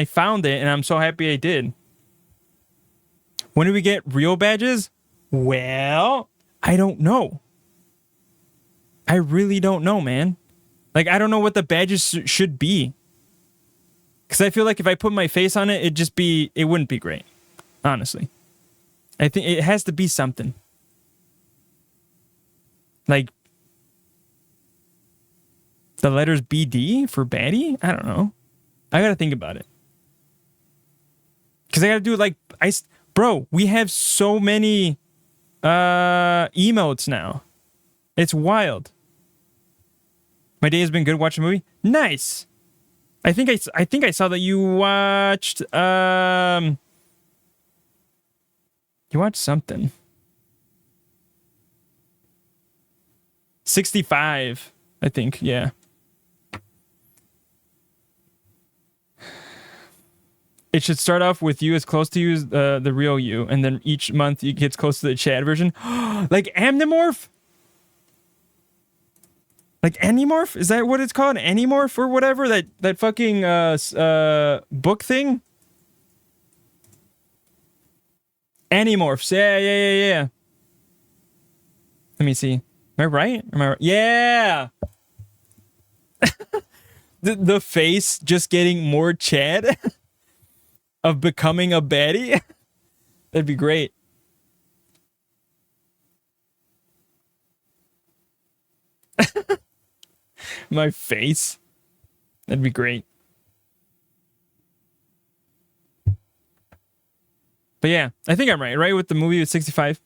found it, and I'm so happy I did. When do we get real badges? Well, I don't know. I really don't know, man. Like, I don't know what the badges should be. Because I feel like if I put my face on it, it wouldn't be great. Honestly. I think it has to be something. Like, the letters BD for baddie? I don't know. I gotta think about it. Because I gotta do it like, bro, we have so many emotes now. It's wild. My day has been good watching a movie. Nice. I think I saw that you watched something. 65, I think. Yeah. It should start off with you as close to you as the real you, and then each month it gets close to the Chad version. Like Amnimorph? Like Animorph? Is that what it's called? Animorph or whatever? That fucking book thing? Animorphs. Yeah. Let me see. Am I right? Yeah! the face just getting more Chad of becoming a baddie. That'd be great. My face. That'd be great. But yeah, I think I'm right with the movie with 65.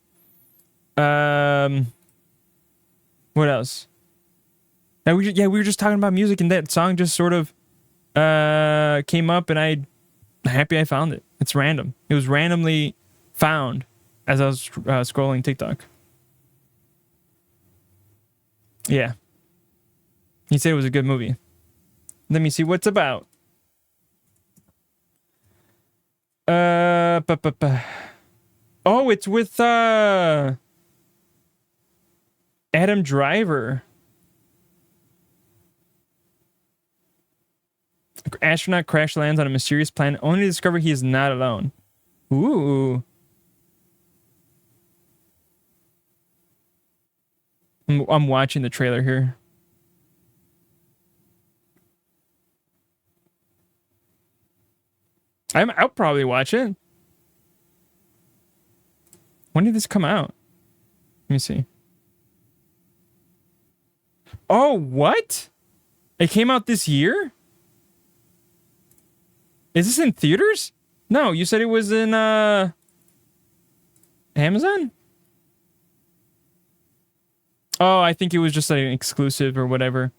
What else? We were just talking about music, and that song just sort of came up, and I'm happy I found it. It's random. It was randomly found as I was scrolling TikTok. Yeah. He said it was a good movie. Let me see what's about. Oh, it's with Adam Driver. Astronaut crash lands on a mysterious planet only to discover he is not alone. Ooh. I'm watching the trailer here. I'll probably watch it. When did this come out? Let me see. Oh, what? It came out this year? Is this in theaters? No, you said it was in Amazon? Oh, I think it was just like an exclusive or whatever.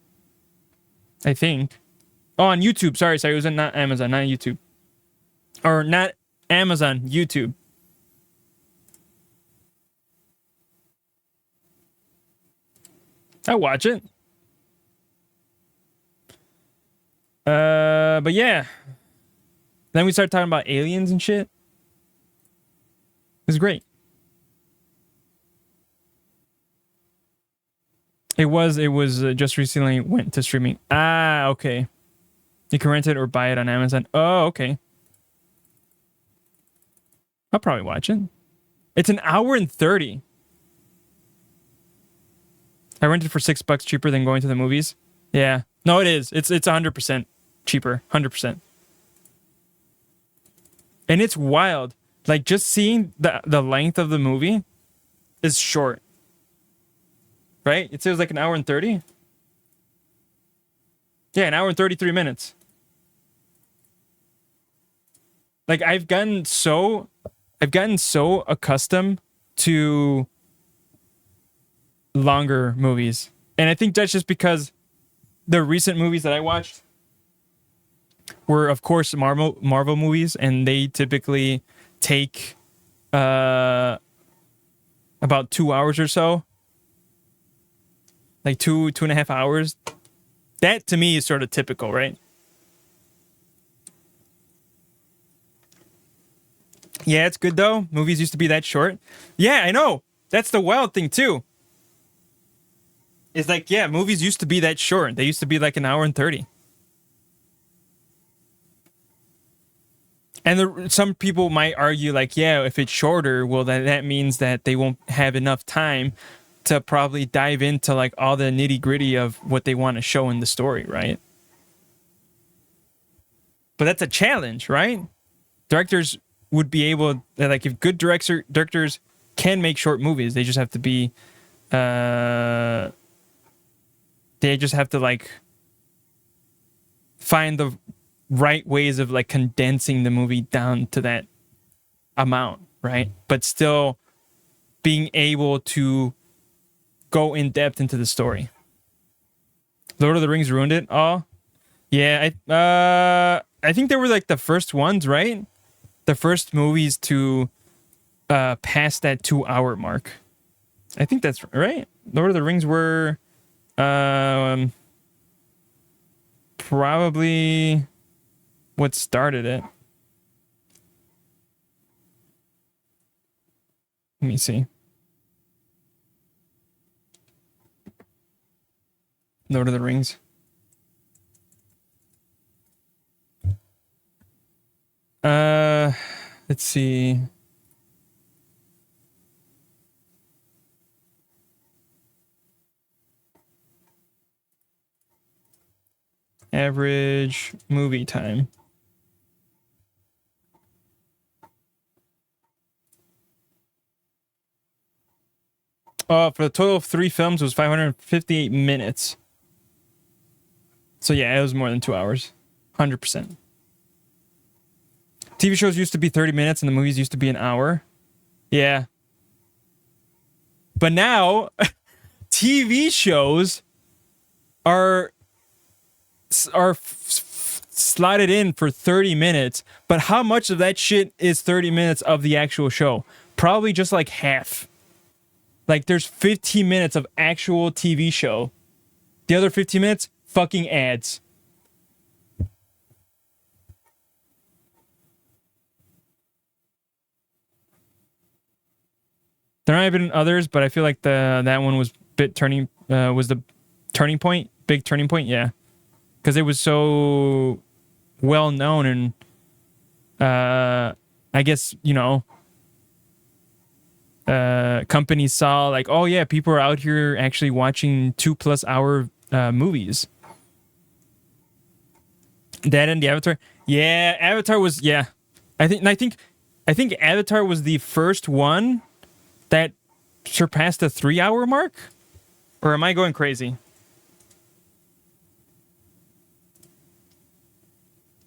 I think. Oh, on YouTube. Sorry. It was not Amazon, not YouTube. Or not Amazon, YouTube. I'll watch it. But yeah. Then we started talking about aliens and shit. It was great. It was just recently went to streaming. Ah, okay. You can rent it or buy it on Amazon. Oh, okay. I'll probably watch it. It's an hour and 30. I rented for $6 cheaper than going to the movies. Yeah. No, it is. It's 100% cheaper. 100%. And it's wild. Like, just seeing the length of the movie is short. Right? It says like an hour and 30. Yeah, an hour and 33 minutes. Like, I've gotten so accustomed to longer movies. And I think that's just because the recent movies that I watched were, of course, Marvel movies, and they typically take about 2 hours or so. Like 2.5 hours. That to me is sort of typical, right? Yeah, it's good though. Movies used to be that short. Yeah, I know. That's the wild thing too. It's like, yeah, movies used to be that short. They used to be like an hour and 30. And some people might argue like, yeah, if it's shorter, well, that means that they won't have enough time to probably dive into like all the nitty gritty of what they want to show in the story, right? But that's a challenge, right? Directors would be able, like, if good directors can make short movies, they just have to be, they just have to like find the right ways of like condensing the movie down to that amount, right? But still being able to go in depth into the story. Lord of the Rings ruined it all. Yeah, I think they were like the first ones, right? The first movies to pass that 2-hour mark. I think that's right. Lord of the Rings were probably what started it. Let me see. Lord of the Rings. Let's see. Average movie time. For the total of 3 films, it was 558 minutes. So yeah, it was more than 2 hours. 100%. TV shows used to be 30 minutes and the movies used to be an hour. Yeah. But now, TV shows are slotted in for 30 minutes. But how much of that shit is 30 minutes of the actual show? Probably just like half. Like there's 15 minutes of actual TV show. The other 15 minutes, fucking ads. There might have been others, but I feel like that one was the turning point, big turning point, yeah, because it was so well known, and I guess companies saw like, oh yeah, people are out here actually watching 2+ hour movies. That and the Avatar, yeah, Avatar was I think Avatar was the first one that surpassed the 3-hour mark? Or am I going crazy?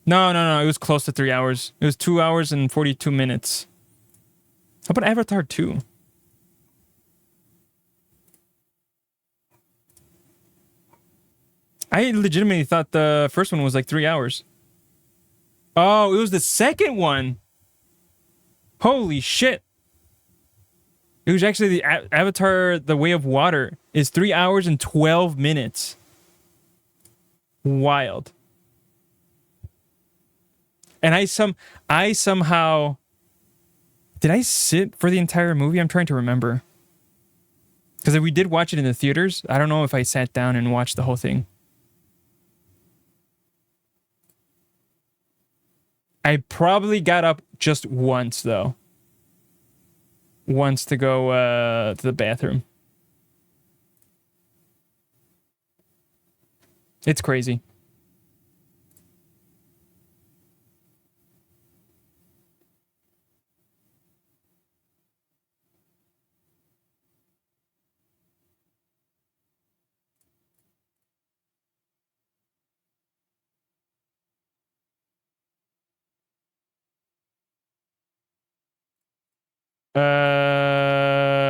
No. It was close to 3 hours. It was 2 hours and 42 minutes. How about Avatar 2? I legitimately thought the first one was like 3 hours. Oh, it was the second one. Holy shit. It was actually the Avatar The Way of Water is 3 hours and 12 minutes. Wild. And I somehow... Did I sit for the entire movie? I'm trying to remember. Because we did watch it in the theaters. I don't know if I sat down and watched the whole thing. I probably got up just once, though. Once to go to the bathroom. It's crazy.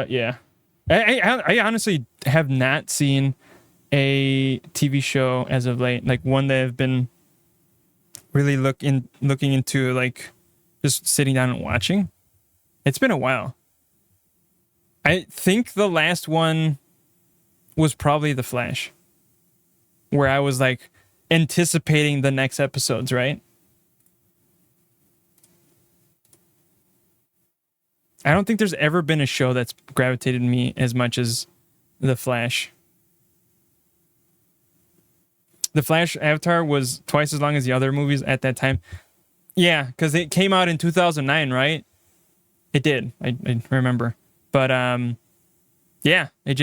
Yeah. I honestly have not seen a TV show as of late, like one that I've been really looking into, like just sitting down and watching. It's been a while. I think the last one was probably The Flash, where I was like anticipating the next episodes, right? I don't think there's ever been a show that's gravitated me as much as The Flash. The Flash Avatar was twice as long as the other movies at that time. Yeah, because it came out in 2009, right? It did. I remember. But yeah, it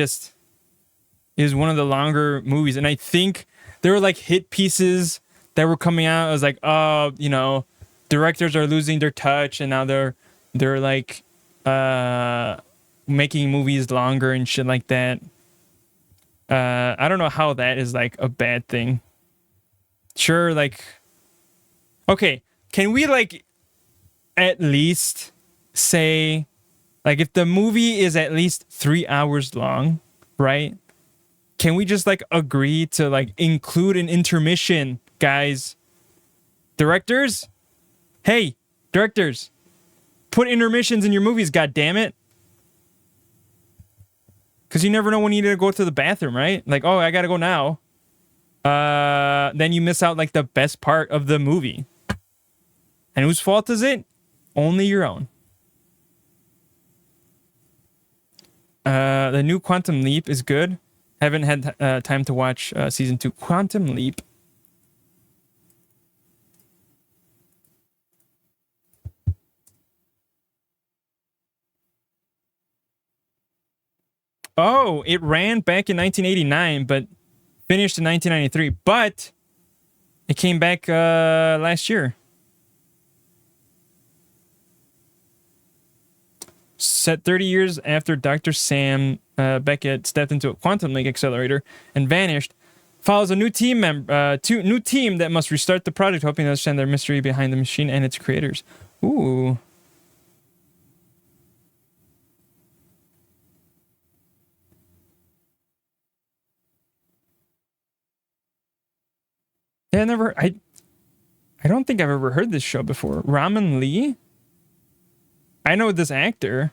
is one of the longer movies. And I think there were like hit pieces that were coming out. I was like, oh, directors are losing their touch, and now they're like making movies longer and shit like that. I don't know how that is like a bad thing. Sure, like, okay, can we like at least say, like, if the movie is at least 3 hours long, right? Can we just like agree to like include an intermission Guys, directors, hey, directors, put intermissions in your movies, god damn it. Because you never know when you need to go to the bathroom, right? Like, oh, I gotta go now. Then you miss out like the best part of the movie. And whose fault is it? Only your own. The new Quantum Leap is good. Haven't had time to watch season 2. Quantum Leap. Oh, it ran back in 1989, but finished in 1993. But it came back last year. Set 30 years after Dr. Sam Beckett stepped into a quantum link accelerator and vanished, follows a new team that must restart the project, hoping to understand their mystery behind the machine and its creators. Ooh. Yeah, I don't think I've ever heard this show before. Ramen Lee? I know this actor.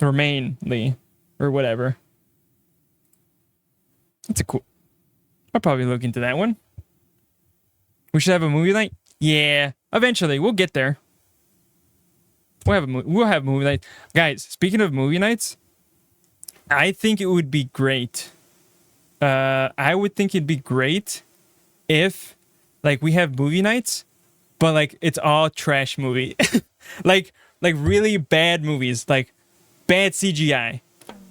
Or Main Lee. Or whatever. That's a cool... I'll probably look into that one. We should have a movie night? Yeah, eventually. We'll get there. We'll have movie nights. Guys, speaking of movie nights, I think it would be great. I would think it'd be great if, like, we have movie nights, but, like, it's all trash movie. like really bad movies. Like, bad CGI.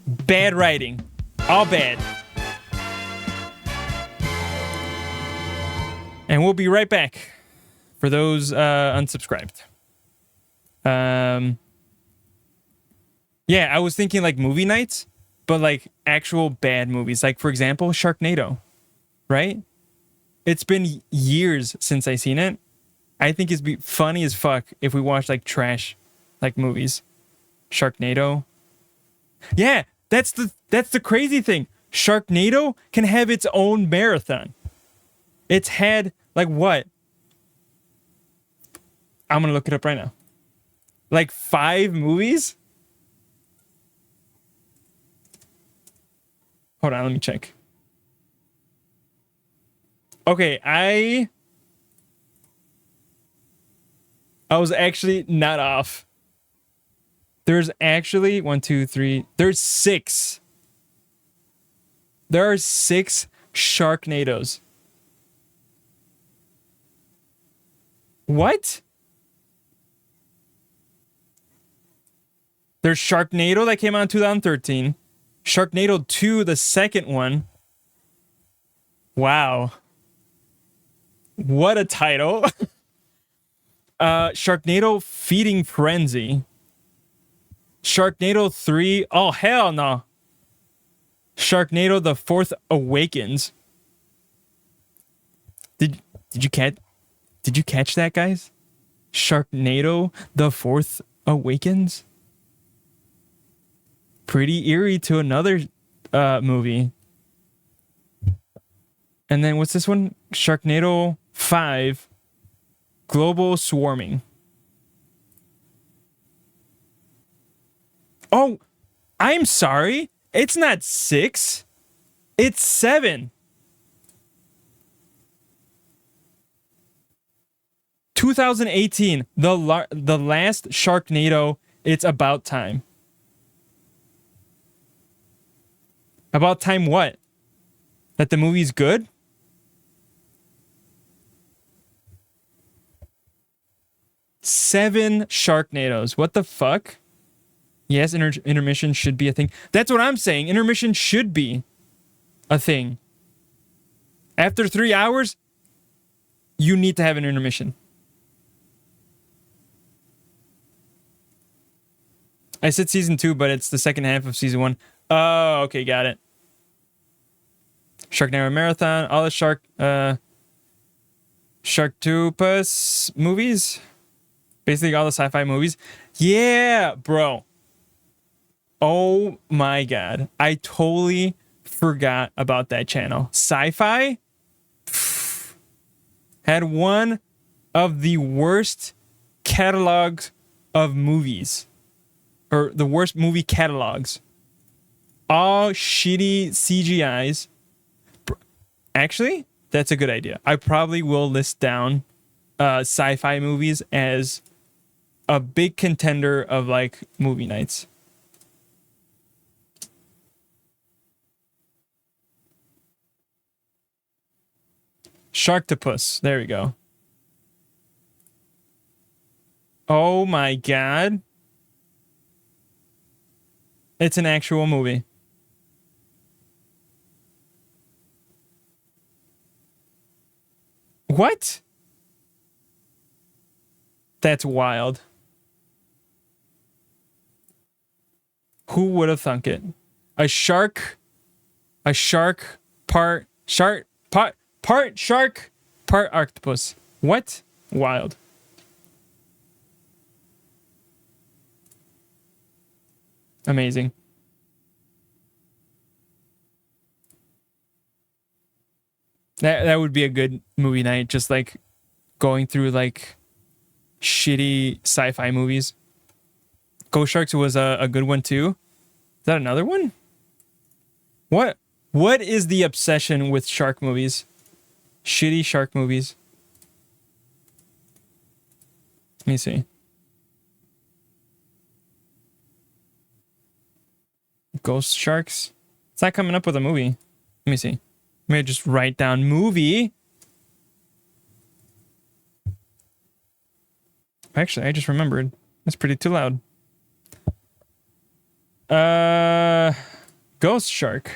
Bad writing. All bad. And we'll be right back for those unsubscribed. Yeah, I was thinking, like, movie nights, but, like, actual bad movies. Like, for example, Sharknado, right? It's been years since I seen it. I think it'd be funny as fuck if we watched, like, trash, like, movies. Sharknado. Yeah, that's the crazy thing. Sharknado can have its own marathon. It's had, like, what? I'm gonna look it up right now. Like, 5 movies? Hold on, let me check. Okay, I was actually not off. There's actually 1, 2, 3. There's 6. There are 6 Sharknados. What? There's Sharknado that came out in 2013. Sharknado 2, the second one. Wow. What a title. Sharknado Feeding Frenzy. Sharknado 3. Oh, hell no. Sharknado The Fourth Awakens. Did you catch that, guys? Sharknado The Fourth Awakens? Pretty eerie to another movie. And then what's this one? Sharknado 5, Global Swarming. Oh, I'm sorry. It's not 6. It's 7. 2018, the last Sharknado. It's about time. About time what? That the movie's good? Seven Sharknados. What the fuck? Yes, intermission should be a thing. That's what I'm saying. Intermission should be a thing. After 3 hours, you need to have an intermission. I said season 2, but it's the second half of season 1. Oh, okay, got it. Sharknado Marathon, all the Sharktopus movies. Basically all the sci-fi movies. Yeah, bro. Oh my god. I totally forgot about that channel. Sci-fi? had one of the worst catalogs of movies, or the worst movie catalogs. All shitty CGIs. Actually, that's a good idea. I probably will list down sci-fi movies as a big contender of like movie nights. Sharktopus. There we go. Oh my god. It's an actual movie. What? That's wild. Who would have thunk it? A shark part shark, part shark, part octopus. What? Wild. Amazing. That would be a good movie night, just like going through like shitty sci-fi movies. Ghost Sharks was a good one too. Is that another one? What is the obsession with shark movies? Shitty shark movies. Let me see. Ghost Sharks? It's not coming up with a movie. Let me see. Let me just write down movie. Actually, I just remembered. That's pretty too loud. Ghost Shark.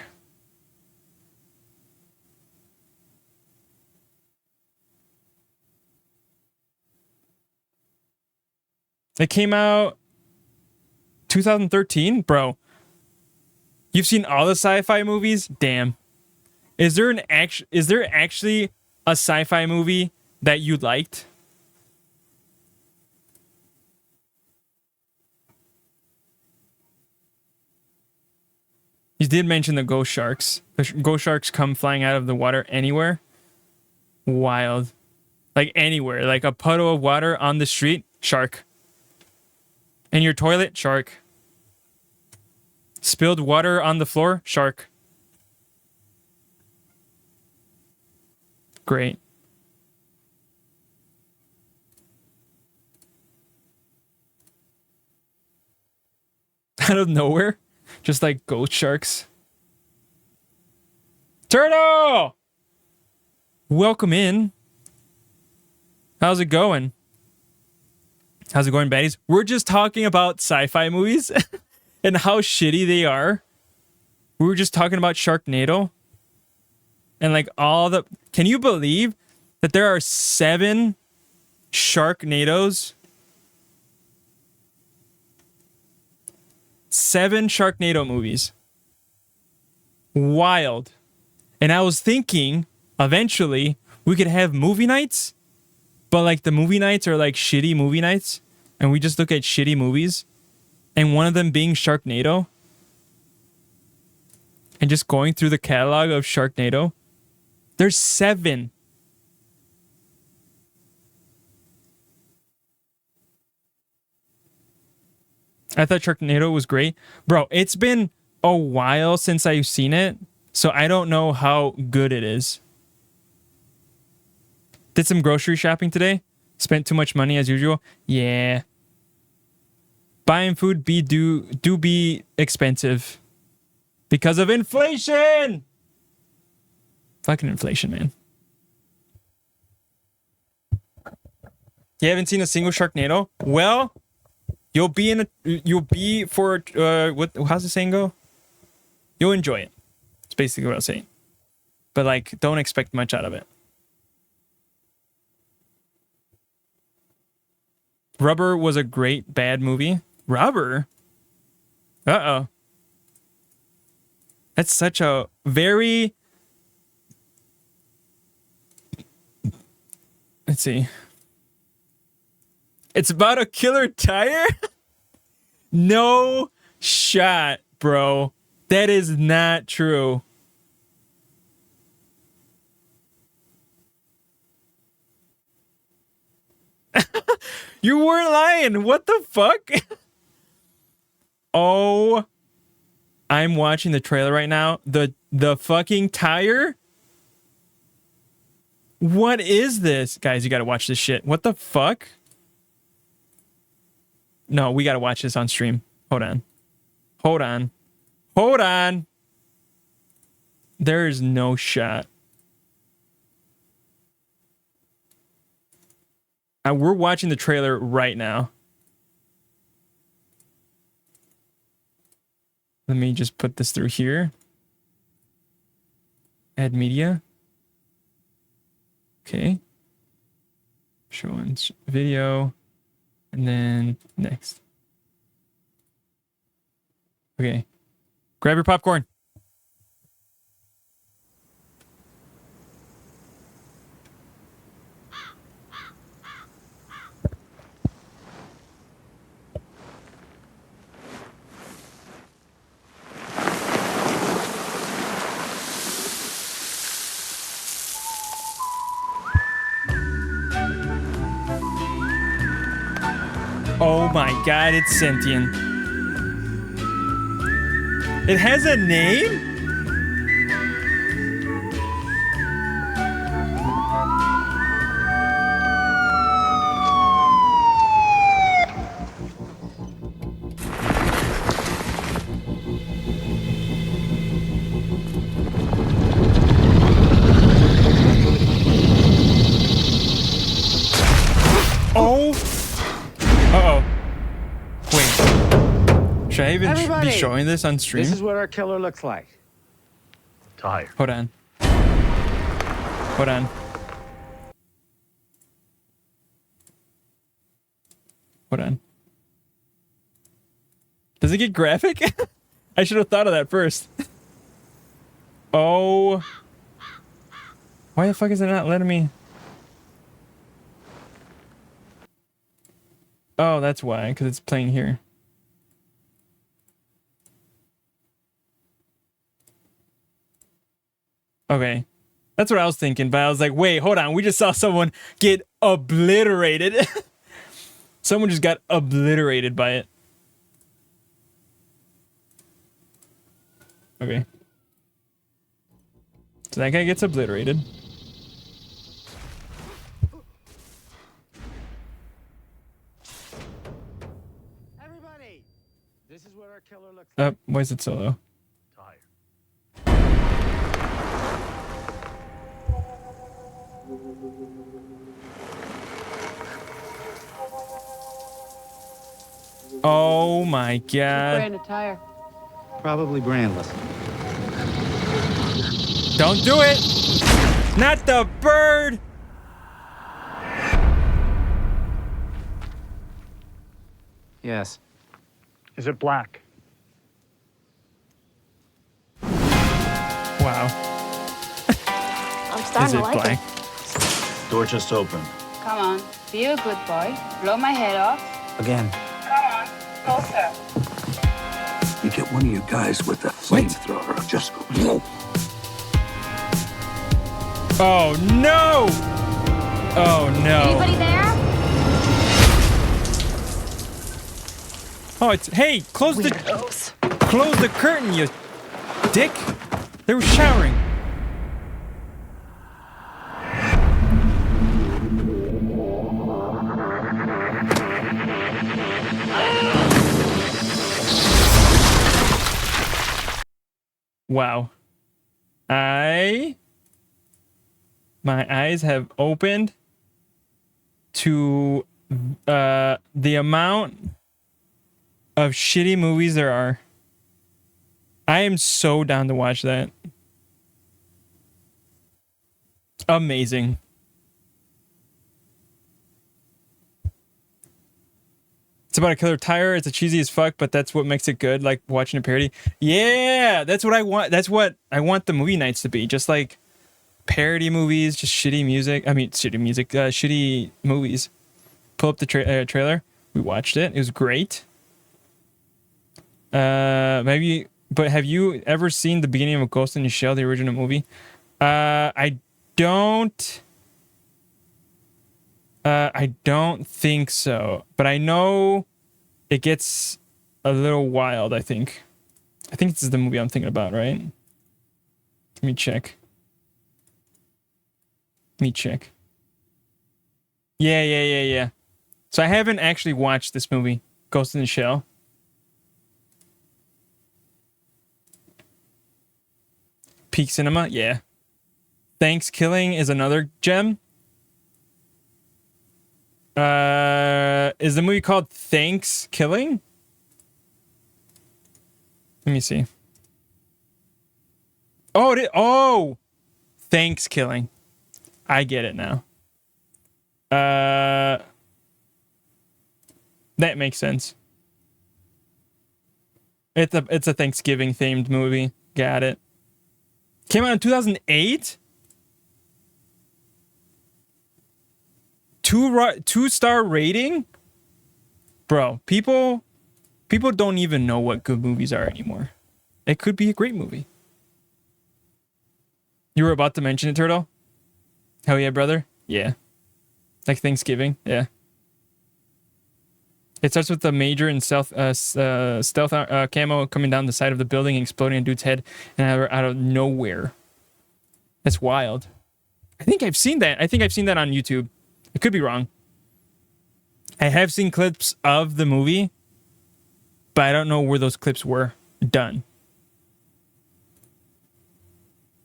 It came out 2013, bro. You've seen all the sci-fi movies? Damn. Is there actually a sci-fi movie that you liked? You did mention the ghost sharks. The ghost sharks come flying out of the water anywhere. Wild. Like anywhere. Like a puddle of water on the street, shark. In your toilet, shark. Spilled water on the floor, shark. Great. Out of nowhere, just like ghost sharks. Turtle! Welcome in. How's it going? How's it going, baddies? We're just talking about sci-fi movies and how shitty they are. We were just talking about Sharknado. And like all the... Can you believe that there are 7 Sharknados? 7 Sharknado movies. Wild. And I was thinking, eventually, we could have movie nights. But like the movie nights are like shitty movie nights. And we just look at shitty movies. And one of them being Sharknado. And just going through the catalog of Sharknado. There's 7. I thought Sharknado was great. Bro, it's been a while since I've seen it. So I don't know how good it is. Did some grocery shopping today. Spent too much money as usual. Yeah. Buying food do be expensive. Because of inflation! Fucking inflation, man. You haven't seen a single Sharknado? Well, you'll be for how's the saying go? You'll enjoy it. It's basically what I'm saying. But like, don't expect much out of it. Rubber was a great bad movie. Rubber? Uh-oh. That's such a very... Let's see. It's about a killer tire? No shot, bro. That is not true. You weren't lying. What the fuck? Oh, I'm watching the trailer right now. The fucking tire. What is this? Guys, you gotta watch this shit. What the fuck? No, we gotta watch this on stream. Hold on. Hold on. Hold on. There is no shot. We're watching the trailer right now. Let me just put this through here. Add media. Okay. Showing video. And then next. Okay. Grab your popcorn. Oh my god, it's sentient. It has a name? Oh. Uh-oh. Wait. Should I even be showing this on stream? This is what our killer looks like. Tired. Hold on. Hold on. Hold on. Does it get graphic? I should have thought of that first. Oh. Why the fuck is it not letting me? Oh, that's why, because it's playing here. Okay. That's what I was thinking, but I was like, wait, hold on. We just saw someone get obliterated. Someone just got obliterated by it. Okay. So that guy gets obliterated. Everybody, this is what our killer looks like. Why is it so low? Oh my god. Brand of tire. Probably brandless. Don't do it! Not the bird! Yes. Is it black? Wow. I'm starting to like it. Door just opened. Come on, be a good boy. Blow my head off. Again. Come on, closer. You get one of you guys with a flamethrower, just go. Oh no! Oh no. Anybody there? Oh, it's hey, close the curtain, you dick. They were showering. Wow. My eyes have opened to the amount of shitty movies there are. I am so down to watch that. Amazing. It's about a killer tire. It's a cheesy as fuck, but that's what makes it good. Like watching a parody. Yeah, that's what I want. That's what I want the movie nights to be. Just like parody movies, just shitty music. I mean, shitty music, shitty movies. Pull up the trailer. We watched it. It was great. Maybe, but have you ever seen the beginning of Ghost in the Shell, the original movie? I don't. I don't think so, but I know it gets a little wild. I think this is the movie I'm thinking about, right? Let me check. Yeah. So I haven't actually watched this movie, Ghost in the Shell. Peak Cinema, yeah. Thanksgiving is another gem. Is the movie called Thanksgiving? Let me see. Oh, Thanksgiving. I get it now. That makes sense. It's a Thanksgiving themed movie. Got it. Came out in 2008. 2-star rating, bro. People don't even know what good movies are anymore. It could be a great movie. You were about to mention it, Turtle. Hell yeah, brother. Yeah, like Thanksgiving. Yeah. It starts with the major and stealth camo coming down the side of the building and exploding a dude's head and out of nowhere. That's wild. I think I've seen that. On YouTube. I could be wrong. I have seen clips of the movie, but I don't know where those clips were done.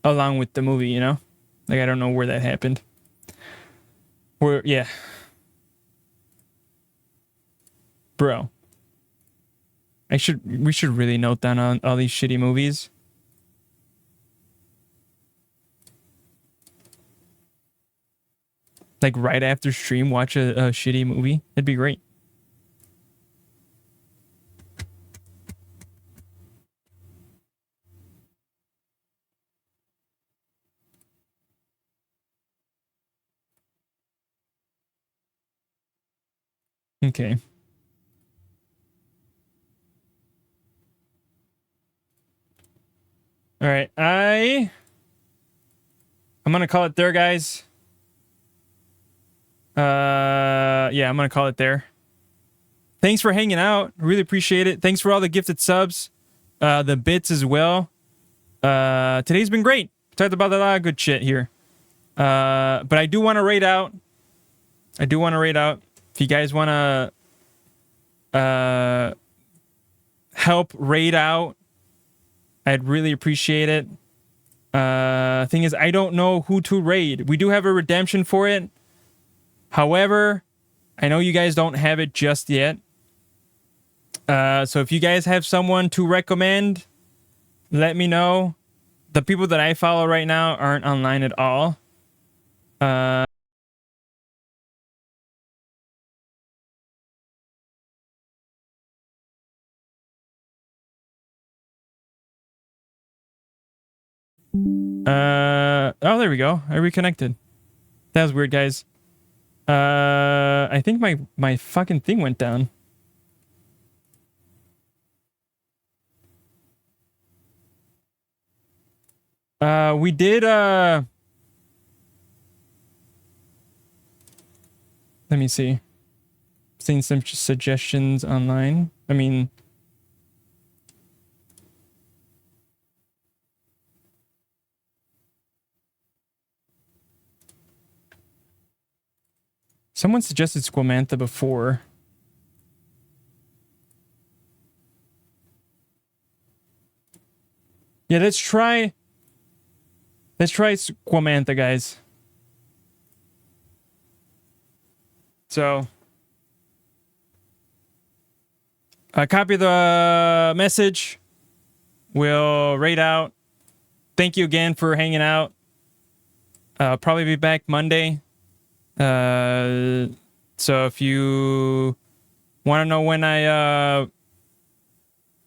Along with the movie, you know? Like, I don't know where that happened. Yeah. Bro. We should really note down on all these shitty movies. Like right after stream, watch a shitty movie. It'd be great. Okay. All right. I'm gonna call it there, guys. Yeah, I'm gonna call it there. Thanks for hanging out. Really appreciate it. Thanks for all the gifted subs, the bits as well. Today's been great. Talked about a lot of good shit here. But I do want to rate out. If you guys want to help raid out, I'd really appreciate it. Thing is, I don't know who to raid. We do have a redemption for it. However, I know you guys don't have it just yet. So if you guys have someone to recommend, let me know. The people that I follow right now aren't online at all. Oh, there we go. I reconnected. That was weird, guys. I think my fucking thing went down. We did, let me see. Seen some suggestions online. I mean, someone suggested Squamantha before. Yeah, let's try Squamantha, guys. So, copy the message. We'll raid out. Thank you again for hanging out. I'll probably be back Monday. So if you want to know when I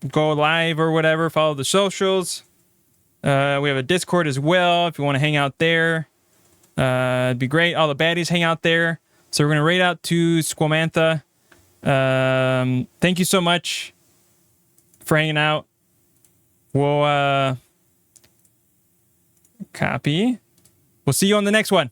go live or whatever, follow the socials. We have a Discord as well if you want to hang out there. It'd be great. All the baddies hang out there. So we're going to raid out to Squamantha. Thank you so much for hanging out. We'll copy. We'll see you on the next one.